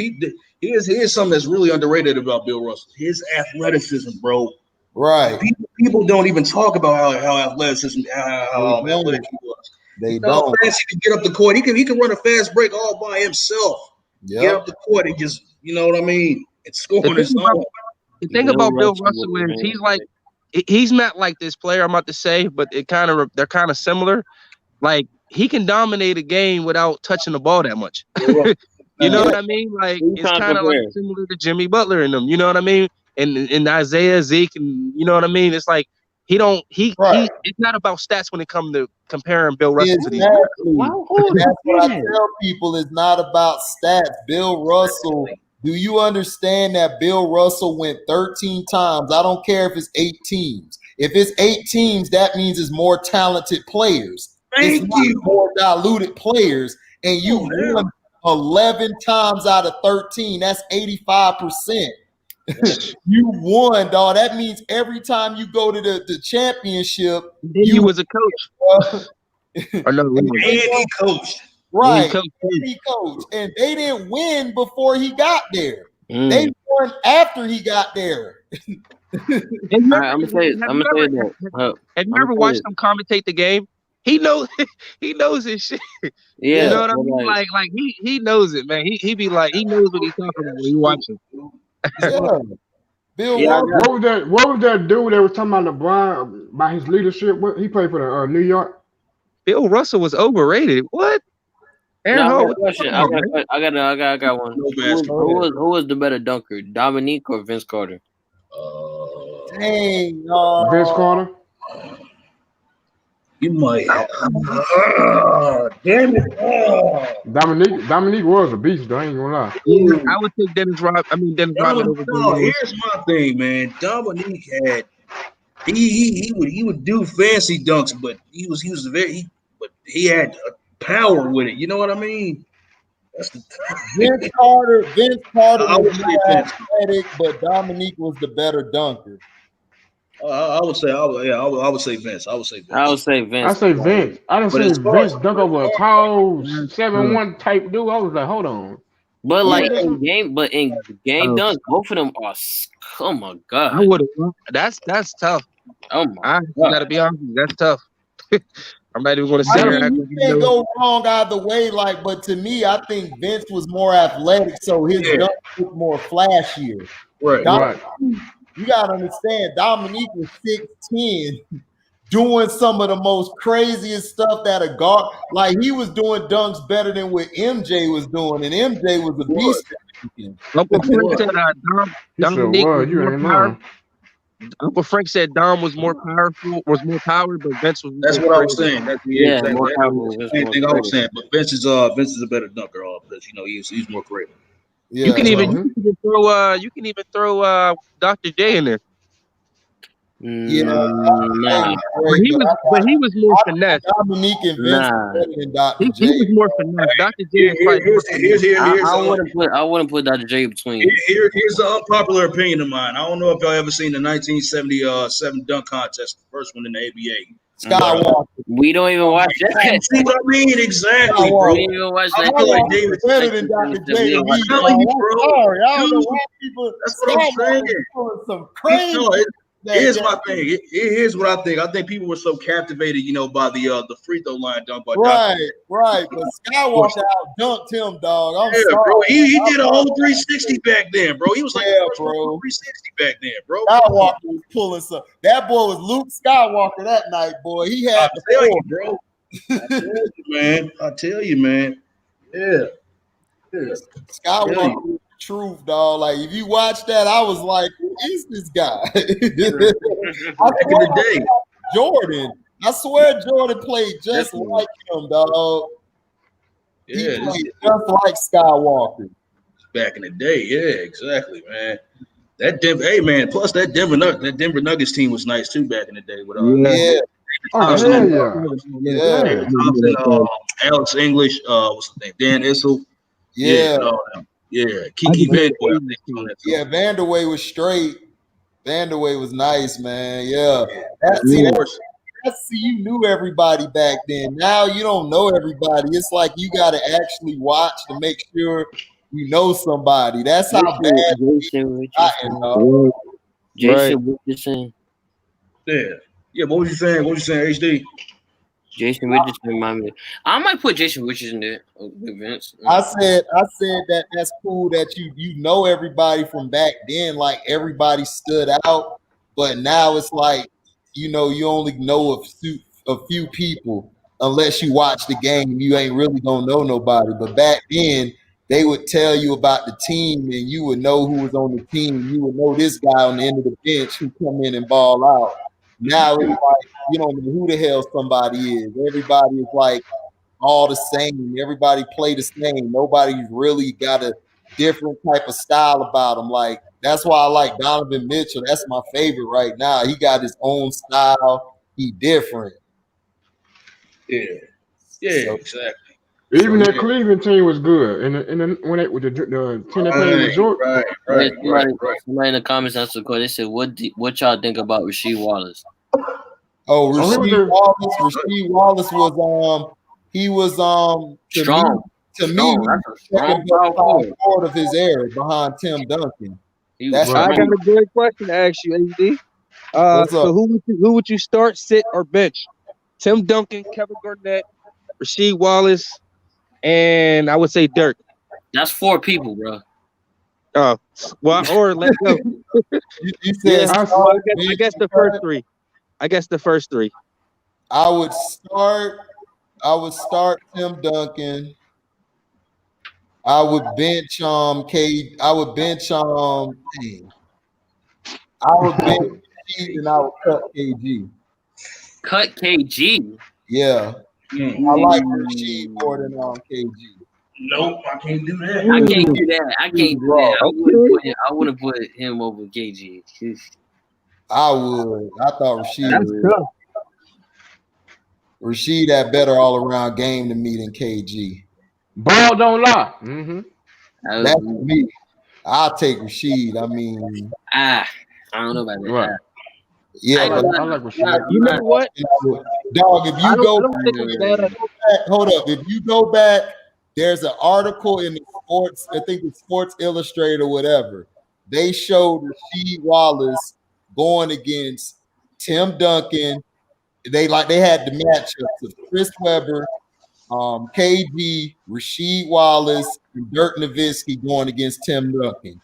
Here's something that's really underrated about Bill Russell. His athleticism, bro. Right. People don't even talk about how athletic he was. They don't. Fast he can get up the court. He can run a fast break all by himself. Yep. Get up the court and just, you know what I mean? It's scoring his own. The thing about Bill Russell is he's not like this player I'm about to say, but they're kind of similar. Like he can dominate a game without touching the ball that much. You know what I mean? Like it's kind of like similar to Jimmy Butler and them. You know what I mean? And Isaiah, Zeke, and you know what I mean? It's like it's not about stats when it comes to comparing Bill Russell to these guys. That's what I tell people. It's not about stats. Bill Russell, do you understand that Bill Russell went 13 times? I don't care if it's 8 teams. If it's 8 teams, that means it's more talented players. It's not more diluted players. And you won 11 times out of 13. That's 85%. You won, dog. That means every time you go to the championship, you was a coach. Or no, and he coached. Right. He coached. And they didn't win before he got there. They won after he got there. I'm gonna say that. Have you ever watched him commentate the game? He knows his shit. Yeah, you know what I mean? Like he knows it, man. He be like, he knows what he's talking about when he watching. Yeah. Bill, what was that dude that was talking about LeBron by his leadership? He played for the New York. Bill Russell was overrated. What? Aaron, I got one. Who was the better dunker, Dominique or Vince Carter? Dang, Vince Carter. You might have. Damn it. Dominique was a beast, though. I ain't gonna lie. Yeah, I would take Dennis Rodman over Ben No, Lewis. here's my thing, man. Dominique had he would do fancy dunks, but but he had power with it. You know what I mean? That's the Vince Carter I would was say more Vince. athletic, but Dominique was the better dunker. I would say, I would say Vince. I would say Vince. I would say Vince. I say Vince. I didn't But see as far Vince as dunk over a tall 7'1" type dude. I was like, hold on. But Yeah, like this in one- game dunk, both of them are. Oh my god. I would have. That's tough. Oh my I god. gotta be honest with you, that's tough. I'm not even gonna I sit here. mean, and you act like can't you know. go wrong either way. Like, but to me, I think Vince was more athletic, so his dunk was more flashier. Right. Dominique, you gotta understand, Dominique was 6'10", doing some of the most craziest stuff that a guard. Like he was doing dunks better than what MJ was doing, and MJ was a beast. Uncle Frank said Dominique was you more ain't powerful. lying. Uncle Frank said Dom was more powerful, was more power, but Vince was. That's more what I was creative. saying. That's Yeah, exactly more that's powerful, the Vince same more thing I was creative. saying. But Vince is a better dunker, because he's more creative. Yeah, You can even throw Dr. J in there. Yeah, Nah. But he was more finesse. Dominique and Vince Nah. better than Dr. He J. was more finesse. Dr. J is probably I wouldn't put Dr. J between. Here's an unpopular opinion of mine. I don't know if y'all ever seen the 1977 dunk contest, the first one in the ABA. Skywalker. We don't even watch that. See what I mean? Exactly, bro. We don't even watch I that. feel like David better than Dr. J. I'm telling you, bro. Sorry, I don't know Dude, why people. that's what I'm saying. Doing some crazy. No, here's my thing. Here's what I think. I think people were so captivated, by the free throw line dunk by Dr. Right. But Skywalker out dunked him, dog. I'm Yeah, sorry. bro. He did a whole 360 back then, bro. He was like Yeah, the first one bro. 360 back then, bro. Skywalker was pulling some. That boy was Luke Skywalker that night, boy. He had the tell you, force. bro. I tell you, man. Yeah. Skywalker was the truth, dog. Like if you watch that, I was like, who is this guy? Back in the day. Jordan. I swear Jordan played just like him, dog. He Yeah, played just like Skywalker. back in the day. Yeah, exactly, man. That Denver, hey man. Plus that Denver Nuggets team was nice too back in the day with Yeah. Thompson, Yeah. Alex English, what's his name? Dan Issel. Yeah. and all them. Yeah. Kiki Vanderway, I think, on that too. Yeah, Vanderway was straight. Vanderway was nice, man. Yeah. See, you knew everybody back then. Now you don't know everybody. It's like you got to actually watch to make sure you know somebody. That's how bad Jason Richardson. Yeah. What was you saying? HD? Jason Richardson remind me. I might put Jason Richardson there with Vince. I said that that's cool that you know everybody from back then. Like everybody stood out, but now it's like you only know a few people unless you watch the game. You ain't really gonna know nobody. But back then, they would tell you about the team, and you would know who was on the team. You would know this guy on the end of the bench who come in and ball out. Now it's like you don't know who the hell somebody is. Everybody is like all the same. Everybody play the same. Nobody's really got a different type of style about them. Like that's why I like Donovan Mitchell. That's my favorite right now. He got his own style. He different. Yeah, exactly. Even that Cleveland team was good. And when it with the team that played with Jordan. Right. Somebody in the comments answered the question. They said, "What y'all think about Rasheed Wallace?" Oh, Rasheed Wallace was he was strong. To me, second best power forward of his era behind Tim Duncan. I got a good question to ask you, AD. So who would you start, sit, or bench? Tim Duncan, Kevin Garnett, Rasheed Wallace, and I would say Dirk. That's 4 people, bro. Oh, well, or let's go. You said I guess the first 3. The first 3. I would start Tim Duncan. I would bench I would bench and I would cut KG. Cut KG. Yeah. I like Rasheed more than KG. Nope, I can't do that. I can't do that. I can't do that. I wouldn't put him over KG. I would. I thought Rasheed. That's tough. Rasheed had better all around game to me than KG. Ball don't lie. Mm-hmm. That's me. I'll take Rasheed. I mean, I don't know about that. Right. Yeah, I like Rasheed. You know what, dog? If you go back, hold up. If you go back, there's an article in the Sports. I think it's Sports Illustrated or whatever. They showed Rasheed Wallace going against Tim Duncan. They had the matchups of Chris Webber, KG, Rasheed Wallace, and Dirk Nowitzki going against Tim Duncan.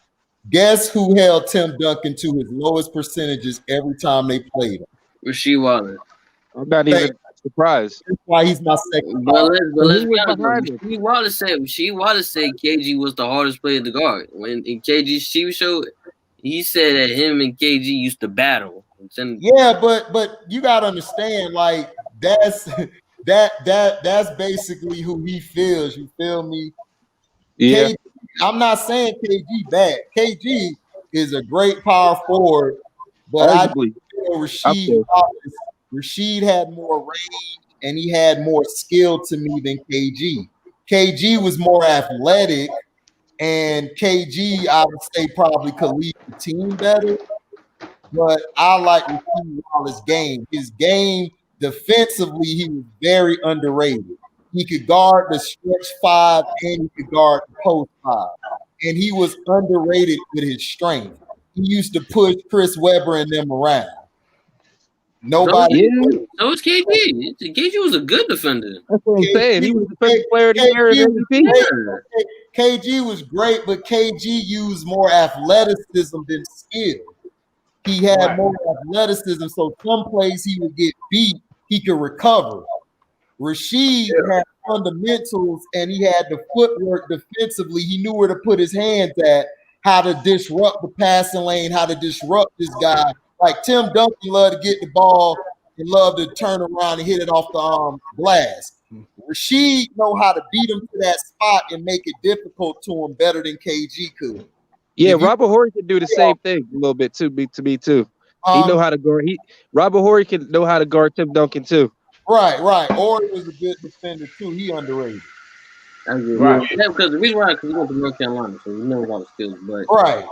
Guess who held Tim Duncan to his lowest percentages every time they played him? Rasheed Wallace. I'm not even surprised. That's why he's my second. But let's be honest. Rasheed Wallace said KG was the hardest player to guard. When in KG's TV show, he said that him and KG used to battle. Yeah, but you gotta understand, like that's basically who he feels. You feel me? Yeah. KG, I'm not saying KG bad. KG is a great power forward, but I feel Rasheed had more range and he had more skill to me than KG. KG was more athletic, and KG, I would say, probably could lead the team better. But I like Rasheed Wallace's game. His game defensively, he was very underrated. He could guard the stretch five and he could guard the post five. And he was underrated with his strength. He used to push Chris Webber and them around. Nobody. So was KG. KG was a good defender. That's what I'm saying. He was the defensive player of the year in MVP. KG was great, but KG used more athleticism than skill. He had more athleticism, so some plays he would get beat, he could recover. Rasheed had fundamentals, and he had the footwork defensively. He knew where to put his hands at, how to disrupt the passing lane, how to disrupt this guy. Like Tim Duncan loved to get the ball and loved to turn around and hit it off the glass. Rasheed know how to beat him to that spot and make it difficult to him better than KG could. Yeah, Robert Horry can do the same thing a little bit too. To me too. He know how to guard. Robert Horry can know how to guard Tim Duncan too. Right. Horry was a good defender too. He underrated. Right. Yeah, because the reason why he went to North Carolina, so he knows all the skills. But right.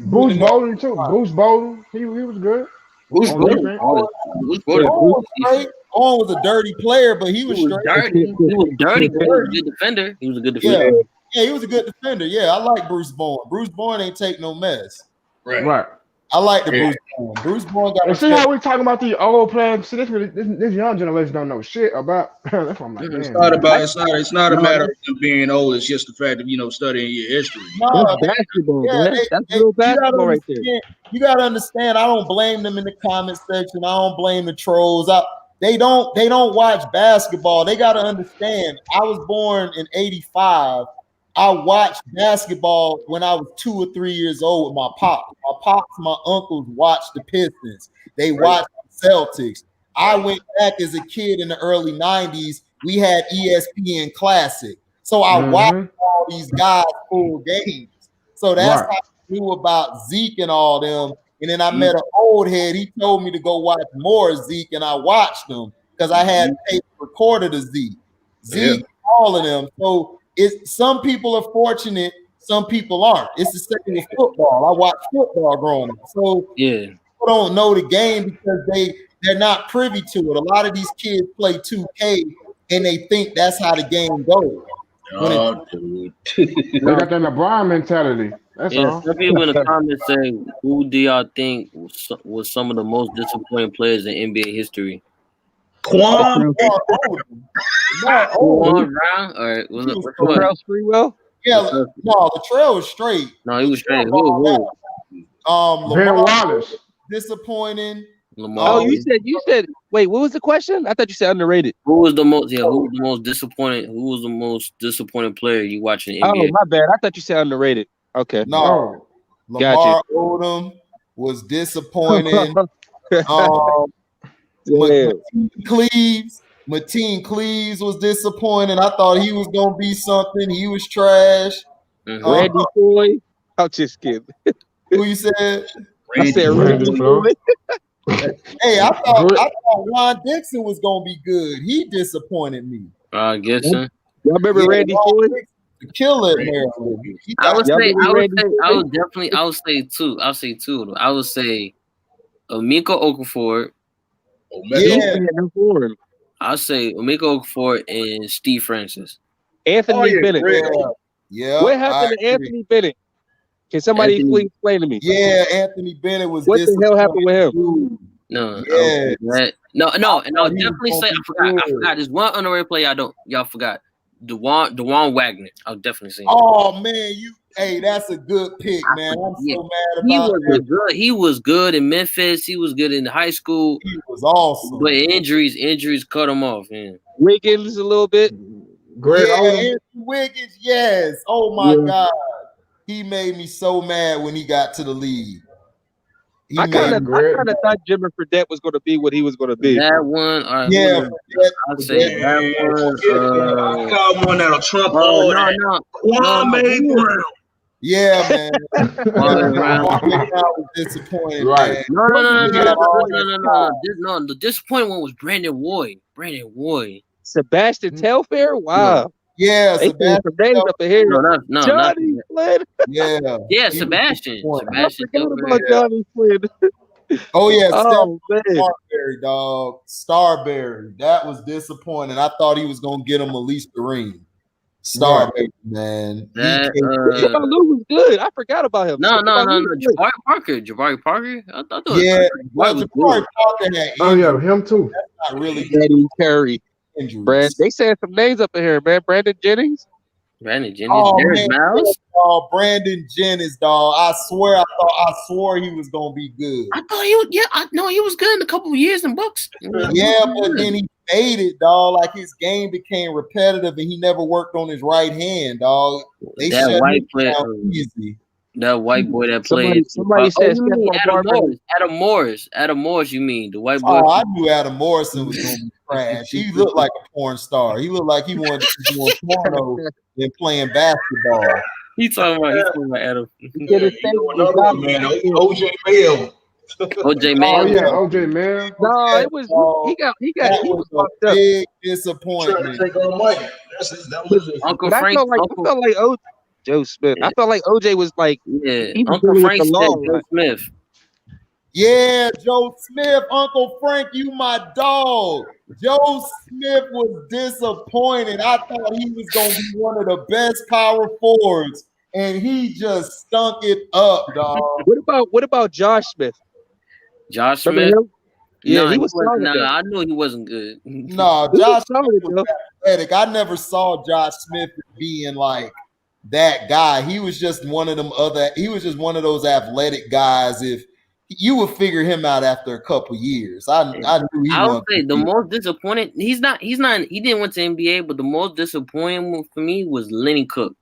Bruce Bowden too. Bruce Bowden, he was good. Bruce Bowden. Owen was a dirty player, but he was straight. Dirty. He was dirty, but he was a good defender. He was a good defender. Yeah, he was a good defender. Yeah, I like Bruce Bowen. Bruce Bowen ain't take no mess. Right. I like the Bruce Bowen. Bruce Bowen got. And see how we talking about the old players? See, this young generation don't know shit about. That's what I'm like. It's not a matter of them being old. It's just the fact of studying your history. That's basketball. That's real basketball right there. You gotta understand. I don't blame them in the comment section. I don't blame the trolls. They don't watch basketball. They gotta understand. I was born in '85. I watched basketball when I was 2 or 3 years old with my pops. My uncles watched the Pistons. They watched the Celtics. I went back as a kid in the early 90s. We had ESPN Classic. So I watched all these guys full games. So that's how I knew about Zeke and all them. And then I met an old head. He told me to go watch more Zeke, and I watched them because I had tape recorded of Zeke, all of them. So some people are fortunate, some people aren't. It's the same with football. I watched football growing up. So people don't know the game because they're not privy to it. A lot of these kids play 2K and they think that's how the game goes. They got that LeBron mentality. That's all. Some people in the comments say, who do y'all think was some of the most disappointing players in NBA history? Quan Brown or was it Latrell Sprewell? Yeah, no, Latrell was straight. No, he was straight. Ben Wallace. Disappointing. Lamar. Oh, you said. Wait, what was the question? I thought you said underrated. Who was the most disappointing? Who was the most disappointing player you watching? Oh, my bad. I thought you said underrated. Okay. No, Lamar Odom was disappointing. Cleves, Mateen Cleaves was disappointing. I thought he was gonna be something. He was trash. Randy Floyd. I'm just kidding. Who you said? I said Randy Floyd. Hey, I thought Ron Dixon was gonna be good. He disappointed me. Gibson. Y'all remember Randy Floyd? The killer at Maryland. I would say two. I'll say two. I would say Emeka Okafor. I'll say Emeka Okafor and Steve Francis. Anthony Bennett. Yeah. What happened to Anthony Bennett? Can somebody please explain to me? Yeah, Anthony Bennett was. What the hell happened with him? No, and I'll definitely say I forgot. There's one underrated player y'all forgot. DeJuan Wagner. I'll definitely say. Oh man, that's a good pick, man. I'm so mad about that. He was good in Memphis. He was good in high school. He was awesome. But injuries cut him off, man. Wiggins a little bit. Anthony Wiggins, yes. Oh my God. He made me so mad when he got to the league. I kind of thought Jimmy Fredette was going to be what he was going to be. That one, I'll say that one. I got one that'll trump all that. Kwame Brown. Yeah, man. I was disappointed. Right? No. The disappointing one was Brandon Wood. Sebastian Telfair. Wow. Yeah, Sebastian up in here. No, Johnny Flynn. Yeah, Sebastian. I forgot about Johnny Flynn. Oh yeah, Starberry, dog. Starberry. That was disappointing. I thought he was gonna get him at least the ring. Starberry, man. Jabari was good. I forgot about him. No. Jabari Parker. I thought that was Jabari Parker had. Oh yeah, him too. That's not really Eddie Curry. They said some names up in here, man. Brandon Jennings. Miles. Oh, Brandon Jennings, dog. I swore he was gonna be good. I thought he was. Yeah, he was good in a couple of years in Bucks. Yeah, but then he made it, dog. Like his game became repetitive, and he never worked on his right hand, dog. That white player, easy. That white boy that played. Somebody said Adam Morris. Adam Morris, you mean the white boy? Oh, I knew Adam Morrison was gonna be trash. He looked like a porn star. He looked like he wanted to be doing porno than playing basketball. He's talking about Adam. Man, OJ Mayo. OJ Mayo. Oh yeah, OJ Mayo. No, it was he was fucked up. Big disappointment. Uncle Frank. I felt like Joe Smith. I felt like OJ was like Uncle Frank said Joe Smith. Yeah, Joe Smith, Uncle Frank, you my dog. Joe Smith was disappointed. I thought he was going to be one of the best power forwards, and he just stunk it up, dog. What about Josh Smith? Josh Smith? Yeah, he was. I knew he wasn't good. No, Josh Smith was athletic. I never saw Josh Smith being like that guy. He was just one of those athletic guys. If you would figure him out after a couple years. I knew I would say the most disappointing. He didn't went to NBA, but the most disappointing for me was Lenny Cook.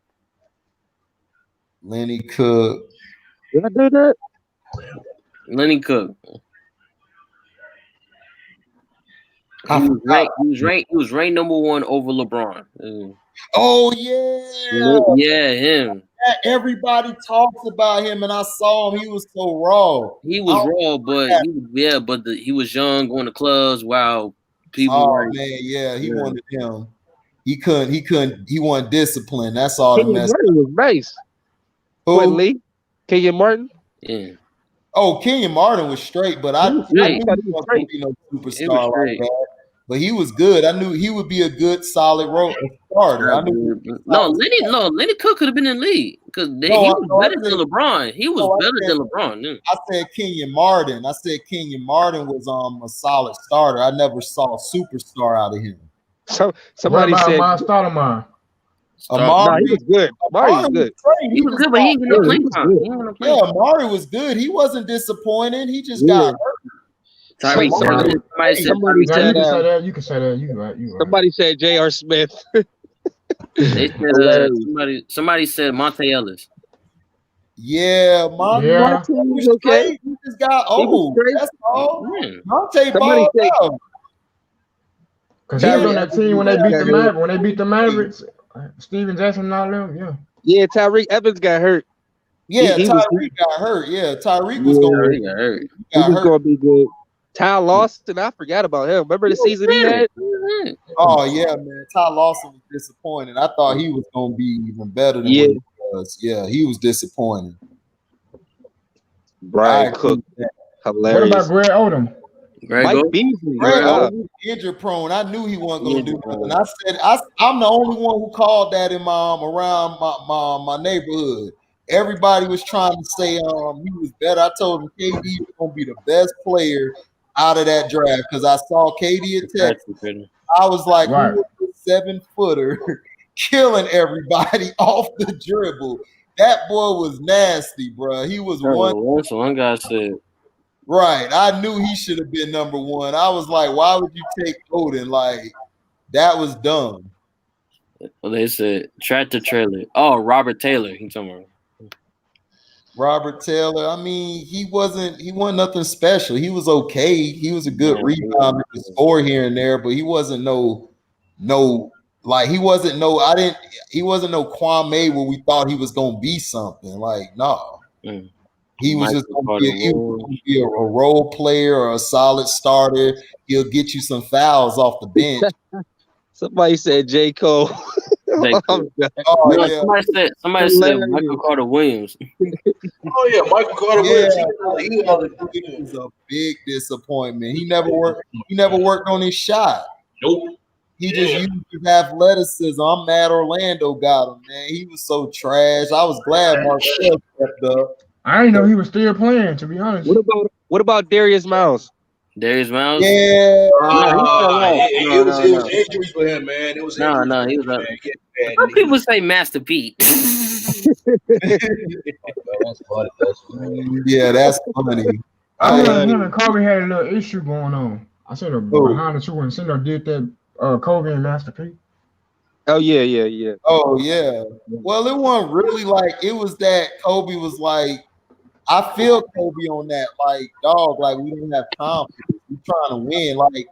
Lenny Cook. Did I do that? Lenny Cook. He was ranked number 1 over LeBron. Oh yeah. Yeah, him. Everybody talks about him, and I saw him. He was so raw. He was raw, but he was young, going to clubs. Wow, people. Oh man, yeah, he wanted him. He couldn't. He wanted discipline. That's all. Kenyon Martin was nice. Who? Lee? Kenyon Martin. Yeah. Oh, Kenyon Martin was straight, but I knew he wasn't be no superstar like that. But he was good. I knew he would be a good, solid starter. Lenny Cook could have been in the league because he was better than LeBron. He was better than LeBron. I said Kenyon Martin. I said Kenyon Martin was a solid starter. I never saw a superstar out of him. So somebody said Stoudemire. Amari, he was good. Amari was good. He was good, but he ain't gonna play time. Yeah, Amari was good. He wasn't disappointing. He just got hurt. Somebody said you can say that. You right. Somebody said J.R. Smith. They said somebody said Monte Ellis. Yeah, Monte was okay. He just got old. That's all. Monte balled out. Because he was on that team when they beat the Mavericks. Steven Jackson and all them, yeah. Yeah, Tyreek Evans got hurt. Yeah, Tyreek got hurt. Yeah, Tyreek was going to get hurt. He was going to be good. Ty Lawson, I forgot about him. Remember the season he had? Oh, yeah, man. Ty Lawson was disappointing. I thought he was going to be even better than what he was. Yeah, he was disappointing. Bryant Cook. What Hilarious. about Greg Odom? Greg Odom injury prone. I knew he wasn't going to do nothing. I said I'm the only one who called that in around my neighborhood. Everybody was trying to say he was better. I told him KD was going to be the best player out of that draft because I saw KD at Texas. I was like, who was the 7-footer killing everybody off the dribble? That boy was nasty, bro. He was one guy said. Right. I knew he should have been number one. I was like, why would you take Odin? Like, that was dumb. Well, they said tractor trailer. Oh, Robert Taylor. He's talking about Robert Taylor. I mean, he wasn't nothing special. He was okay. He was a good rebounder, score here and there, but he wasn't he wasn't no Kwame where we thought he was gonna be something. Like, no. He was just gonna be a role player or a solid starter. He'll get you some fouls off the bench. Somebody said J. Cole. Somebody said Michael Carter Williams. Oh yeah, Michael Carter Williams. He was a big disappointment. He never worked on his shot. Nope. He just used his athleticism. I'm mad Orlando got him, man. He was so trash. I was glad Marcel stepped up. I didn't know he was still playing, to be honest. What about Darius Miles? Darius Miles? Yeah. It was injuries for him, man. It was he was up. Some people say Master Pete. Yeah, that's funny. Him and Kobe had a little issue going on. I said behind the two and Cinder did that Kobe and Master P. Oh yeah. Oh yeah. Well, it wasn't really like it was that Kobe was like, I feel Kobe on that, like, dog, like we don't have time for this. We trying to win. Like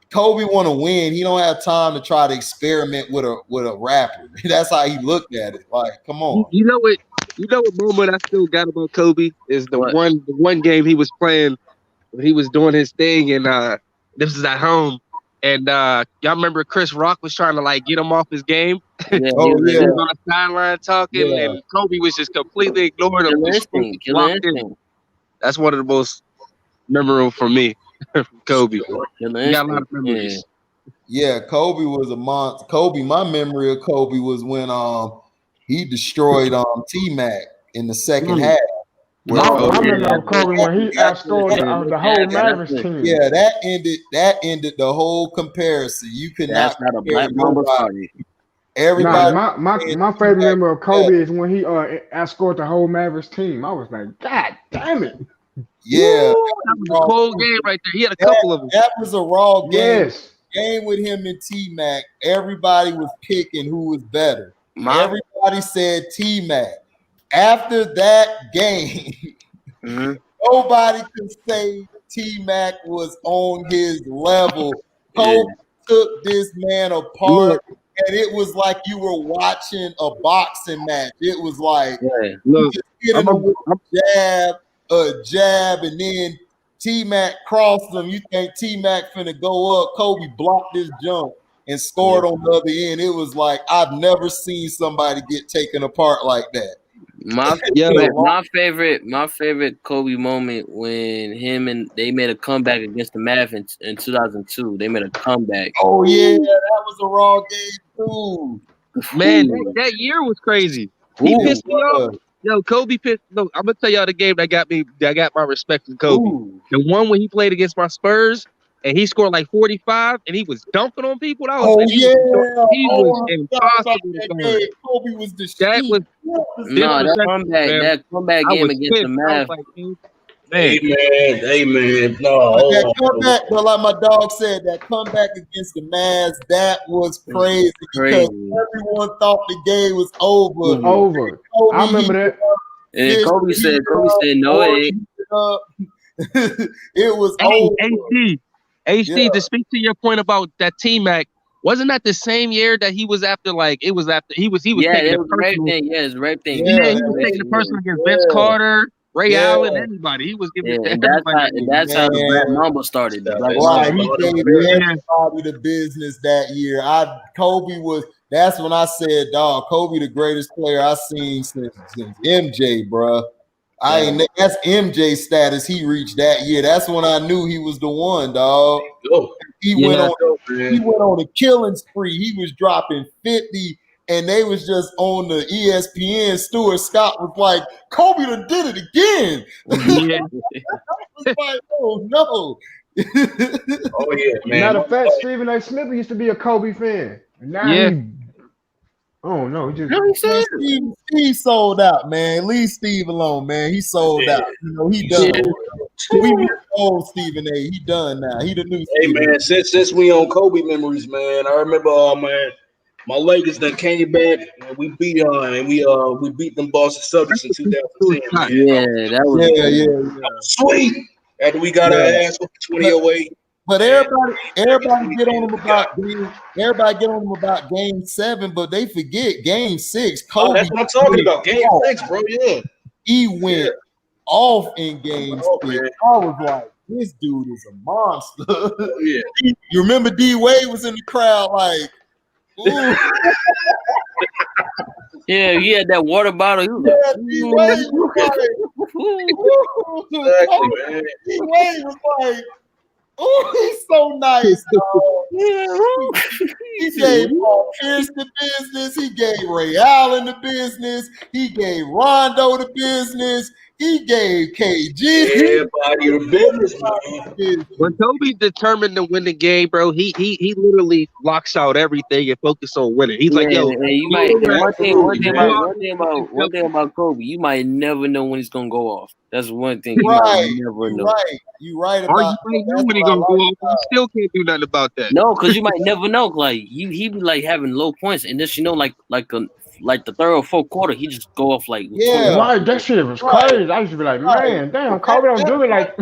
Kobe want to win. He don't have time to try to experiment with a rapper. That's how he looked at it. Like, come on. You know what moment I still got about Kobe is the one game he was playing when he was doing his thing, and this is at home. And y'all remember Chris Rock was trying to like get him off his game. Yeah. He was on the sideline talking, and Kobe was just completely ignoring him. That's one of the most memorable for me from Kobe. He got a lot of memories. Yeah, Kobe was a monster. My memory of Kobe was when he destroyed T-Mac in the second half. I remember Kobe when he outscored the whole Mavericks team. Yeah, that ended the whole comparison. You could not a black mamba party. Everybody. My favorite memory of Kobe is when he outscored the whole Mavericks team. I was like, God damn it. Yeah. That was a cold game right there. He had a couple of them. That was a raw game. Yes. Game with him and T-Mac. Everybody was picking who was better. Everybody said T-Mac. After that game, nobody could say T-Mac was on his level. Kobe took this man apart, and it was like you were watching a boxing match. It was like hit him with a jab, and then T-Mac crossed him. You think T-Mac finna go up. Kobe blocked his jump and scored on the other end. It was like I've never seen somebody get taken apart like that. My favorite Kobe moment when they made a comeback against the Mavs in 2002. They made a comeback. Oh yeah, that was a raw game too. Man, that year was crazy. He pissed me off. Yo, Kobe pissed. No, I'm gonna tell y'all the game that got my respect for Kobe. The one when he played against my Spurs and he scored like 45 and he was dunking on people. That was he was impossible. Kobe was the that comeback game against the Mavs. Hey man, no. That comeback, but like my dog said, that comeback against the Mavs, that was crazy because everyone thought the game was over. Kobe, I remember that. And Kobe said, no, it ain't. It was over. HD, to speak to your point about that T-Mac, wasn't that the same year that he was after, like, it was after he was taking it the was rape personal. thing. Yeah, it's rape thing. Yeah, he was taking the personal against Vince Carter, Ray Allen, anybody. He was giving it to everybody. That's how the Black Mamba started. The Black Right, Mamba. he gave everybody the business that year. Kobe was. That's when I said, dog, Kobe the greatest player I seen since MJ, bro. That's MJ status he reached that year. That's when I knew he was the one, dog. He went on a killing spree. He was dropping 50, and they was just on the ESPN. Stuart Scott was like, Kobe done did it again. Yeah. I was like, oh no. Oh yeah, man. Matter of fact, Stephen A. Smith used to be a Kobe fan. And now oh no, he just Steve sold out, man. Leave Steve alone, man. He sold out. You know, he done. We old Stephen A. He done now. He the new. Hey man, since we on Kobe memories, man, I remember man, my Lakers that came back and we beat them Boston Celtics in 2010. Man. Yeah, that was sweet. After we got our ass up in 2008. But everybody get on him about game 7, but they forget game 6. Kobe, that's what I'm talking about. Game 6, bro. Yeah. He went off in game 6. Man. I was like, this dude is a monster. Yeah. You remember D Wade was in the crowd like, ooh. Yeah, he had that water bottle. He was D Wade was like, oh, he's so nice, dog. He gave Pierce the business. He gave Ray Allen the business. He gave Rondo the business. He gave KG. Everybody the business, man. When Kobe determined to win the game, bro, he literally locks out everything and focuses on winning. He's like, yo, you might one thing about Kobe, you might never know when he's gonna go off. That's one thing. You might never know. You right or about you might know when he's gonna go off. You still can't do nothing about that. No, because you might never know. Like he be like having low points, and just like the third or fourth quarter, he just go off like 20. Right, that shit was crazy. I used to be like, man, damn, Kobe don't do it like.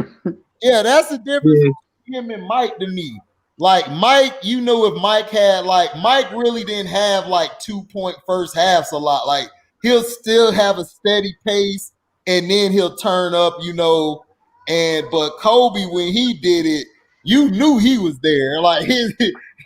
Yeah, that's the difference between him and Mike to me. Like Mike, you know, if Mike had Mike really didn't have 2-point first halves a lot. Like he'll still have a steady pace, and then he'll turn up, you know. But Kobe, when he did it, you knew he was there. Like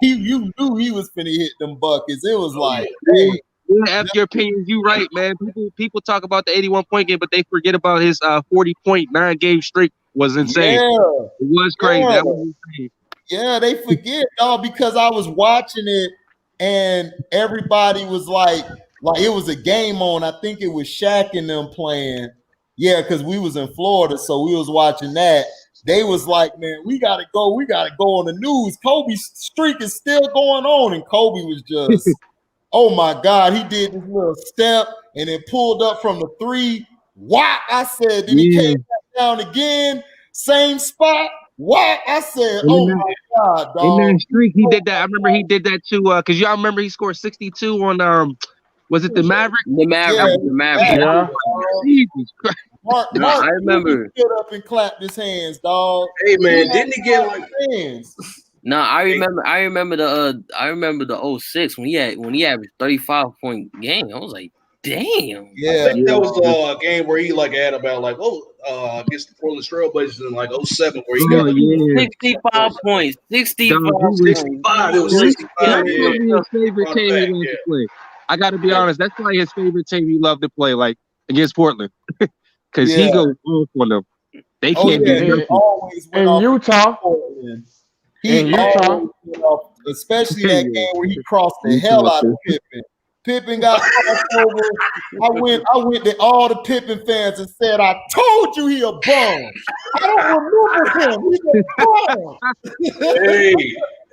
you knew he was finna hit them buckets. It was like, hey. Yeah, after your opinions, you right, man. People talk about the 81-point game, but they forget about his 40-point 9-game streak was insane. Yeah. It was crazy. Yeah. That was insane. Yeah, they forget, dog, because I was watching it and everybody was like it was a game on. I think it was Shaq and them playing. Yeah, because we was in Florida, so we was watching that. They was like, man, we gotta go on the news. Kobe's streak is still going on, and Kobe was just oh my God, he did this little step and then pulled up from the 3. Whack, I said, then he came back down again, same spot. Whack, I said, oh my God, dog. In that streak, he did that. I remember he did that too. Because y'all remember he scored 62 on was it the Maverick? The Maverick. The Maverick. Yeah. Jesus Christ. Mark, I remember. He stood up and clapped his hands, dog. Hey man, didn't he get hands? No, I remember the 06 when he averaged 35-point game. I was like, damn. Yeah, I think that was a game where he had about against the Portland Trailblazers in 07 where he got 65 points. 65 points. 65. It was 65. That's his favorite team he loved to play. I got to be honest. That's probably his favorite team he loved to play, against Portland, because he goes off on them. They can't do nothing. In Utah. Especially that game where he crossed the hell out of Pippen. Pippen got crossed over. I went to all the Pippen fans and said, I told you he a bum. I don't remember him. He's a bum.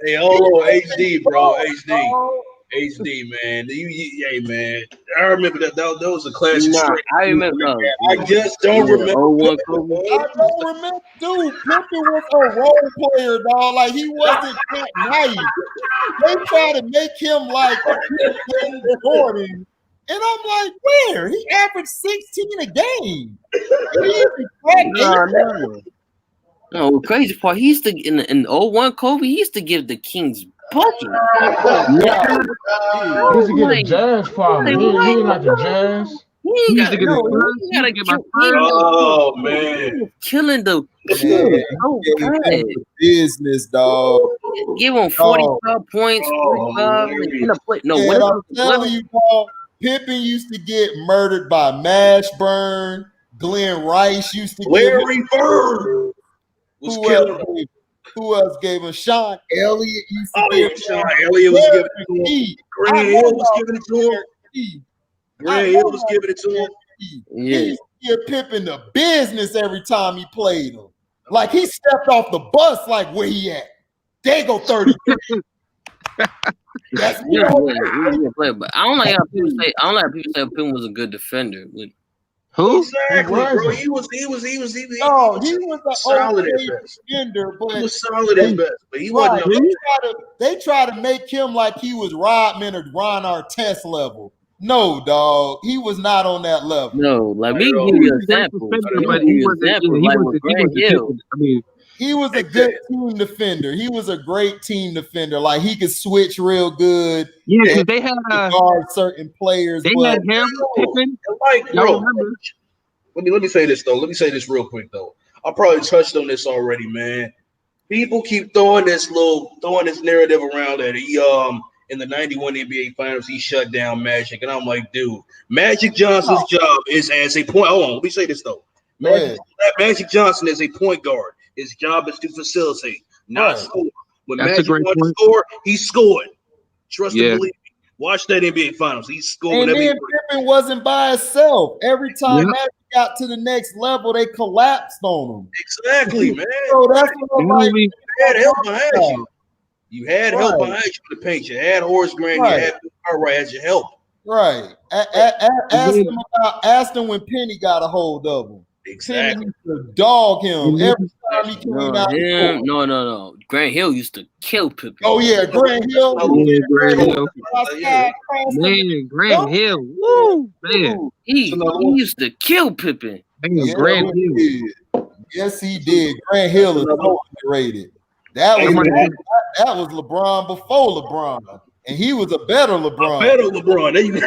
Hey, hold on, HD, bro. HD, man. Hey, man. I remember that. That was a classic. I remember. I just don't remember. I don't remember. Dude, Pippen was a role player, dog. He wasn't that nice. They try to make him like Jordan. And I'm like, where? He averaged 16 a game. No, crazy part. He used to in 01 Kobe. He used to give the Kings bucket. Yeah. He used to get a Jazz problem. He ain't like the Jazz. He ain't got no. He gotta get my Oh man, killing the business, dog. Give him 45 points, 45 in a play. No, man, I'm telling you, dog. Pippen used to get murdered by Mashburn. Glenn Rice used to Larry Bird was killing. Who else gave him? Sean Elliott used to give him. Sean Elliott was giving it to him. Grant Hill was giving it to him. Grant Hill was giving it to him. He used to give Pippen the business every time he played him. Like he stepped off the bus, like where he at. They go 30. That's but I don't like how people say. I don't like how people say Pippen was a good defender. Who? Exactly, bro. He was a solid okay at best. defender, but he was solid at best, but he wasn't. They try to make him like he was Rodman or Ron Artest level. No, dog, he was not on that level. No, like we give you examples. He was a good team defender. He was a great team defender. Like he could switch real good. Yeah, because they had guard certain players. They had him, Pippen. Like, bro, let me say this though. Let me say this real quick though. I probably touched on this already, man. People keep throwing this narrative around that he in the 91 NBA Finals he shut down Magic, and I'm like, dude, Magic Johnson's job is as a point. Hold on, let me say this though. Magic Johnson is a point guard. His job is to facilitate, not score. When Magic wants to score, he scored. Trust and believe me. Watch that NBA Finals. He scored. And then Pippen wasn't by himself. Every time Magic got to the next level, they collapsed on him. Exactly, man. So that's what you had help behind you. You had help behind you in the paint. You had Horace Grant. You had Butler as your help. Right. Ask him when Penny got a hold of him. Exactly. Penny used to dog him every time he came out. No. Grant Hill used to kill Pippen. Oh yeah, Grant Hill. Man, Grant Hill. Woo, man. He used to kill Pippen. Grant Hill. Yes, he did. Grant Hill is so underrated. That was LeBron before LeBron, and he was a better LeBron. There you go.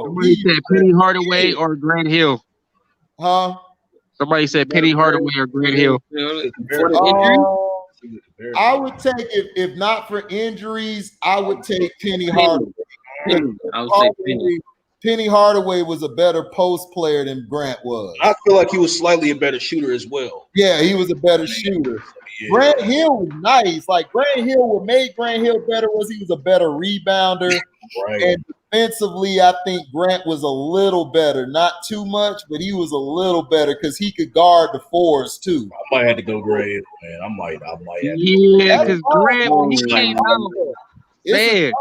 Somebody said Penny Hardaway or Grant Hill. Huh? Somebody said Penny Hardaway or Grant Hill. I would take if not for injuries, I would take Penny Hardaway. I would say Penny. Penny Hardaway was a better post player than Grant was. I feel like he was slightly a better shooter as well. Yeah, he was a better shooter. Yeah. Grant Hill was nice. Like Grant Hill, what made Grant Hill better was he was a better rebounder. Right. And defensively, I think Grant was a little better. Not too much, but he was a little better because he could guard the fours too. I might have to go Grant Hill, man. I might have to. Yeah, because Grant, when he came out, man.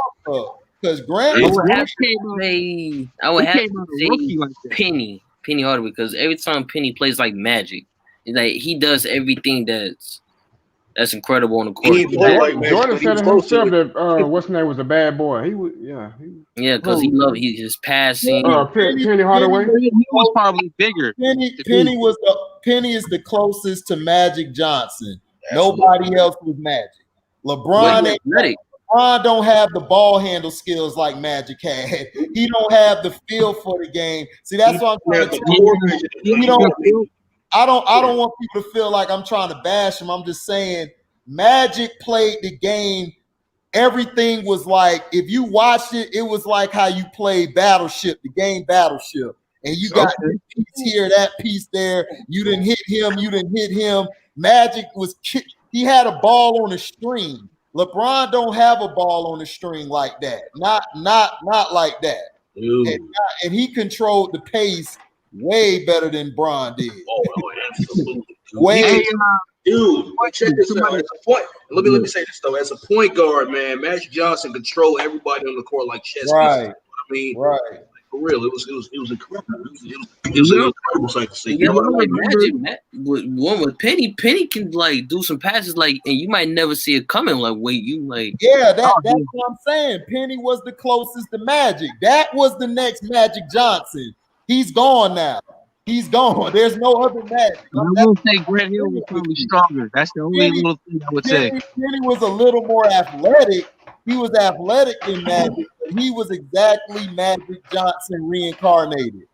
Because Grant I would have to say Penny Hardaway, because every time Penny plays like Magic, like he does everything that's incredible on the court. Jordan said himself that what's his name was a bad boy. He was because his passing. Penny Hardaway. He was probably bigger. Penny is the closest to Magic Johnson. Nobody else was Magic. LeBron don't have the ball handle skills like Magic had. He don't have the feel for the game. See, that's what I'm trying to tell you. I don't want people to feel like I'm trying to bash him. I'm just saying Magic played the game. Everything was like, if you watched it, it was like how you play Battleship, the game Battleship. And you got this piece here, that piece there. You didn't hit him. Magic he had a ball on a string. LeBron don't have a ball on the string like that. Not like that. And he controlled the pace way better than Bron did. Oh, absolutely. Dude, check this out. Let me say this though. As a point guard, man, Magic Johnson controlled everybody on the court like chess pieces. Right. I mean, right. For real, it was incredible. It was an incredible sight to see. Yeah, like Magic, one with Penny can like do some passes like, and you might never see it coming. Like, wait, you like? Yeah, that's what I'm saying. Penny was the closest to Magic. That was the next Magic Johnson. He's gone now. He's gone. There's no other Magic. I will say Grant Hill was probably stronger. That's the only little thing I would say. Kenny was a little more athletic. He was athletic than Magic, but he was exactly Magic Johnson reincarnated.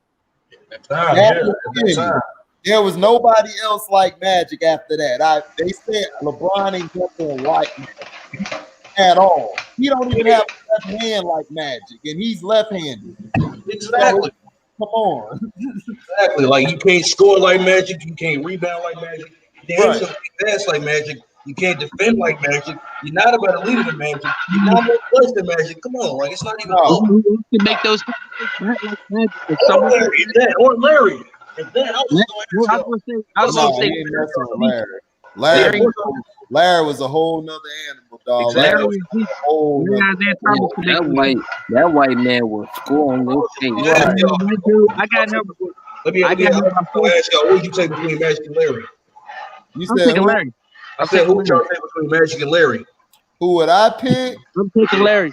There was nobody else like Magic after that. They said LeBron ain't nothing like at all. He don't even have a left hand like Magic, and he's left-handed. Exactly. So, come on. Exactly. Like you can't score like Magic, you can't rebound like Magic, you can't pass like Magic, you can't defend like Magic. You're not a better leader than Magic. You're not more clutch than Magic. Come on, like it's not even. Who can make those like Magic? Or Larry. If that, I was gonna say Larry was a whole nother animal, dog. Exactly. That white man will score on this thing. I got number. Let me ask y'all, who would you take between Magic and Larry? You said Larry. I said, who would y'all take between Magic and Larry? Who would I pick? I'm picking Larry.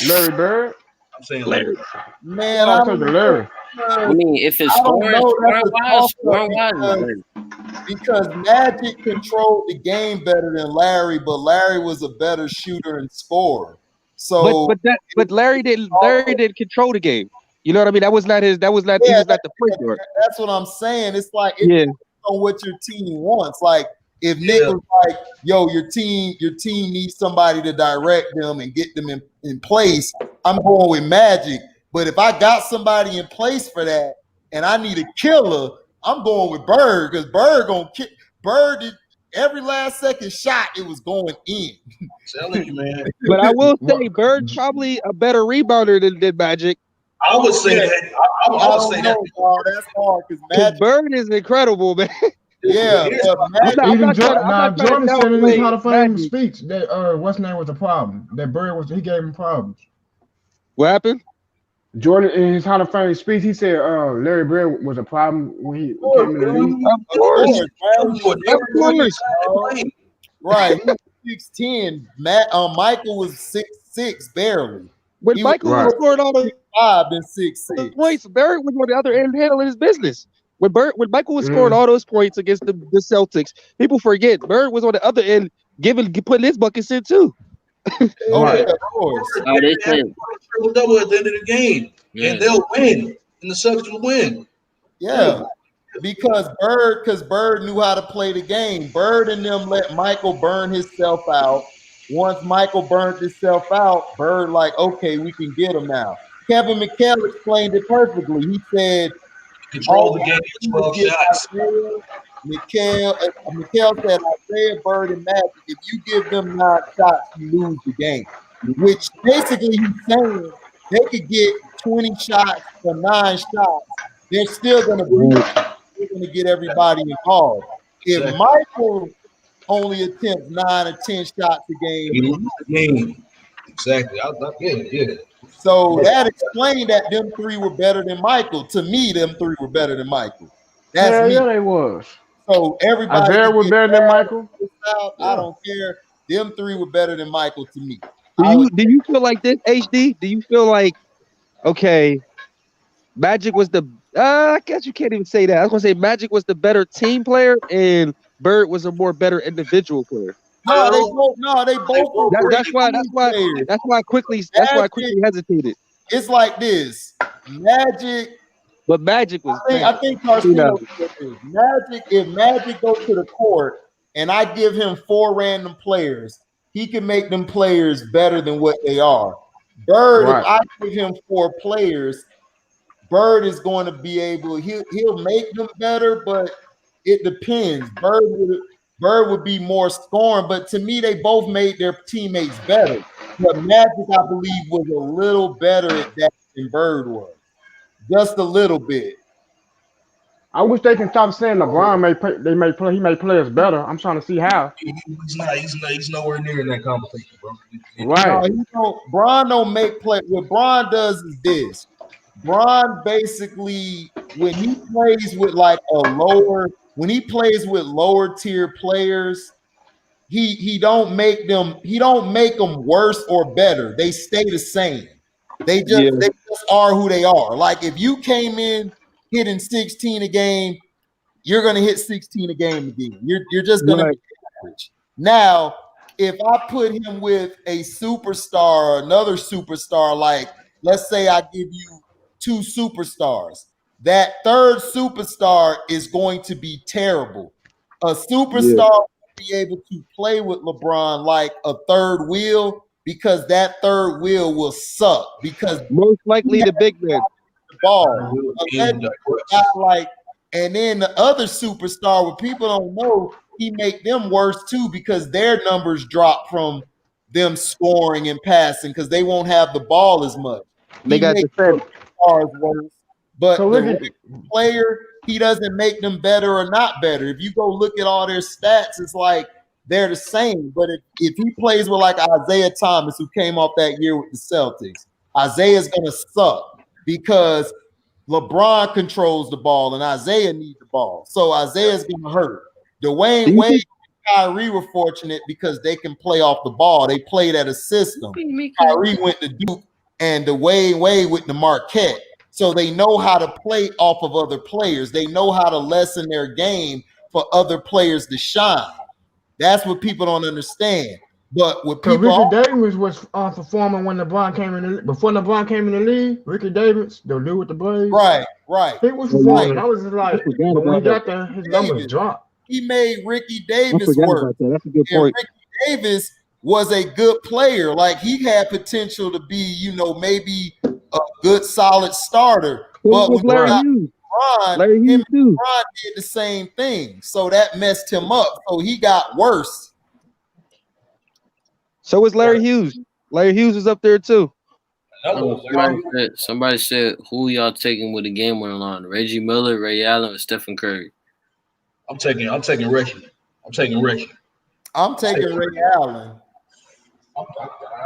Larry Bird. I'm saying Larry. Man, I'm taking Larry. I mean, if it's because Magic controlled the game better than Larry, but Larry was a better shooter and scorer. So, but Larry didn't control the game. You know what I mean? That was not his. He was not the point guard. That's what I'm saying. It's like it depends on what your team wants. Like if Nick was like, "Yo, your team needs somebody to direct them and get them in place," I'm going with Magic. But if I got somebody in place for that and I need a killer, I'm going with Bird because Bird gonna kick. Bird did every last second shot, it was going in. Telling you, man. But I will say Bird's probably a better rebounder than Magic. I would say that. I would say that. That's hard because Bird is incredible, man. Yeah, Even Jordan said in his Hall of Fame speech that what's name was a problem. That Bird he gave him problems. What happened? Jordan in his Hall of Fame speech, he said Larry Bird was a problem when he came in the league. Of course. Right. He was 6'10". Michael was 6'6", barely. When Michael was scoring all those 5 and 6'6" points, Bird was on the other end handling his business. When Michael was scoring all those points against the Celtics, people forget Bird was on the other end putting his buckets in too. Yeah, of course. They triple double at the end of the game, and they'll win, and the Celtics will win. Yeah, because Bird knew how to play the game. Bird and them let Michael burn himself out. Once Michael burned himself out, Bird like, okay, we can get him now. Kevin McHale explained it perfectly. He said, control the game with 12 shots. McHale said, Isaiah, Bird, and Magic, if you give them 9 shots, you lose the game. Which basically he's saying they could get 20 shots for 9 shots. They're still going to get everybody involved. If Michael only attempts 9 or 10 shots a game, you lose the game. Exactly. Yeah. So that explained that them 3 were better than Michael. To me, them 3 were better than Michael. That's me. Yeah, they was. So everybody Isaiah was better than Michael. I don't care. Them 3 were better than Michael to me. Do you feel like this, HD? Do you feel like Magic was the I guess you can't even say that. I was gonna say Magic was the better team player and Bird was a more better individual player. No, they both. That's why I quickly hesitated. It's like this. Magic. But Magic was. I think Carcino Magic. If Magic goes to the court and I give him 4 random players, he can make them players better than what they are. Bird, if I give him 4 players, Bird is going to be able. He'll make them better, but it depends. Bird would be more scoring, but to me, they both made their teammates better. But Magic, I believe, was a little better at that than Bird was. Just a little bit. I wish they can stop saying LeBron he made players better. I'm trying to see how. He's nowhere near in that conversation, bro. Right. Bron don't make play. What Bron does is this. Bron basically, when he plays with lower tier players, he don't make them worse or better. They stay the same. They just are who they are. Like if you came in hitting 16 a game, you're going to hit 16 a game again. You're just going to be average. Now, if I put him with a superstar or another superstar, like let's say I give you 2 superstars, that third superstar is going to be terrible. A superstar will be able to play with LeBron like a third wheel because that third wheel will suck because most likely the big man. The ball. And then the other superstar, what people don't know, he make them worse too because their numbers drop from them scoring and passing because they won't have the ball as much. They got the stars worse, but the player, he doesn't make them better or not better. If you go look at all their stats, it's like they're the same. But if he plays with like Isaiah Thomas, who came off that year with the Celtics, Isaiah's gonna suck because LeBron controls the ball and Isaiah needs the ball. So Isaiah's going to hurt. Dwayne Wade and Kyrie were fortunate because they can play off the ball. They played at a system. Kyrie went to Duke and Dwayne Wade went to Marquette. So they know how to play off of other players. They know how to lessen their game for other players to shine. That's what people don't understand. But with people, Ricky Davis was performing when LeBron came in. Before LeBron came in the league, Ricky Davis, the dude with the Blades, right. He was performing. I was just like, but when he got there, his numbers dropped. He made Ricky Davis work. That's a good point. Ricky Davis was a good player. Like he had potential to be, maybe a good, solid starter. But with LeBron, LeBron did the same thing, so that messed him up. So he got worse. So is Larry Hughes. Larry Hughes is up there too. Somebody said, who y'all taking with the game winner line? Reggie Miller, Ray Allen, or Stephen Curry? I'm taking Reggie. I'm taking Reggie. I'm taking Ray Allen.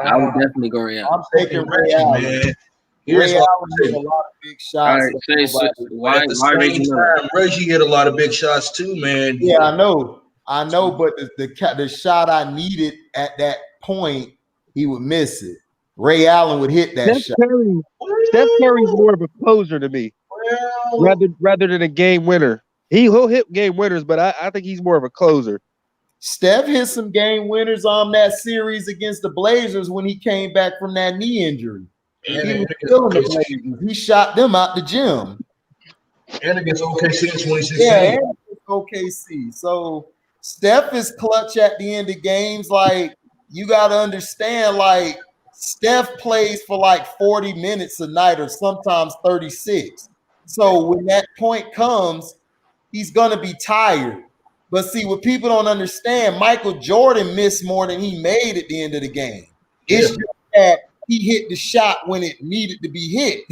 I would definitely go Ray Allen. I'm taking Ray Allen. Man. Ray Allen hit a lot of big shots. Why Reggie hit a lot of big shots too, man. Yeah, I know, but the shot I needed at that point, he would miss it. Ray Allen would hit that shot. Steph Curry's more of a closer to me, rather than a game winner. He'll hit game winners, but I think he's more of a closer. Steph hit some game winners on that series against the Blazers when he came back from that knee injury. He was killing the Blazers. He shot them out the gym. And against OKC in 2016. Yeah, and against OKC. So Steph is clutch at the end of games. Like, you got to understand, like, Steph plays for like 40 minutes a night or sometimes 36. So when that point comes, he's going to be tired. But see, what people don't understand, Michael Jordan missed more than he made at the end of the game. It's just that he hit the shot when it needed to be hit.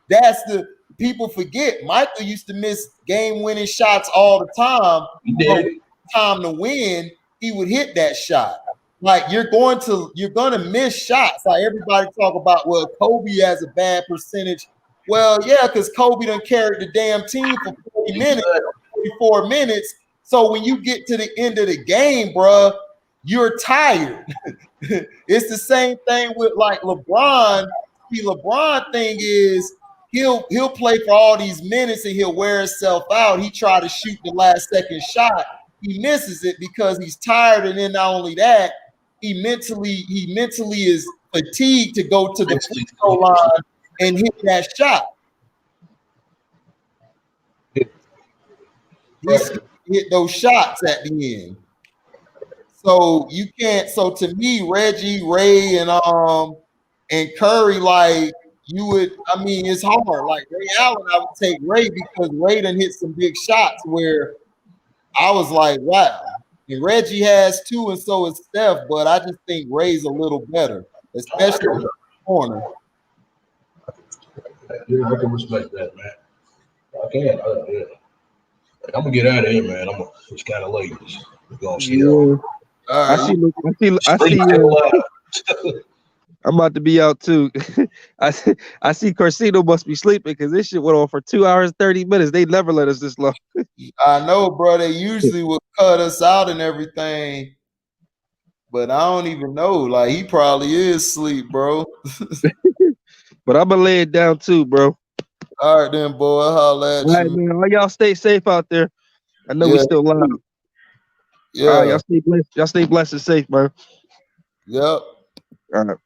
That's the people forget. Michael used to miss game-winning shots all the time. He did. Time to win, he would hit that shot. Like you're going to miss shots. Like everybody talk about, well, Kobe has a bad percentage. Well, yeah, because Kobe done carried the damn team for 40 minutes, 44 minutes. So when you get to the end of the game, bruh, you're tired. It's the same thing with like LeBron. The LeBron thing is he'll play for all these minutes and he'll wear himself out. He try to shoot the last second shot. He misses it because he's tired, and then not only that, he mentally is fatigued to go to the free throw line and hit that shot. He's hit those shots at the end. So you can't. So to me, Reggie, Ray, and Curry, like you would. I mean, it's hard. Like Ray Allen, I would take Ray because Ray done hit some big shots where I was like, wow. And Reggie has too, and so is Steph. But I just think Ray's a little better, especially in the corner. Yeah, I can respect that, man. I can. Yeah. I'm gonna get out of here, man. It's kind of late. We're gonna see. I see. I'm about to be out too. I see Corsino must be sleeping because this shit went on for 2 hours 30 minutes. They never let us this long. I know, bro. They usually would cut us out and everything, but I don't even know. Like he probably is asleep, bro. But I'm gonna lay it down too, bro. All right, then, boy. Holla at All right, you. man. All y'all stay safe out there. I know we still live. Yeah. All right, y'all stay blessed. Y'all stay blessed and safe, bro. Yep. All right.